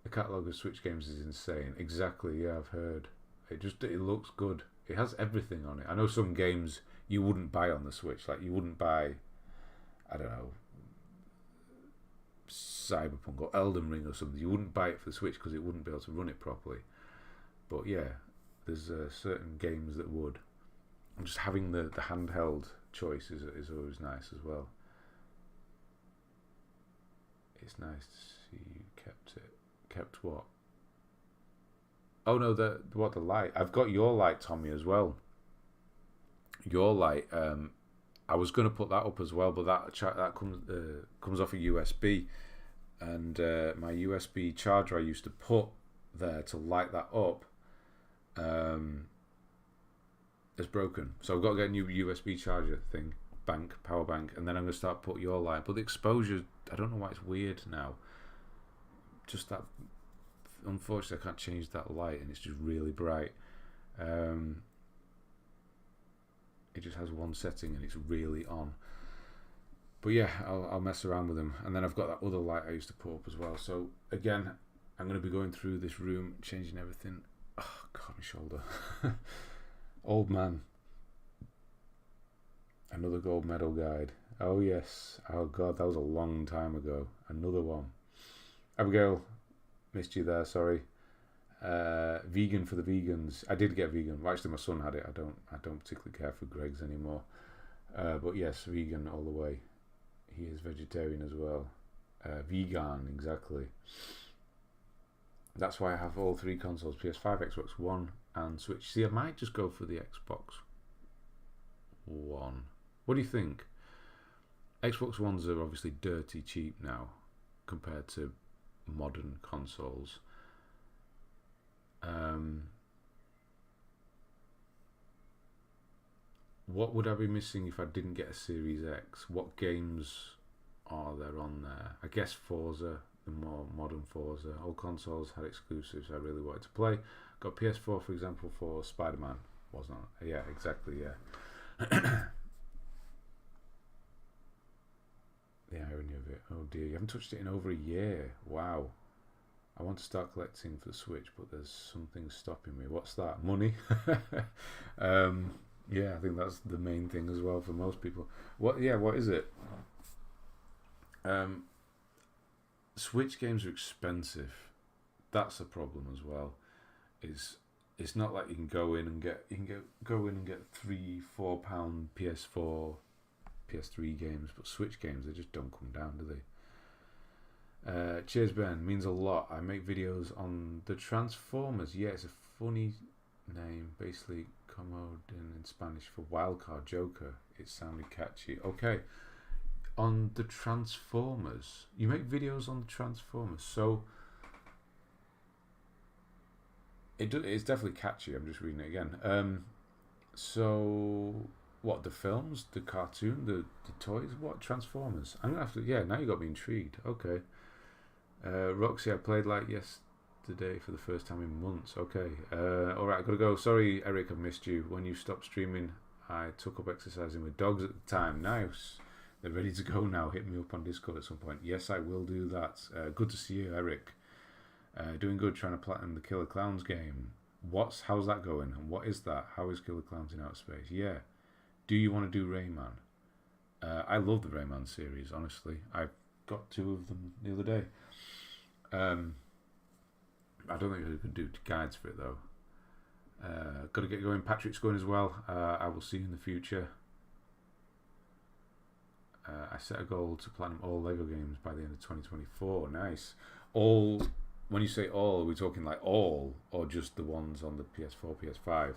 The catalogue of Switch games is insane. Exactly, yeah, I've heard. It looks good. It has everything on it. I know some games you wouldn't buy on the Switch. Like, you wouldn't buy, I don't know, Cyberpunk or Elden Ring or something. You wouldn't buy it for the Switch because it wouldn't be able to run it properly. But yeah, there's certain games that would. And just having the handheld choice is always nice as well. It's nice to see you kept it. Kept what? Oh no, the light. I've got your light, Tommy, as well. Your light. I was going to put that up as well, but that comes off a USB, and my USB charger I used to put there to light that up is broken. So I've got to get a new USB charger power bank, and then I'm going to start put your light. But the exposure, I don't know why it's weird now. Just that, unfortunately, I can't change that light, and it's just really bright. It just has one setting, and it's really on. But yeah, I'll mess around with them. And then I've got that other light I used to put up as well. So again, I'm going to be going through this room, changing everything. Oh God, my shoulder. Old man. Another gold medal guide. Oh yes. Oh God, that was a long time ago. Another one. Abigail, missed you there, sorry. Vegan for the vegans. I did get vegan. Well, actually, my son had it. I don't particularly care for Greg's anymore. But yes, vegan all the way. He is vegetarian as well. Vegan, exactly. That's why I have all three consoles: PS5, Xbox One, and Switch. See, I might just go for the Xbox One. What do you think? Xbox Ones are obviously dirty cheap now compared to modern consoles. What would I be missing if I didn't get a Series X? What games are there on there? I guess Forza, the more modern Forza. All consoles had exclusives I really wanted to play. Got PS4, for example, for Spider-Man. Wasn't it? Yeah, exactly, yeah. The irony of it. Oh dear, you haven't touched it in over a year. Wow. I want to start collecting for the Switch, but there's something stopping me. What's that? Money? Yeah, I think that's the main thing as well for most people. What is it? Switch games are expensive. That's a problem as well. It's not like you can go in and get £3-4 PS4, PS3 games, but Switch games, they just don't come down, do they? Cheers, Ben. Means a lot. I make videos on the Transformers. Yeah, it's a funny name. Basically, como in Spanish for wildcard Joker. It sounded catchy. Okay. On the Transformers. You make videos on the Transformers. So, it's definitely catchy. I'm just reading it again. So, what, the films? The cartoon? The toys? What? Transformers? I'm going to have to... Yeah, now you got me intrigued. Okay. Roxy, I played like yesterday for the first time in months. Okay. Alright, I've got to go. Sorry, Eric, I've missed you. When you stopped streaming, I took up exercising with dogs at the time. Nice. They're ready to go now. Hit me up on Discord at some point. Yes, I will do that. Good to see you, Eric. Doing good, trying to platinum the Killer Clowns game. How's that going? And what is that? How is Killer Clowns in outer space? Yeah. Do you want to do Rayman? I love the Rayman series, honestly. got 2 of them the other day. I don't think I could do guides for it though. Got to get going. Patrick's going as well. I will see you in the future. I set a goal to platinum all Lego games by the end of 2024. Nice. All, when you say all, are we talking like all, or just the ones on the PS4, PS5?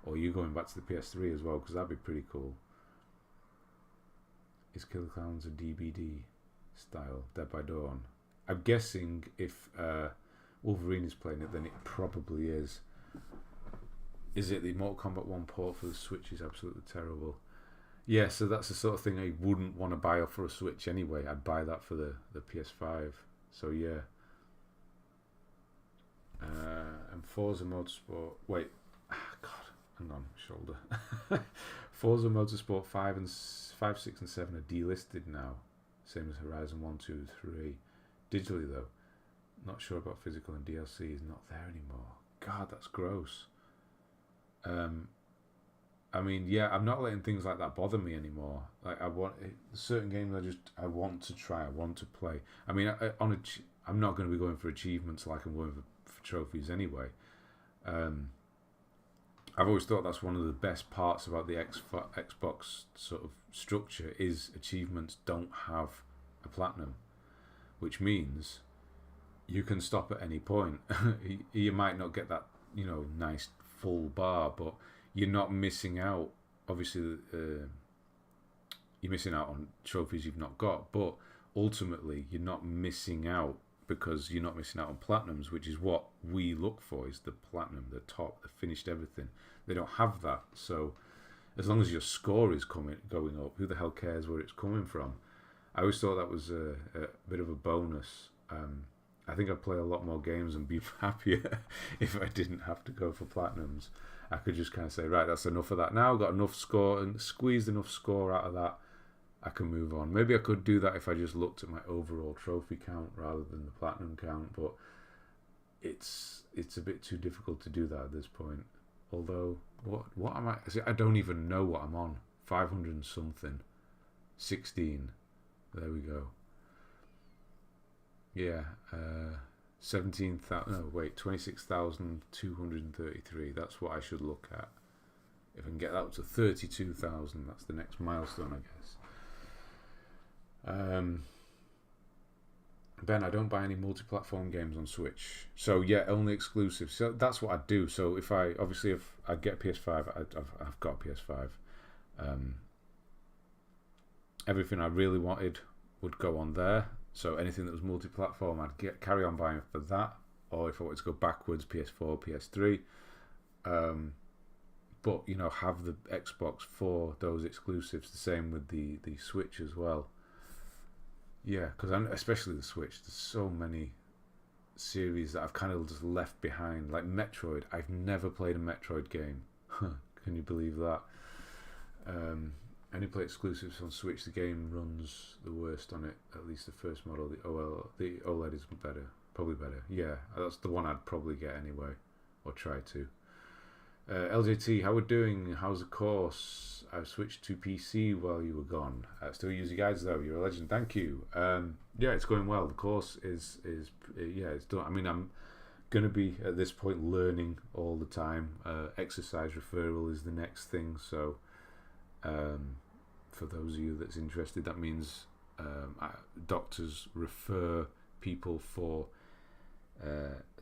Or are you going back to the PS3 as well? Because that'd be pretty cool. Is Killer Clowns a DBD style, Dead by Dawn? I'm guessing if Wolverine is playing it, then it probably is. Is it the Mortal Kombat 1 port for the Switch is absolutely terrible? Yeah, so that's the sort of thing I wouldn't want to buy for a Switch anyway. I'd buy that for the PS5. So yeah. And Forza Motorsport. Wait, God, hang on, shoulder. Forza Motorsport 5, 6, and 7 are delisted now. Same as Horizon 1, 2, 3. Digitally though. Not sure about physical, and DLC is not there anymore. God, that's gross. I mean, yeah, I'm not letting things like that bother me anymore. Like, certain games I want to try, I want to play. I mean, I'm not going to be going for achievements like I'm going for trophies anyway. I've always thought that's one of the best parts about the Xbox sort of structure is achievements don't have a platinum, which means you can stop at any point. You might not get that, nice full bar, but you're not missing out. Obviously, you're missing out on trophies you've not got, but ultimately you're not missing out because you're not missing out on platinums, which is what we look for, is the platinum, the top, the finished everything. They don't have that, so as long as your score is going up, who the hell cares where it's coming from? I always thought that was a bit of a bonus. I think I'd play a lot more games and be happier if I didn't have to go for platinums. I could just kind of say, right, that's enough of that now. Got enough score and squeezed enough score out of that. I can move on. Maybe I could do that if I just looked at my overall trophy count rather than the platinum count, but it's a bit too difficult to do that at this point. Although, what am I? See, I don't even know what I'm on. 500 and something. 16. There we go. Yeah, 26,233. That's what I should look at. If I can get that up to 32,000, that's the next milestone, I guess. Ben, I don't buy any multi-platform games on Switch. So yeah, only exclusive. So that's what I do. So if I get a PS5, I've got a PS5. Everything I really wanted would go on there. So anything that was multi-platform, I'd carry on buying for that. Or if I wanted to go backwards, PS4, PS3. But, have the Xbox for those exclusives. The same with the Switch as well. Yeah, because especially the Switch, there's so many series that I've kind of just left behind. Like Metroid, I've never played a Metroid game. Can you believe that? I only play exclusives on Switch. The game runs the worst on it. At least the first model. The OLED is better, probably better. Yeah, that's the one I'd probably get anyway, or try to. LJT, how we're doing? How's the course? I switched to PC while you were gone. Still use your guides though. You're a legend. Thank you. Yeah, it's going well. The course is it's done. I mean, I'm gonna be at this point learning all the time. Exercise referral is the next thing. So. For those of you that's interested, that means doctors refer people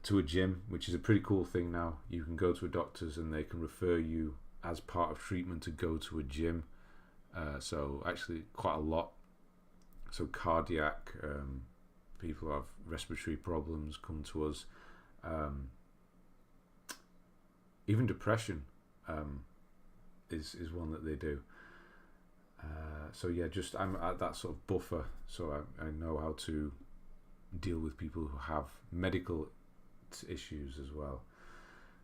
to a gym, which is a pretty cool thing now. You can go to a doctor's and they can refer you as part of treatment to go to a gym. So actually quite a lot. So cardiac, people who have respiratory problems come to us. Even depression is one that they do. So yeah, I'm at that sort of buffer, so I know how to deal with people who have medical issues as well,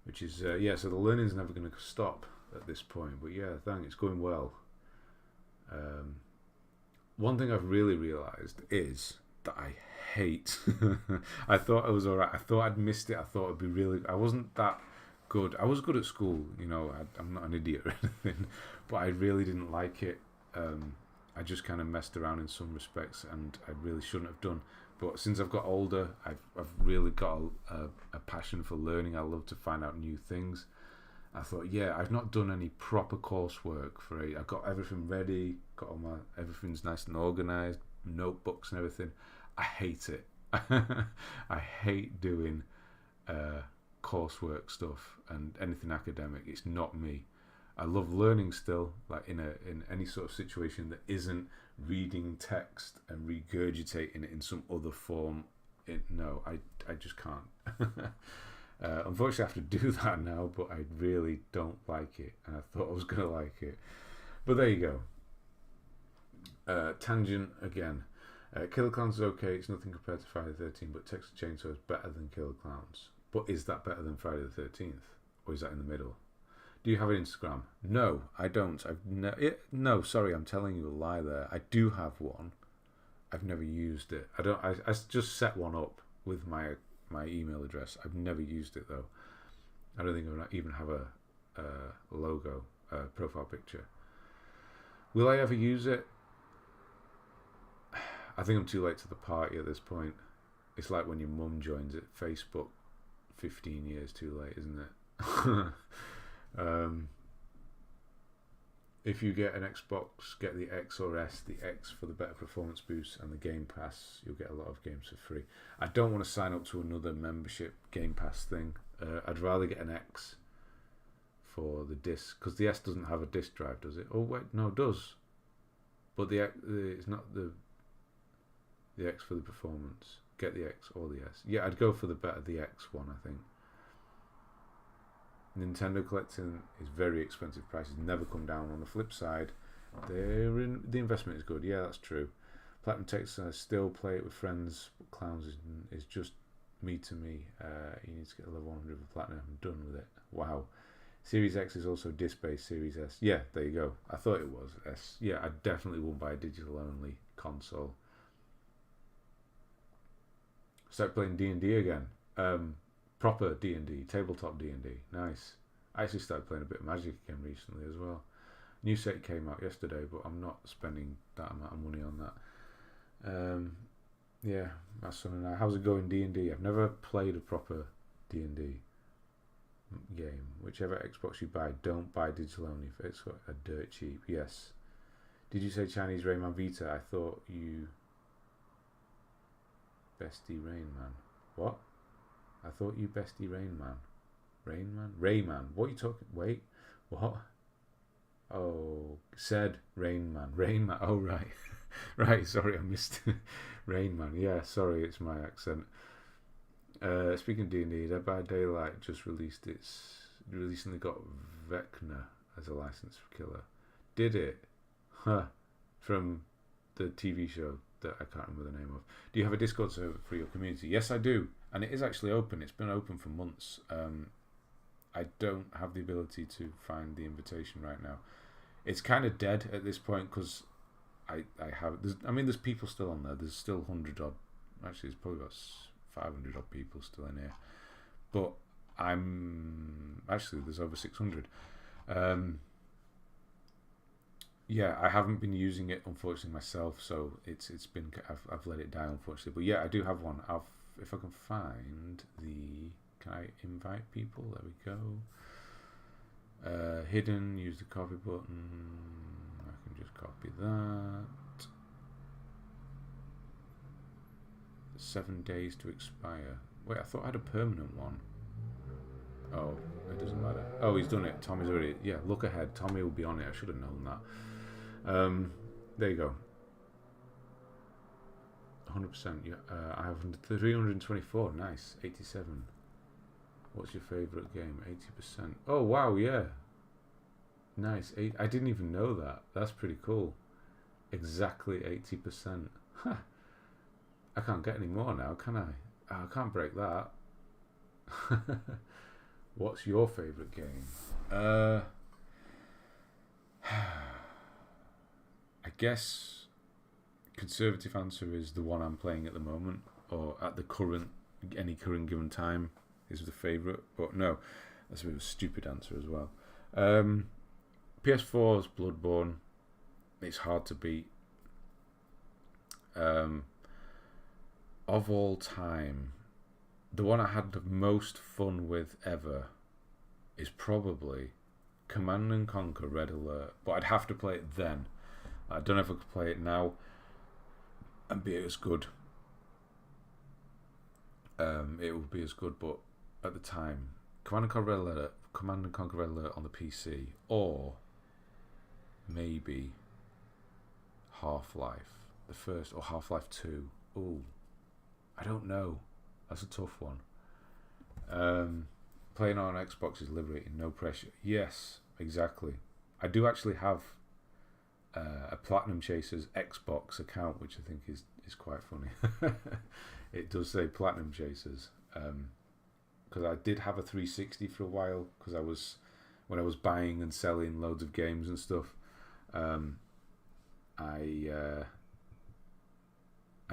which is so the learning's never going to stop at this point. But yeah, it's going well. One thing I've really realised is that I hate. I thought it was alright. I thought I'd missed it. I thought it'd be really. I wasn't that good. I was good at school, I'm not an idiot or anything, but I really didn't like it. I just kind of messed around in some respects, and I really shouldn't have done. But since I've got older, I've really got a passion for learning. I love to find out new things. I thought, yeah, I've not done any proper coursework for it. I've got everything ready, got all my, everything's nice and organised, notebooks and everything. I hate it. I hate doing coursework stuff and anything academic. It's not me. I love learning still, like in any sort of situation that isn't reading text and regurgitating it in some other form. No, I just can't. Unfortunately, I have to do that now, but I really don't like it, and I thought I was going to like it. But there you go. Tangent again. Killer Clowns is okay, it's nothing compared to Friday the 13th, but Texas Chainsaw is better than Killer Clowns. But is that better than Friday the 13th? Or is that in the middle? Do you have an Instagram? No, I don't. No, sorry, I'm telling you a lie there. I do have one. I've never used it. I just set one up with my email address. I've never used it though. I don't think I even have a logo, profile picture. Will I ever use it? I think I'm too late to the party at this point. It's like when your mum joins it. Facebook, 15 years too late, isn't it? If you get an Xbox, get the X or S. The X for the better performance boost, and the Game Pass, you'll get a lot of games for free. I don't want to sign up to another membership Game Pass thing. I'd rather get an X for the disc, because the S doesn't have a disc drive, does it? Oh wait, no, it does. But it's not the X for the performance. Get the X or the S. Yeah, I'd go for the X one, I think. Nintendo collecting is very expensive. Prices never come down. On the flip side, the investment is good. Yeah, that's true. Platinum Text, I still play it with friends. Clowns is just me to me. You need to get a level 100 for Platinum. I'm done with it. Wow. Series X is also disc-based. Series S. Yeah, there you go. I thought it was S. Yeah, I definitely won't buy a digital-only console. Start playing D&D again. Proper D&D, tabletop D&D. Nice. I actually started playing a bit of Magic again recently as well. New set came out yesterday, but I'm not spending that amount of money on that. Yeah, my son and I. How's it going D&D? I've never played a proper D&D game. Whichever Xbox you buy, don't buy digital only if it's a dirt cheap. Yes. Did you say Chinese Rayman Vita? I thought you... Bestie Rain Man. What? I thought you bestie Rain Man. Rain Man? Rayman. What are you talking? Wait. What? Oh, said Rain Man. Rain Man. Oh, right. Right, sorry, I missed Rain Man. Yeah, sorry, it's my accent. Speaking of D&D, Dead by Daylight just recently got Vecna as a license for killer. Did it? Huh. From the TV show that I can't remember the name of. Do you have a Discord server for your community? Yes, I do. And it is actually open. It's been open for months. I don't have the ability to find the invitation right now. It's kind of dead at this point because there's people still on there. There's still 100 odd. Actually, there's probably about 500 odd people still in here. But there's over 600. Yeah, I haven't been using it unfortunately myself, so I've let it die unfortunately. But yeah, I do have one. If I can find can I invite people? There we go. Hidden, use the copy button. I can just copy that. 7 days to expire. Wait, I thought I had a permanent one. Oh, it doesn't matter. Oh, he's done it. Tommy's already... Yeah, look ahead. Tommy will be on it. I should have known that. There you go. 100%. Yeah, I have 324. Nice. 87. What's your favourite game? 80%. Oh, wow, yeah. Nice. I didn't even know that. That's pretty cool. Exactly 80%. Huh. I can't get any more now, can I? Oh, I can't break that. What's your favourite game? I guess conservative answer is the one I'm playing at the moment, or at any current given time is the favourite. But no, that's a bit of a stupid answer as well. PS4's Bloodborne. It's hard to beat. Of all time, the one I had the most fun with ever is probably Command and Conquer Red Alert, but I'd have to play it then. I don't know if I could play it now and be as good. It would be as good, but at the time, Command and Conquer Red Alert on the PC, or maybe Half-Life, the first, or Half-Life 2. Ooh, I don't know. That's a tough one. Playing on Xbox is liberating, no pressure. Yes, exactly. I do actually have a Platinum Chasers Xbox account, which I think is quite funny. It does say Platinum Chasers, because I did have a 360 for a while, because when I was buying and selling loads of games and stuff, I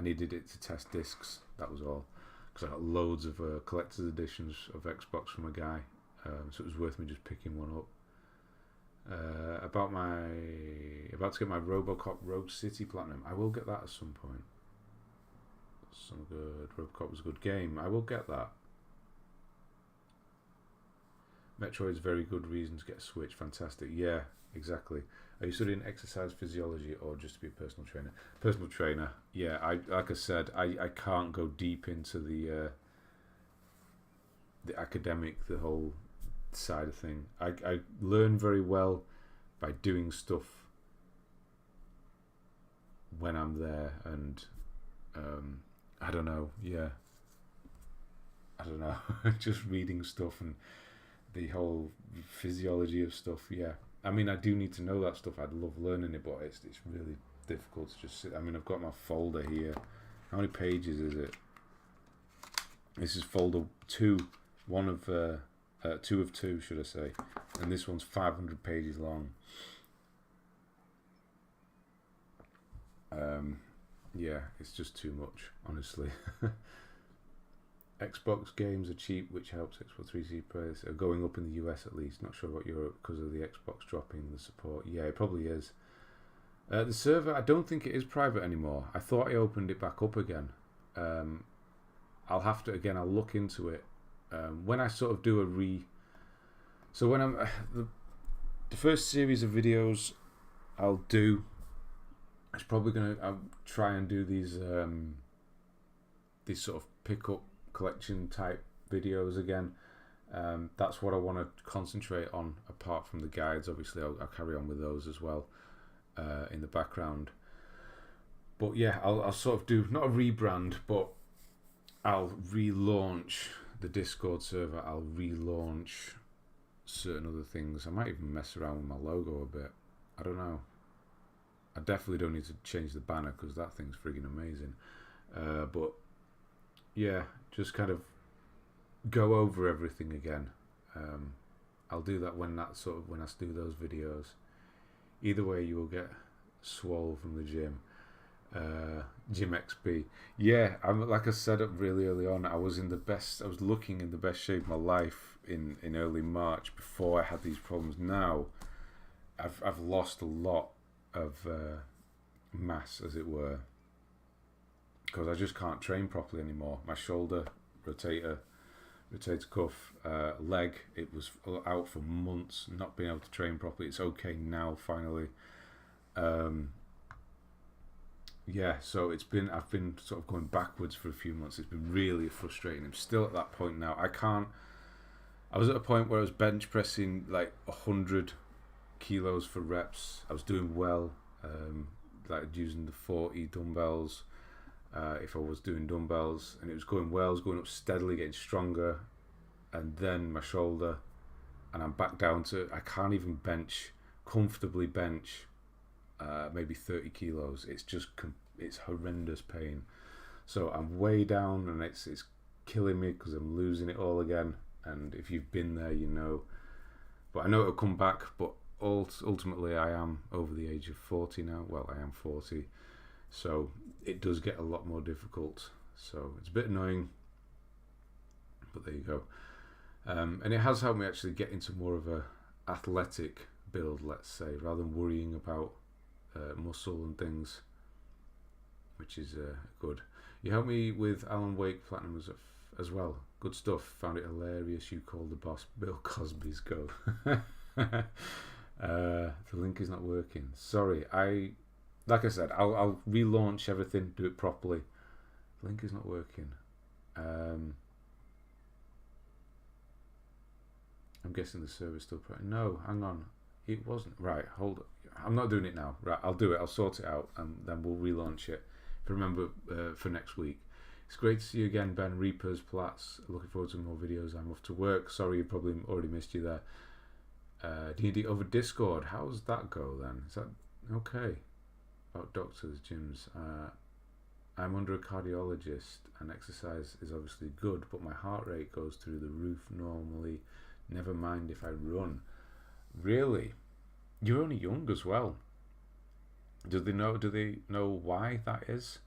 needed it to test discs. That was all, because I got loads of collector's editions of Xbox from a guy, so it was worth me just picking one up. About to get my RoboCop Rogue City Platinum. I will get that at some point. Some good. RoboCop was a good game. I will get that. Metroid's very good reason to get a Switch. Fantastic. Yeah, exactly. Are you studying exercise physiology or just to be a personal trainer? Personal trainer. Yeah, like I said, I can't go deep into the academic, the whole side of thing. I learn very well by doing stuff when I'm there, and I don't know, just reading stuff and the whole physiology of stuff. Yeah, I mean, I do need to know that stuff. I'd love learning it, but it's really difficult to just sit. I mean, I've got my folder here. How many pages is it? This is folder 2, 2 of 2, should I say, and this one's 500 pages long. Yeah, it's just too much, honestly. Xbox games are cheap, which helps Xbox 360 price. Are going up in the US at least. Not sure about Europe because of the Xbox dropping the support. Yeah, it probably is. The server, I don't think it is private anymore. I thought I opened it back up again. I'll have to, again, I'll look into it. When I sort of do so when I'm the first series of videos I'll do, it's probably I'll try and do these sort of pick up collection type videos again. That's what I want to concentrate on, apart from the guides. Obviously I'll carry on with those as well in the background, but yeah, I'll sort of do, not a rebrand, but I'll relaunch the Discord server. I'll relaunch certain other things. I might even mess around with my logo a bit. I don't know. I definitely don't need to change the banner because that thing's friggin' amazing. But yeah, just kind of go over everything again. I'll do that when I do those videos. Either way, you will get swole from the gym. Gym XP. Yeah, like I said really early on, I was looking in the best shape of my life in early March before I had these problems. Now I've lost a lot of mass, as it were, because I just can't train properly anymore. My shoulder, rotator cuff, leg, it was out for months, not being able to train properly. It's okay now, finally. Yeah, so I've been sort of going backwards for a few months. It's been really frustrating. I'm still at that point now. I was at a point where I was bench pressing like 100 kilos for reps. I was doing well, like using the 40 dumbbells, if I was doing dumbbells, and it was going well. I was going up steadily, getting stronger, and then my shoulder, and I'm back down to, I can't even comfortably bench maybe 30 kilos. It's horrendous pain. So I'm way down, and it's killing me because I'm losing it all again. And if you've been there, you know. But I know it'll come back. But ultimately, I am over the age of 40 now. Well, I am 40, so it does get a lot more difficult. So it's a bit annoying, but there you go. And it has helped me actually get into more of a athletic build, let's say, rather than worrying about muscle and things. which is good. You helped me with Alan Wake Platinum as well. Good stuff. Found it hilarious. You called the boss Bill Cosby's go. The link is not working. Sorry. Like I said, I'll relaunch everything. Do it properly. The link is not working. I'm guessing the server's still. No, hang on. It wasn't. Right. Hold. I'm not doing it now. Right. I'll do it. I'll sort it out, and then we'll relaunch it. If you remember, for next week. It's great to see you again, Ben. Reapers, Platts. Looking forward to more videos. I'm off to work. Sorry, you probably already missed you there. D&D over Discord. How's that go then? Is that okay? About doctors, gyms. I'm under a cardiologist, and exercise is obviously good, but my heart rate goes through the roof normally. Never mind if I run. Really? You're only young as well. Do they know why that is?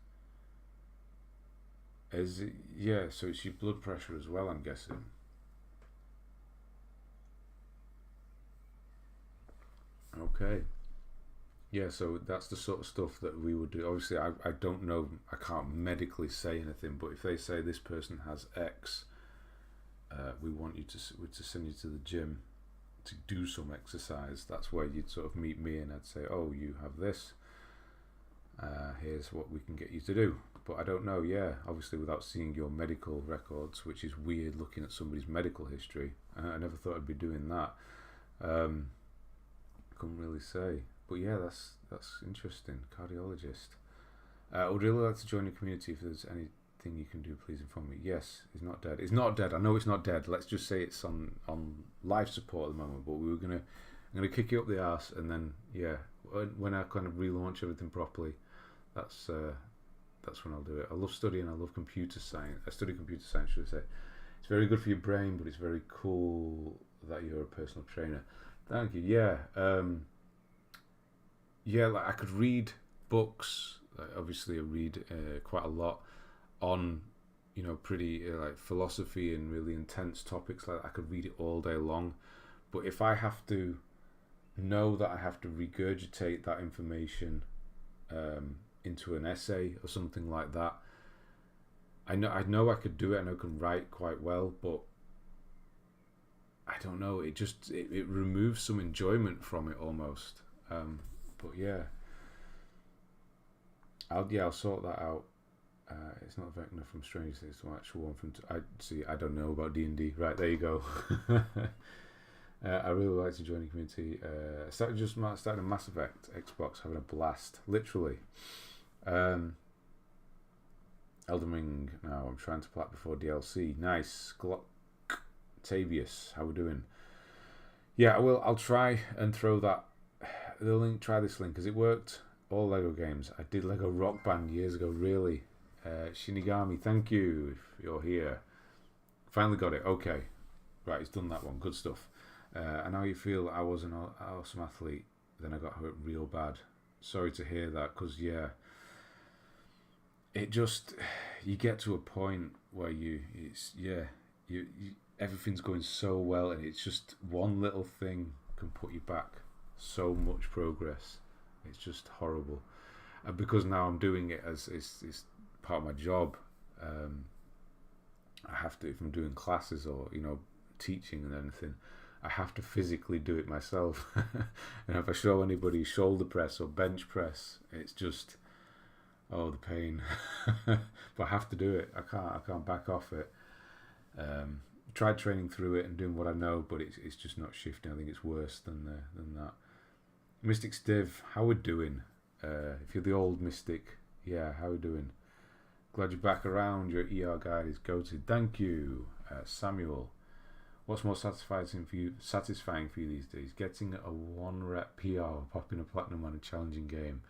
Is it, yeah, so it's your blood pressure as well, I'm guessing. Okay. Yeah, so that's the sort of stuff that we would do. Obviously, I don't know, I can't medically say anything, but if they say this person has X, we want you to send you to the gym to do some exercise. That's where you'd sort of meet me, and I'd say, oh, you have this. Here's what we can get you to do. But I don't know, yeah, obviously without seeing your medical records, which is weird looking at somebody's medical history. I never thought I'd be doing that. Couldn't really say. But yeah, that's interesting. Cardiologist. I would really like to join the community. If there's anything you can do, please inform me. Yes, he's not dead. It's not dead. I know it's not dead. Let's just say it's on life support at the moment. But I'm gonna kick you up the arse, and then yeah, when I kind of relaunch everything properly, that's when I'll do it. I love studying. I love computer science. I study computer science, should I say. It's very good for your brain, but it's very cool that you're a personal trainer. Thank you. Yeah. Yeah, like I could read books. Obviously, I read quite a lot on, pretty like philosophy and really intense topics. Like I could read it all day long. But if I have to know that I have to regurgitate that information into an essay or something like that, I know I could do it, and I can write quite well, but I don't know. It removes some enjoyment from it almost. But yeah, I'll sort that out. It's not Vecna from Stranger Things, it's the actual one from. I don't know about D&D. Right, there you go. I really would like to join the community. Starting a Mass Effect Xbox, having a blast, literally. Elden Ring now. I'm trying to plat before DLC. Nice. Tavius, how we doing? Yeah, I'll try and throw that. The link. Try this link because it worked. All Lego games. I did Lego Rock Band years ago. Really. Shinigami, thank you if you're here. Finally got it. Okay. Right, he's done that one. Good stuff. And how you feel? I was an awesome athlete. Then I got hurt real bad. Sorry to hear that, because yeah, it just, you get to a point where you everything's going so well, and it's just one little thing can put you back so much progress. It's just horrible. And because now I'm doing it as it's part of my job, I have to, if I'm doing classes or teaching and anything, I have to physically do it myself. And if I show anybody shoulder press or bench press, it's just, oh, the pain. But I have to do it. I can't back off it. Tried training through it and doing what I know, but it's just not shifting. I think it's worse than that. Mystic Stiv, how we doing? If you're the old Mystic, yeah, how we doing? Glad you're back around. Your ER guide is goated. Thank you, Samuel. What's more satisfying for you these days? Getting a 1 rep PR or popping a platinum on a challenging game?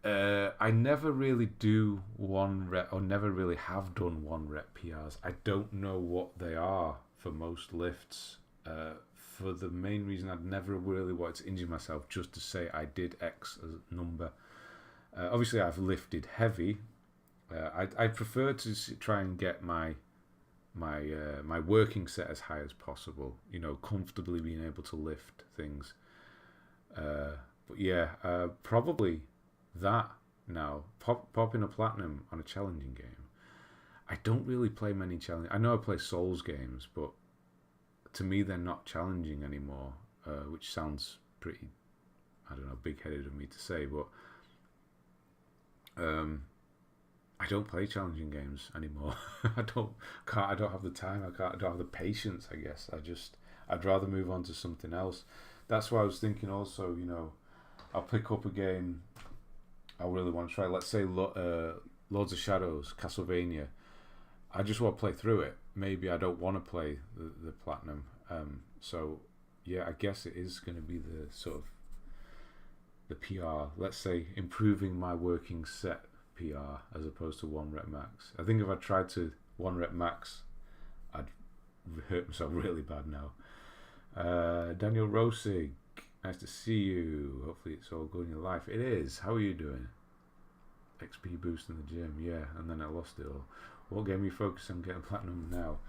I never really do 1 rep, or never really have done 1 rep PRs. I don't know what they are for most lifts. For the main reason, I'd never really wanted to injure myself just to say I did X as a number. Obviously, I've lifted heavy. I prefer to try and get my working set as high as possible. Comfortably being able to lift things. But yeah, probably that now. Popping a platinum on a challenging game. I don't really play many challenge. I know I play Souls games, but to me they're not challenging anymore, which sounds pretty, I don't know, big-headed of me to say, but I don't play challenging games anymore. I don't have the time. I don't have the patience. I guess I'd rather move on to something else. That's why I was thinking also. I'll pick up a game I really want to try. Let's say Lords of Shadows, Castlevania. I just want to play through it. Maybe I don't want to play the platinum. So yeah, I guess it is going to be the sort of the PR. Let's say improving my working set PR as opposed to 1 rep max. I think if I tried to 1 rep max, I'd hurt myself really bad now. Daniel Rosig, nice to see you. Hopefully it's all good in your life. It is. How are you doing? XP boost in the gym, yeah, and then I lost it all. What game are you focused on getting platinum now?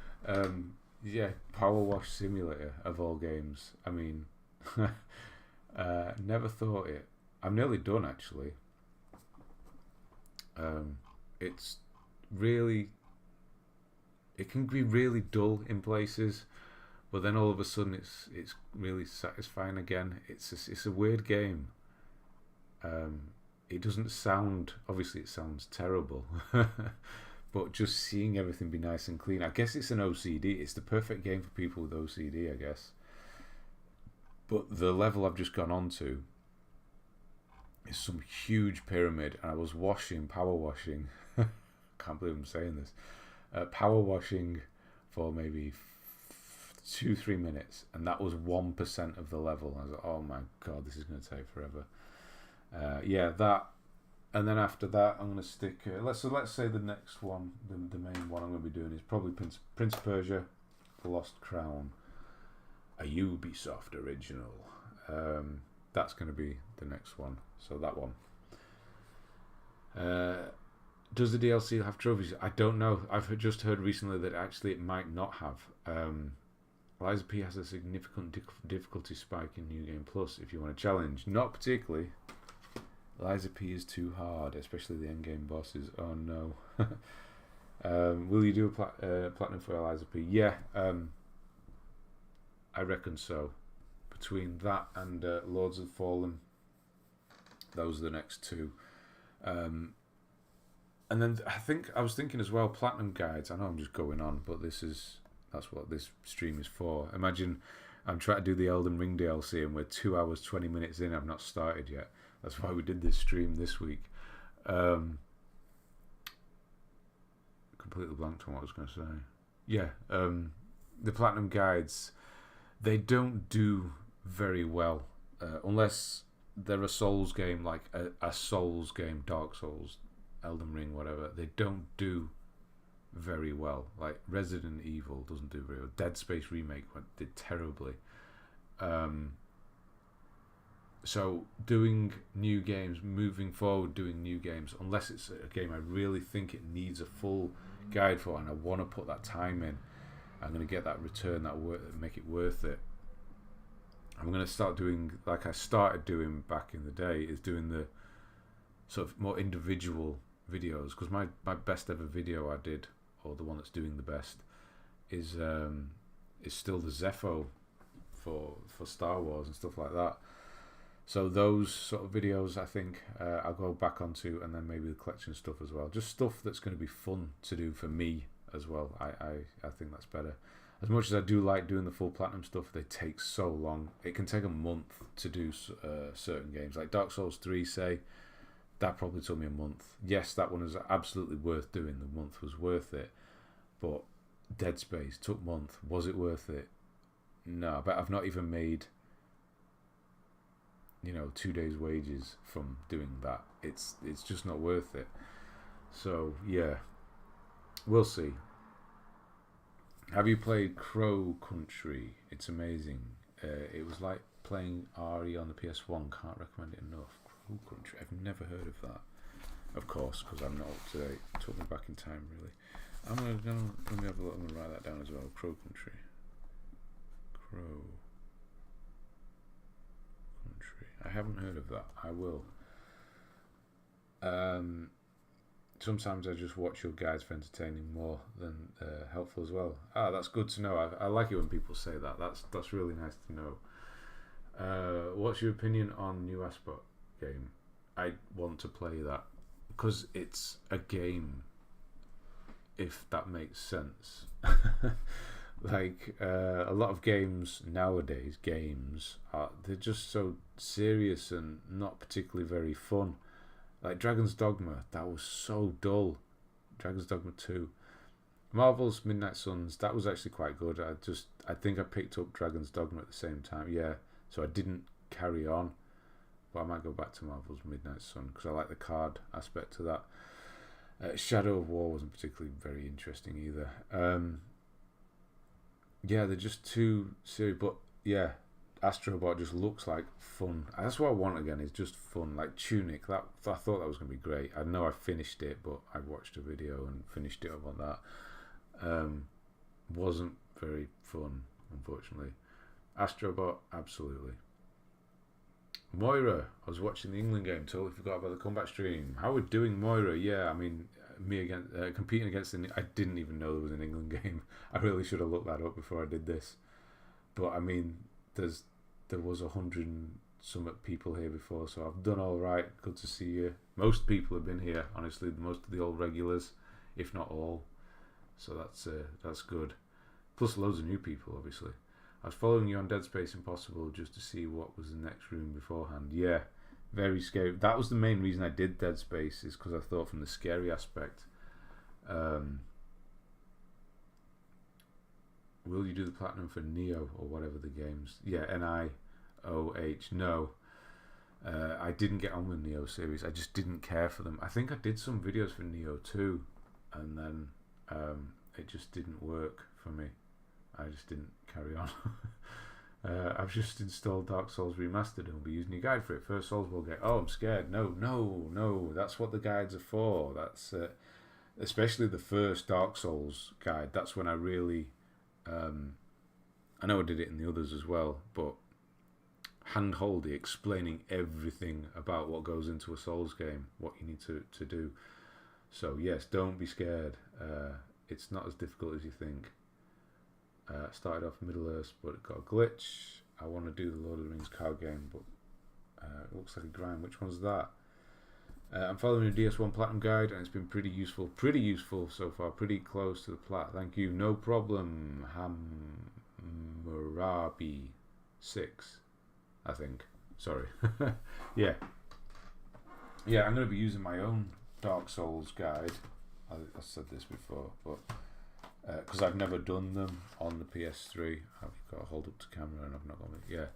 Yeah, Power Wash Simulator of all games. I mean, never thought it. I'm nearly done actually. It's really, it can be really dull in places, but then all of a sudden it's really satisfying again. It's a weird game. It doesn't sound, obviously it sounds terrible, but just seeing everything be nice and clean. I guess it's an OCD. It's the perfect game for people with OCD, I guess. But the level I've just gone on to is some huge pyramid, and I was power washing. Can't believe I'm saying this. Power washing for maybe 2-3 minutes, and that was 1% of the level. I was like, oh my god, this is going to take forever. Yeah, that, and then after that, I'm going to stick. Let's say the next one, the main one I'm going to be doing is probably Prince of Persia, The Lost Crown, a Ubisoft original. That's going to be the next one. So that one. Does the DLC have trophies? I don't know. I've just heard recently that actually it might not have. Liza P has a significant difficulty spike in New Game Plus if you want a challenge. Not particularly. Liza P is too hard, especially the endgame bosses. Oh no. Will you do a platinum for Liza P? Yeah, I reckon so. Between that and Lords of the Fallen, those are the next two. And then I was thinking as well, platinum guides. I know I'm just going on, but that's what this stream is for. Imagine I'm trying to do the Elden Ring DLC and we're 2 hours 20 minutes in. I've not started yet. That's why we did this stream this week. Completely blanked on what I was going to say. Yeah, the platinum guides, they don't do very well unless they're a Souls game, like a Souls game, Dark Souls, Elden Ring, whatever. They don't do very well. Like Resident Evil doesn't do very well. Dead Space Remake did terribly. So doing new games, moving forward, doing new games, unless it's a game I really think it needs a full guide for, and I want to put that time in, I'm going to get that return, make it worth it. I'm going to start doing, like I started doing back in the day, is doing the sort of more individual videos, because my best ever video I did, or the one that's doing the best, is still the Zepho for Star Wars and stuff like that. So those sort of videos, I think I'll go back onto, and then maybe the collection stuff as well. Just stuff that's going to be fun to do for me as well. I think that's better. As much as I do like doing the full platinum stuff, they take so long. It can take a month to do certain games. Like Dark Souls 3, say, that probably took me a month. Yes, that one is absolutely worth doing. The month was worth it. But Dead Space took a month. Was it worth it? No, but I've not even made 2 days' wages from doing that. It's just not worth it. So yeah, we'll see. Have you played Crow Country? It's amazing. It was like playing RE on the PS1. Can't recommend it enough. Crow Country. I've never heard of that. Of course, because I'm not up to date. Took me back in time, really. Let me have a look. I'm gonna write that down as well. Crow Country. Crow Country. I haven't heard of that. I will. Sometimes I just watch your guides for entertaining more than helpful as well. Ah, that's good to know. I like it when people say that. That's really nice to know. What's your opinion on new Asbot game? I want to play that because it's a game, if that makes sense. Like a lot of games nowadays, they're just so serious and not particularly very fun. Like Dragon's Dogma, that was so dull. Dragon's Dogma 2. Marvel's Midnight Suns, that was actually quite good. I think I picked up Dragon's Dogma at the same time. Yeah, so I didn't carry on. But I might go back to Marvel's Midnight Sun because I like the card aspect to that. Shadow of War wasn't particularly very interesting either. Yeah, they're just too serious. But yeah, Astrobot just looks like fun. That's what I want again, is just fun. Like Tunic, I thought that was going to be great. I know I finished it, but I watched a video and finished it up on that. Wasn't very fun, unfortunately. Astrobot, absolutely. Moira, I was watching the England game, totally forgot about the comeback stream. How we're doing, Moira? Yeah, I mean, me against competing against I didn't even know there was an England game. I really should have looked that up before I did this. But I mean, there was 100 and some people here before, so I've done all right. Good to see you. Most people have been here, honestly. Most of the old regulars, if not all. So that's good. Plus loads of new people, obviously. I was following you on Dead Space Impossible just to see what was the next room beforehand. Yeah, very scary. That was the main reason I did Dead Space, is because I thought from the scary aspect. Will you do the platinum for Neo or whatever the games? Yeah, NIOH. No. I didn't get on with Neo series. I just didn't care for them. I think I did some videos for Neo too, and then it just didn't work for me. I just didn't carry on. I've just installed Dark Souls Remastered and will be using your guide for it. First Soulsborne game. Oh, I'm scared. No. That's what the guides are for. That's especially the first Dark Souls guide. That's when I really... I know I did it in the others as well, but hand-holdy, explaining everything about what goes into a Souls game, what you need to do. So yes, don't be scared. It's not as difficult as you think. Started off Middle Earth, but it got a glitch. I want to do the Lord of the Rings card game, but it looks like a grind. Which one's that? I'm following a DS1 Platinum guide, and it's been pretty useful so far. Pretty close to the plat. Thank you. No problem. Hammurabi 6, I think. Sorry. Yeah. I'm going to be using my own Dark Souls guide. I said this before, but because I've never done them on the PS3. I've got to hold up to camera and I've not got it. Yeah.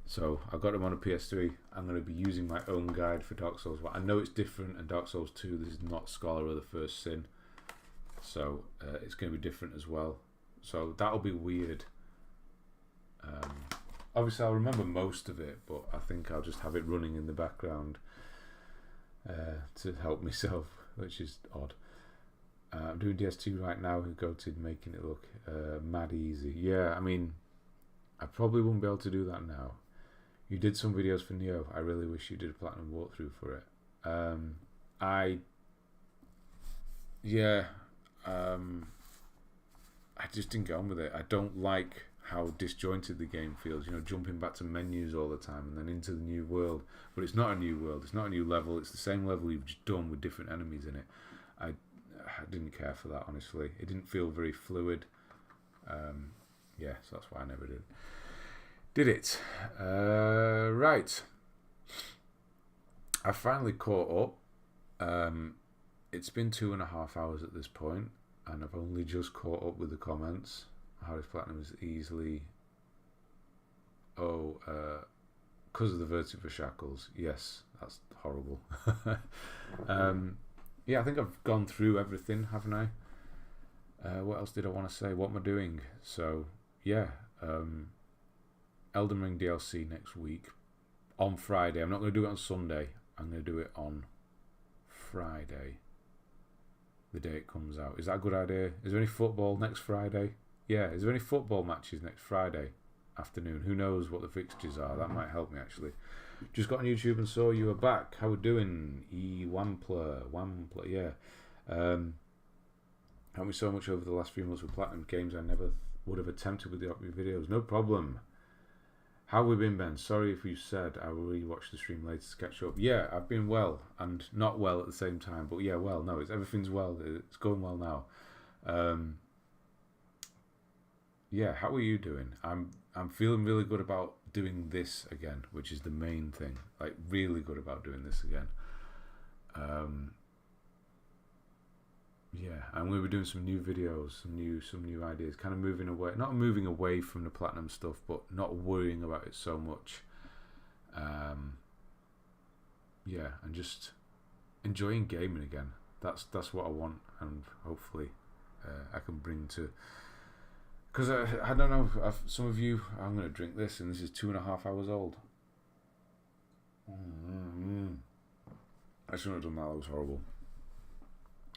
So I've got them on a PS3. I'm going to be using my own guide for Dark Souls 1. I know it's different, and Dark Souls 2, this is not Scholar of the First Sin. So it's going to be different as well. So that'll be weird. Obviously I'll remember most of it, but I think I'll just have it running in the background to help myself, which is odd. I'm doing DS2 right now, who goated making it look mad easy. Yeah, I mean, I probably wouldn't be able to do that now. You did some videos for Neo. I really wish you did a platinum walkthrough for it. I just didn't get on with it. I don't like how disjointed the game feels, jumping back to menus all the time and then into the new world. But it's not a new world, it's not a new level, it's the same level you've just done with different enemies in it. I didn't care for that, honestly. It didn't feel very fluid. So that's why I never did it. Right. I finally caught up. It's been 2.5 hours at this point, and I've only just caught up with the comments. Harris Platinum is easily... because of the vertebra shackles. Yes, that's horrible. I think I've gone through everything, haven't I? What else did I want to say? What am I doing? So, Elden Ring DLC next week. On Friday. I'm not going to do it on Sunday. I'm going to do it on Friday. The day it comes out. Is that a good idea? Is there any football next Friday? Yeah, is there any football matches next Friday? afternoon. Who knows what the fixtures are? That might help me actually. Just got on YouTube and saw you were back. How we doing? Wampler, yeah. Helped me so much over the last few months with Platinum games I never would have attempted with the Opera videos. No problem. How have we been, Ben? Sorry if you said I will rewatch the stream later to catch up. Yeah, I've been well and not well at the same time. But yeah, well, no, everything's well. It's going well now. Yeah, how are you doing? I'm feeling really good about doing this again, which is the main thing. Like really good about doing this again. Yeah, and we were doing some new videos, some new ideas, kind of not moving away from the Platinum stuff, but not worrying about it so much. Yeah, and just enjoying gaming again. That's what I want, and hopefully I can bring to. Because I don't know, some of you, I'm going to drink this, and this is 2.5 hours old. I shouldn't have done that. That was horrible.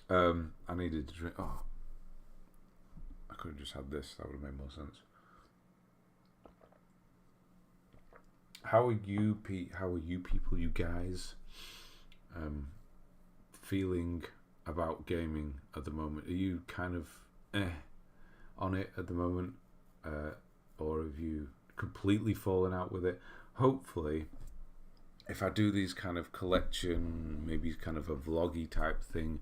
I needed to drink. Oh, I could have just had this. That would have made more sense. How are you people, you guys, feeling about gaming at the moment? Are you kind of on it at the moment, or have you completely fallen out with it? Hopefully, if I do these kind of collection, maybe kind of a vloggy type thing,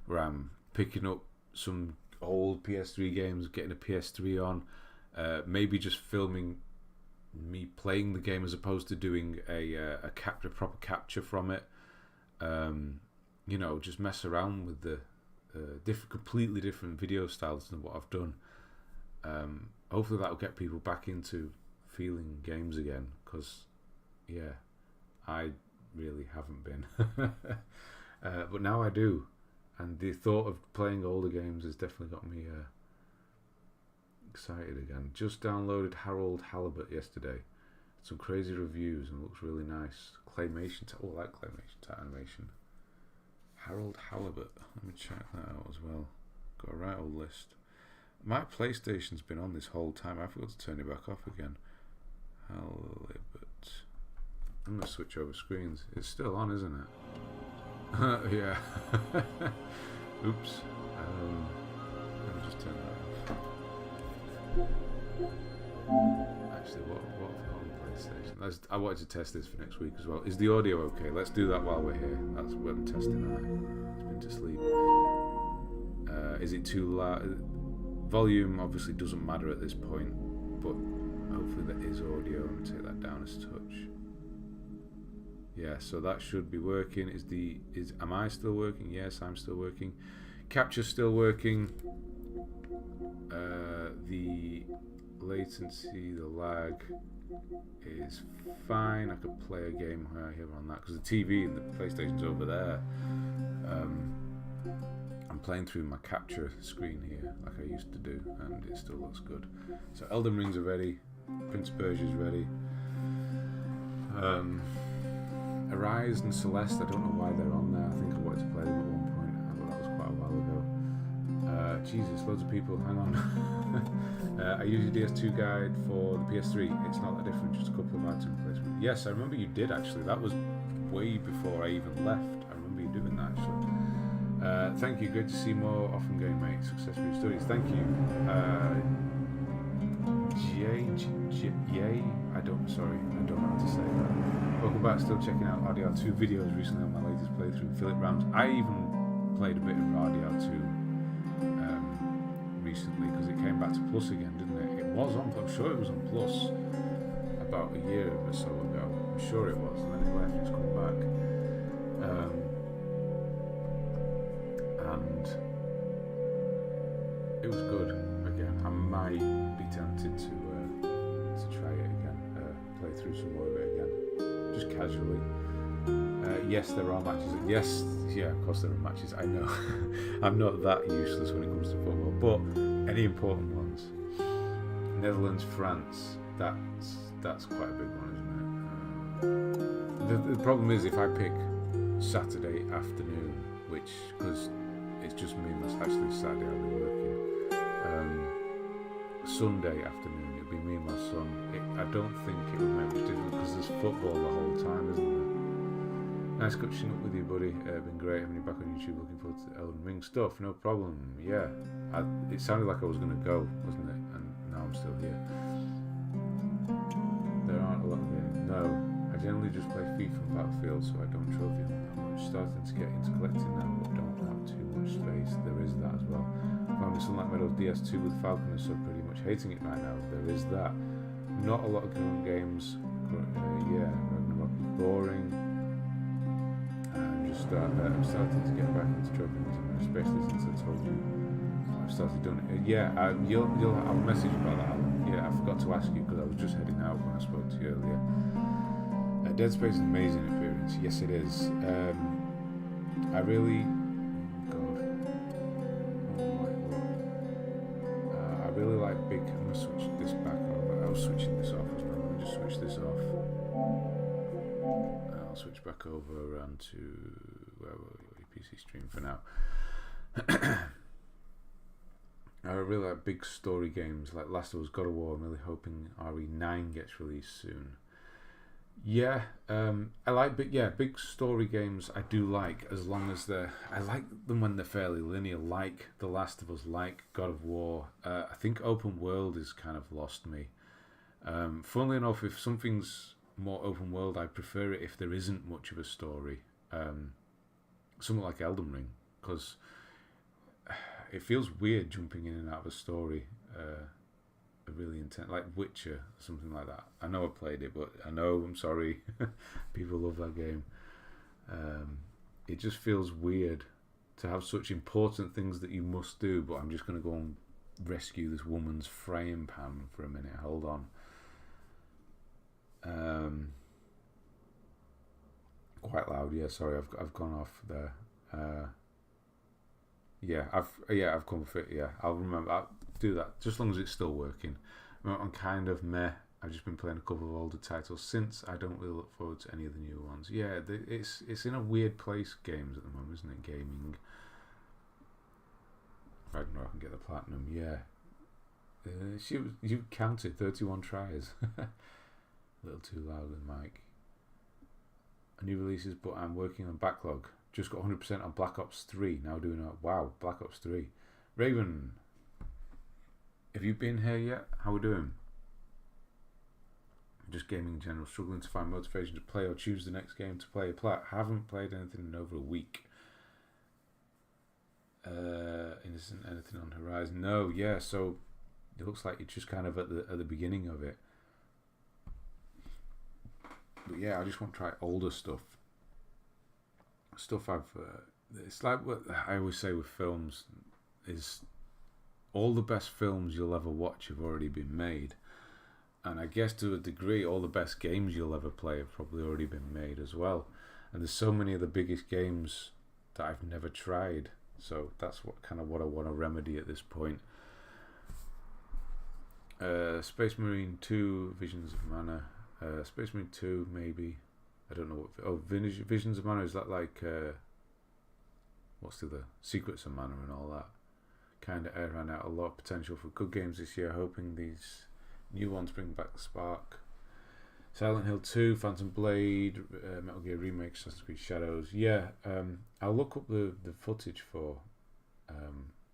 where I'm picking up some old PS3 games, getting a PS3 on, maybe just filming me playing the game as opposed to doing a proper capture from it. You know, just mess around with the completely different video styles than what I've done. Hopefully that'll get people back into feeling games again, because yeah, I really haven't been. But now I do. And the thought of playing older games has definitely got me excited again. Just downloaded Harold Halibut yesterday. Some crazy reviews and looks really nice. Claymation, I like claymation type animation. Harold Halibut. Let me check that out as well. Got a right old list. My PlayStation's been on this whole time. I forgot to turn it back off again. Halibut. I'm going to switch over screens. It's still on, isn't it? Yeah. Oops. Let me just turn that off. Actually, what have I got on PlayStation? I wanted to test this for next week as well. Is the audio okay? Let's do that while we're here. That's what I'm testing that. It's been to sleep. Is it too loud? Volume obviously doesn't matter at this point, but hopefully there is audio. I'm going to take that down a touch. Yeah, so that should be working. Am I still working? Yes, I'm still working. Capture's still working. The latency, the lag is fine. I could play a game here on that because the TV and the PlayStation's over there. I'm playing through my capture screen here like I used to do, and it still looks good. So Elden Rings are ready. Prince Persia's ready. Arise and Celeste, I don't know why they're on there. I think I wanted to play them at one point, but that was quite a while ago. Jesus, loads of people, hang on. I used your DS2 guide for the PS3. It's not that different, just a couple of item placements. Yes, I remember you did actually. That was way before I even left. I remember you doing that actually. Thank you, good to see more often game, mate. Success for your studies. Thank you. I don't know how to say that. Welcome back, still checking out RDR2 videos recently on my latest playthrough. Philip Rams. I even played a bit of RDR2 recently because it came back to Plus again, didn't it? It was on, I'm sure it was on Plus about a year or so ago. I'm sure it was, and then it left, it's come back. And it was good again. I might be tempted to try it again, play through some more of it again, just casually. Yes, there are matches. Yes, yeah, of course there are matches. I know. I'm not that useless when it comes to football, but any important ones. Netherlands, France. That's quite a big one, isn't it? The problem is if I pick Saturday afternoon, which because it's just me, that's actually Saturday I'll be working. Sunday afternoon it'll be me and my son. I don't think it would make much difference because there's football the whole time, isn't there? Nice catching up with you, buddy. Been great having you back on YouTube. Looking forward to the Elden Ring stuff. No problem. Yeah, it sounded like I was going to go, wasn't it? And now I'm still here. There aren't a lot of games. No, I generally just play FIFA and Battlefield, so I don't trophy hunt that much. Starting to get into collecting now, but don't have too much space. There is that as well. Found Sunlight Meadows DS2 with Falconer, so pretty much hating it right now. There is that. Not a lot of current games. Ragnarok is boring. I'm starting to get back into trophy hunting, especially since I told you I've started doing it. I'll message about that. Yeah, I forgot to ask you because I was just heading out when I spoke to you earlier. Dead Space is an amazing experience. Yes, it is. I really. I really like big. I'm gonna switch this back over. I was switching this off as well. Let me just switch this off. I'll switch back over around to where were we? PC stream for now. I really like big story games like Last of Us, God of War. I'm really hoping RE9 gets released soon. Yeah, I like big story games. I do like, as long as I like them when they're fairly linear, like The Last of Us, like God of War. I think open world is kind of lost me. Funnily enough, if something's more open world, I prefer it if there isn't much of a story. Something like Elden Ring, because it feels weird jumping in and out of a story. Really intense, like Witcher, something like that. I know I played it, but I'm sorry, people love that game. It just feels weird to have such important things that you must do, but I'm just going to go and rescue this woman's frying pan for a minute. Hold on. Quite loud. Yeah, sorry, I've gone off there. I've come fit. Yeah, I'll remember. I'll do that just as long as it's still working. I'm kind of meh. I've just been playing a couple of older titles since. I don't really look forward to any of the new ones. Yeah, it's in a weird place, games at the moment, isn't it? Gaming. Ragnarok can get the platinum. Yeah. You counted 31 tries. A little too loud with the mic. New releases, but I'm working on backlog. Just got 100% on Black Ops 3. Now doing wow, Black Ops 3. Raven, have you been here yet? How we doing? Just gaming in general. Struggling to find motivation to play or choose the next game to play. Haven't played anything in over a week. Isn't anything on horizon? No. Yeah. So it looks like it's just kind of at the beginning of it. But yeah, I just want to try older stuff. Stuff it's like what I always say with films is all the best films you'll ever watch have already been made, and I guess to a degree all the best games you'll ever play have probably already been made as well. And there's so many of the biggest games that I've never tried, so that's what I want to remedy at this point. Space Marine 2, Visions of Mana. Space Marine 2, maybe. I don't know what. Visions of Mana, is that like what's the other? Secrets of Mana and all that. Kind of ran out. A lot of potential for good games this year. Hoping these new ones bring back the spark. Silent Hill 2, Phantom Blade, Metal Gear Remake, Assassin's Creed Shadows. Yeah, I'll look up the footage for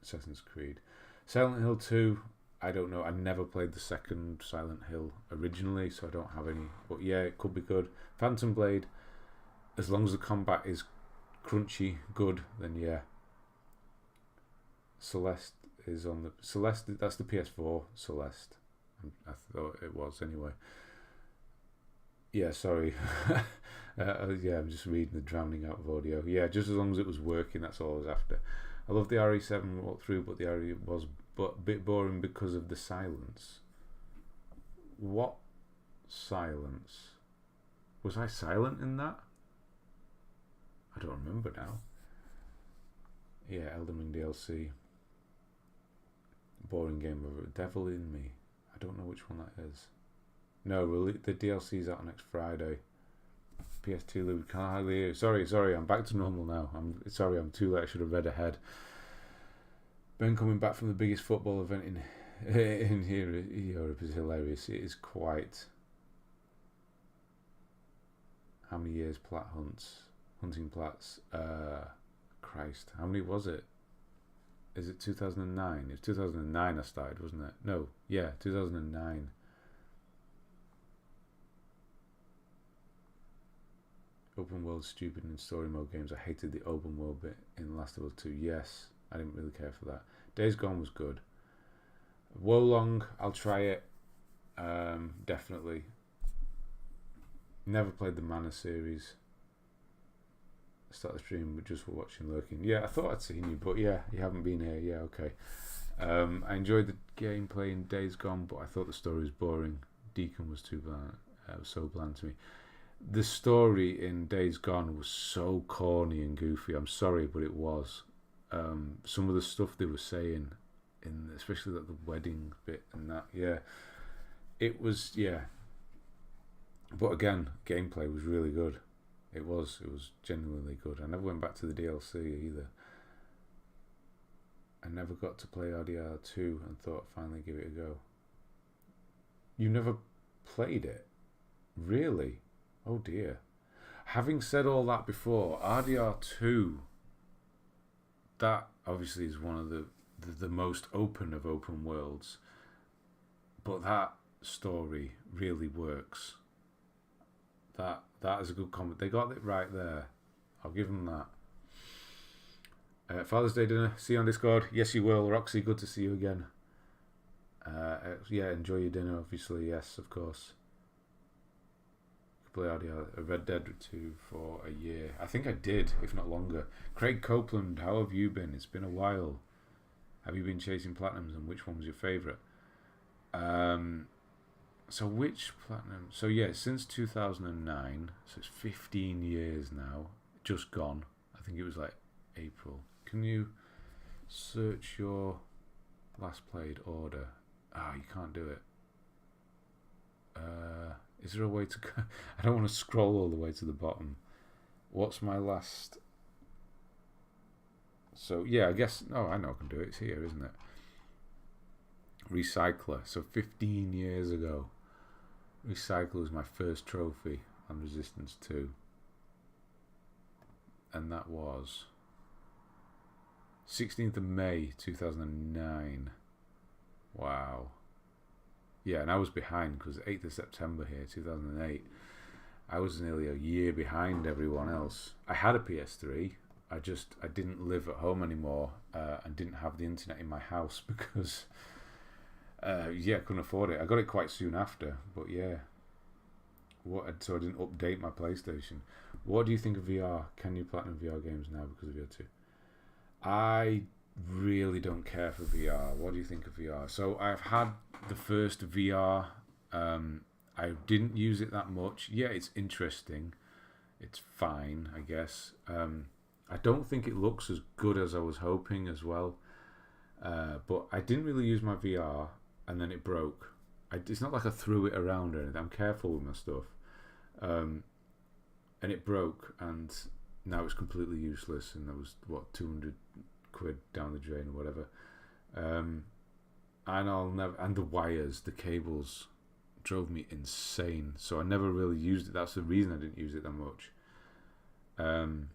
Assassin's Creed. Silent Hill 2, I don't know. I never played the second Silent Hill originally, so I don't have any. But yeah, it could be good. Phantom Blade, as long as the combat is crunchy, good, then yeah. Celeste is on the Celeste. That's the PS4 Celeste. I thought it was anyway. Yeah, sorry. Yeah, I'm just reading the drowning out of audio. Yeah, just as long as it was working, that's all I was after. I love the RE7 walkthrough, but the RE was a bit boring because of the silence. What silence? Was I silent in that? I don't remember now. Yeah, Elden Ring DLC. Boring game of a Devil in Me. I don't know which one that is. No, the DLC's out next Friday. PS2 Lube, can't hardly hear. Sorry, I'm back to normal now. I'm too late. I should have read ahead. Ben coming back from the biggest football event in in here, Europe is hilarious. It is quite. How many years plat hunting plats? Christ, how many was it? Is it 2009? It was 2009 I started, wasn't it? No, yeah, 2009. Open world stupid in story mode games. I hated the open world bit in Last of Us 2. Yes, I didn't really care for that. Days Gone was good. Wolong, I'll try it. Definitely. Never played the Mana series. Start the stream just for watching Lurking. Yeah, I thought I'd seen you, but yeah, you haven't been here. Yeah, okay. I enjoyed the gameplay in Days Gone, but I thought the story was boring. Deacon was too bland. Was so bland to me. The story in Days Gone was so corny and goofy. I'm sorry, but it was. Some of the stuff they were saying, especially like the wedding bit and that, yeah, it was, yeah. But again, gameplay was really good. It was genuinely good. I never went back to the DLC either. I never got to play RDR 2 and thought I'd finally give it a go. You never played it? Really? Oh dear. Having said all that before, RDR 2, that obviously is one of the most open of open worlds, but that story really works. That is a good comment. They got it right there. I'll give them that. Father's Day dinner. See you on Discord. Yes, you will. Roxy, good to see you again. Yeah, enjoy your dinner, obviously. Yes, of course. Play Red Dead 2 for a year. I think I did, if not longer. Craig Copeland, how have you been? It's been a while. Have you been chasing platinums, and which one was your favourite? So which platinum? So yeah, since 2009, so it's 15 years now. Just gone. I think it was like April. Can you search your last played order? You can't do it. Is there a way to go? I don't want to scroll all the way to the bottom. What's my last? So yeah, I guess. Oh, I know I can do it. It's here, isn't it? Recycler. So 15 years ago, Recycler was my first trophy on Resistance 2, and that was 16th of May 2009. Wow. Yeah, and I was behind because 8th of September here, 2008. I was nearly a year behind everyone else. I had a PS3. I didn't live at home anymore and didn't have the internet in my house because, I couldn't afford it. I got it quite soon after, but yeah. So I didn't update my PlayStation. What do you think of VR? Can you platinum VR games now because of VR 2? I really don't care for VR. What do you think of VR? So I've had the first VR. I didn't use it that much. Yeah, it's interesting. It's fine, I guess. I don't think it looks as good as I was hoping as well. But I didn't really use my VR, and then it broke. It's not like I threw it around or anything. I'm careful with my stuff. And it broke, and now it's completely useless. And there was, 200 quid down the drain or whatever. And the wires, the cables drove me insane. So I never really used it. That's the reason I didn't use it that much. And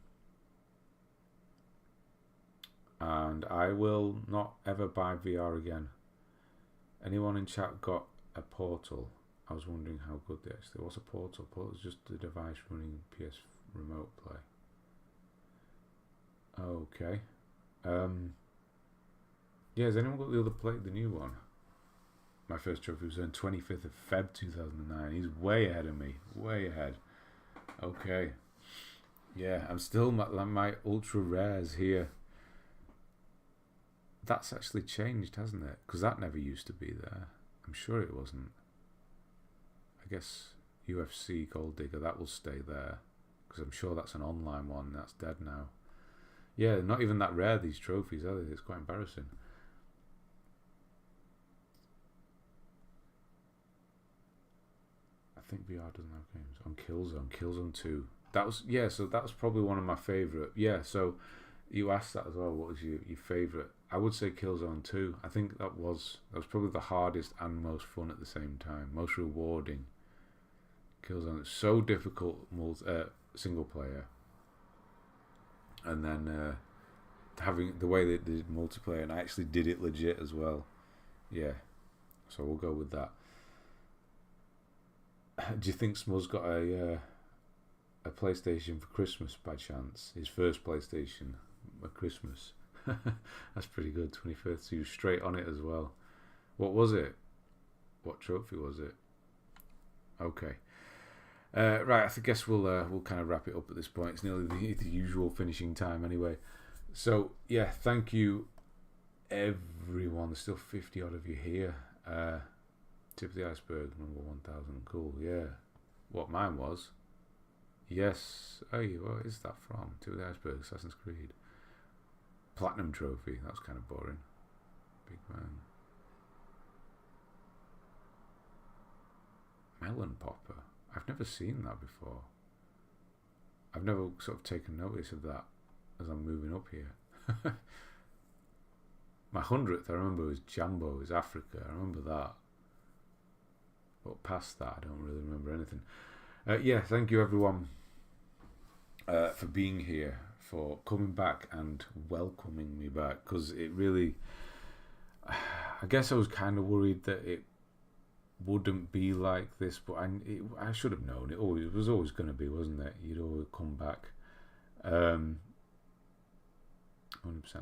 I will not ever buy VR again. Anyone in chat got a Portal? I was wondering how good they actually. What's a Portal? Portal is just a device running PS Remote Play. Okay. Yeah, has anyone got the other play, the new one? My first trophy was on 25th of Feb 2009. He's way ahead of me. Way ahead. Okay. Yeah, I'm still my ultra rares here. That's actually changed, hasn't it? Because that never used to be there. I'm sure it wasn't. I guess UFC Gold Digger, that will stay there. Because I'm sure that's an online one. That's dead now. Yeah, not even that rare, these trophies, are they? It's quite embarrassing. I think VR doesn't have games. On Killzone 2. That was, yeah, so that was probably one of my favourite. Yeah, so you asked that as well. What was your favourite? I would say Killzone 2. I think that was probably the hardest and most fun at the same time, most rewarding. Killzone is so difficult, single player, and then having the way they did multiplayer, and I actually did it legit as well. Yeah, so we'll go with that. Do you think Smuz got a PlayStation for Christmas by chance? His first PlayStation at Christmas. That's pretty good. 21st, he was straight on it as well. What was it? What trophy was it? Okay. Right, I guess we'll kind of wrap it up at this point. It's nearly the usual finishing time anyway. So yeah, thank you everyone. There's still 50 odd of you here. Tip of the iceberg, number 1000. Cool. Yeah. What mine was? Yes. Oh, what is that from? Tip of the iceberg, Assassin's Creed. Platinum trophy. That was kind of boring. Big man. Melon popper. I've never seen that before. I've never sort of taken notice of that as I'm moving up here. My 100th, I remember, was Jambo, is Africa. I remember that. But past that, I don't really remember anything. Yeah, thank you everyone for being here, for coming back and welcoming me back. Because it really, I guess I was kind of worried that it wouldn't be like this, but I should have known. It was always going to be, wasn't it? You'd always come back. 100%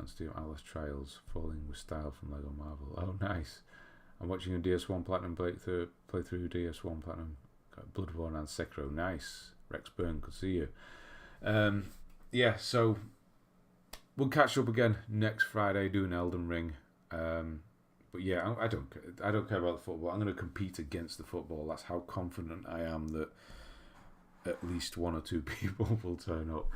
Steel Alice Trials, Falling with Style from Lego Marvel. Oh, nice. I'm watching a DS1 Platinum playthrough DS1 Platinum. Got Bloodborne and Sekiro. Nice. Rex Byrne, good to see you. Yeah, so we'll catch up again next Friday doing Elden Ring. But yeah, I don't care about the football. I'm going to compete against the football. That's how confident I am that at least one or two people will turn up.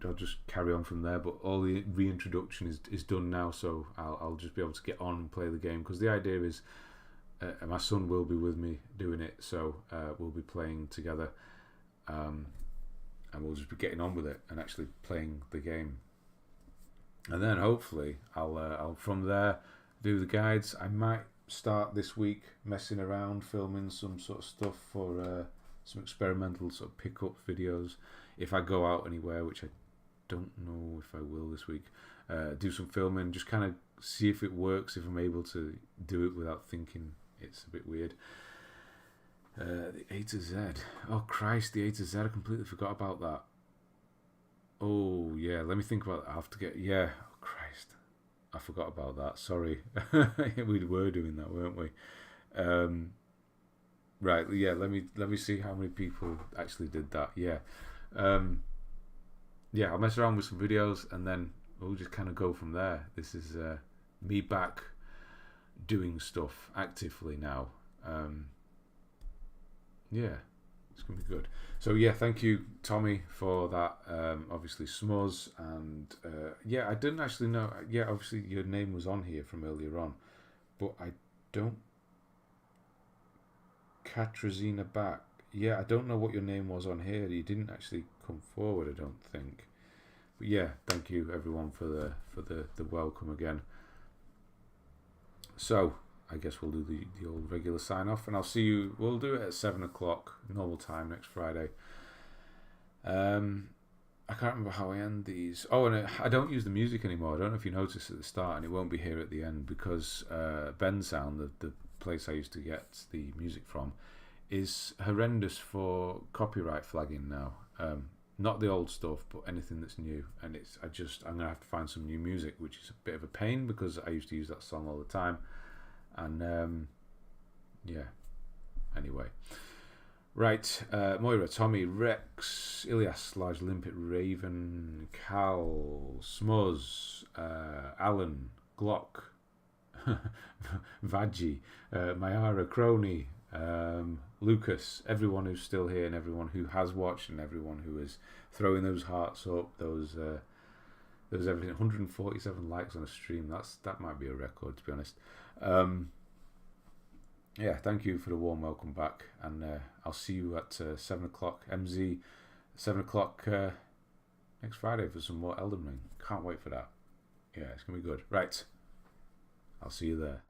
I'll just carry on from there. But all the reintroduction is done now, so I'll just be able to get on and play the game. Because the idea is my son will be with me doing it, so we'll be playing together, and we'll just be getting on with it and actually playing the game. And then hopefully I'll from there do the guides. I might start this week messing around, filming some sort of stuff for some experimental sort of pick-up videos. If I go out anywhere, which I don't know if I will this week, do some filming, just kind of see if it works, if I'm able to do it without thinking it's a bit weird. The A to Z. Oh Christ, the A to Z. I completely forgot about that. Oh, yeah, let me think about that. I have to get... Yeah, oh, Christ. I forgot about that. Sorry. We were doing that, weren't we? Right, yeah, let me see how many people actually did that. Yeah. Yeah, I'll mess around with some videos, and then we'll just kind of go from there. This is me back doing stuff actively now. Yeah. It's going to be good. So yeah, thank you Tommy for that. Obviously Smuz, and yeah, I didn't actually know. Yeah, obviously your name was on here from earlier on, but I don't. Katrazina back. Yeah, I don't know what your name was on here. You didn't actually come forward, I don't think. But yeah, thank you everyone for the welcome again. So I guess we'll do the old regular sign off, and I'll see you. We'll do it at 7 o'clock normal time next Friday. I can't remember how I end these. Oh, and I don't use the music anymore. I don't know if you noticed at the start, and it won't be here at the end, because Ben Sound, the place I used to get the music from, is horrendous for copyright flagging now. Not the old stuff, but anything that's new. And I'm gonna have to find some new music, which is a bit of a pain because I used to use that song all the time. And yeah, anyway. Right, Moira, Tommy, Rex, Ilias, Large Limpet, Raven, Cal, Smuz, Alan, Glock, Vaji, Mayara, Crony, Lucas, everyone who's still here and everyone who has watched and everyone who is throwing those hearts up, those everything. 147 likes on a stream. That might be a record, to be honest. Yeah, thank you for the warm welcome back, and I'll see you at 7 o'clock MZ, 7 o'clock Next Friday for some more Elden Ring. Can't wait for that. Yeah, it's going to be good. Right. I'll see you there.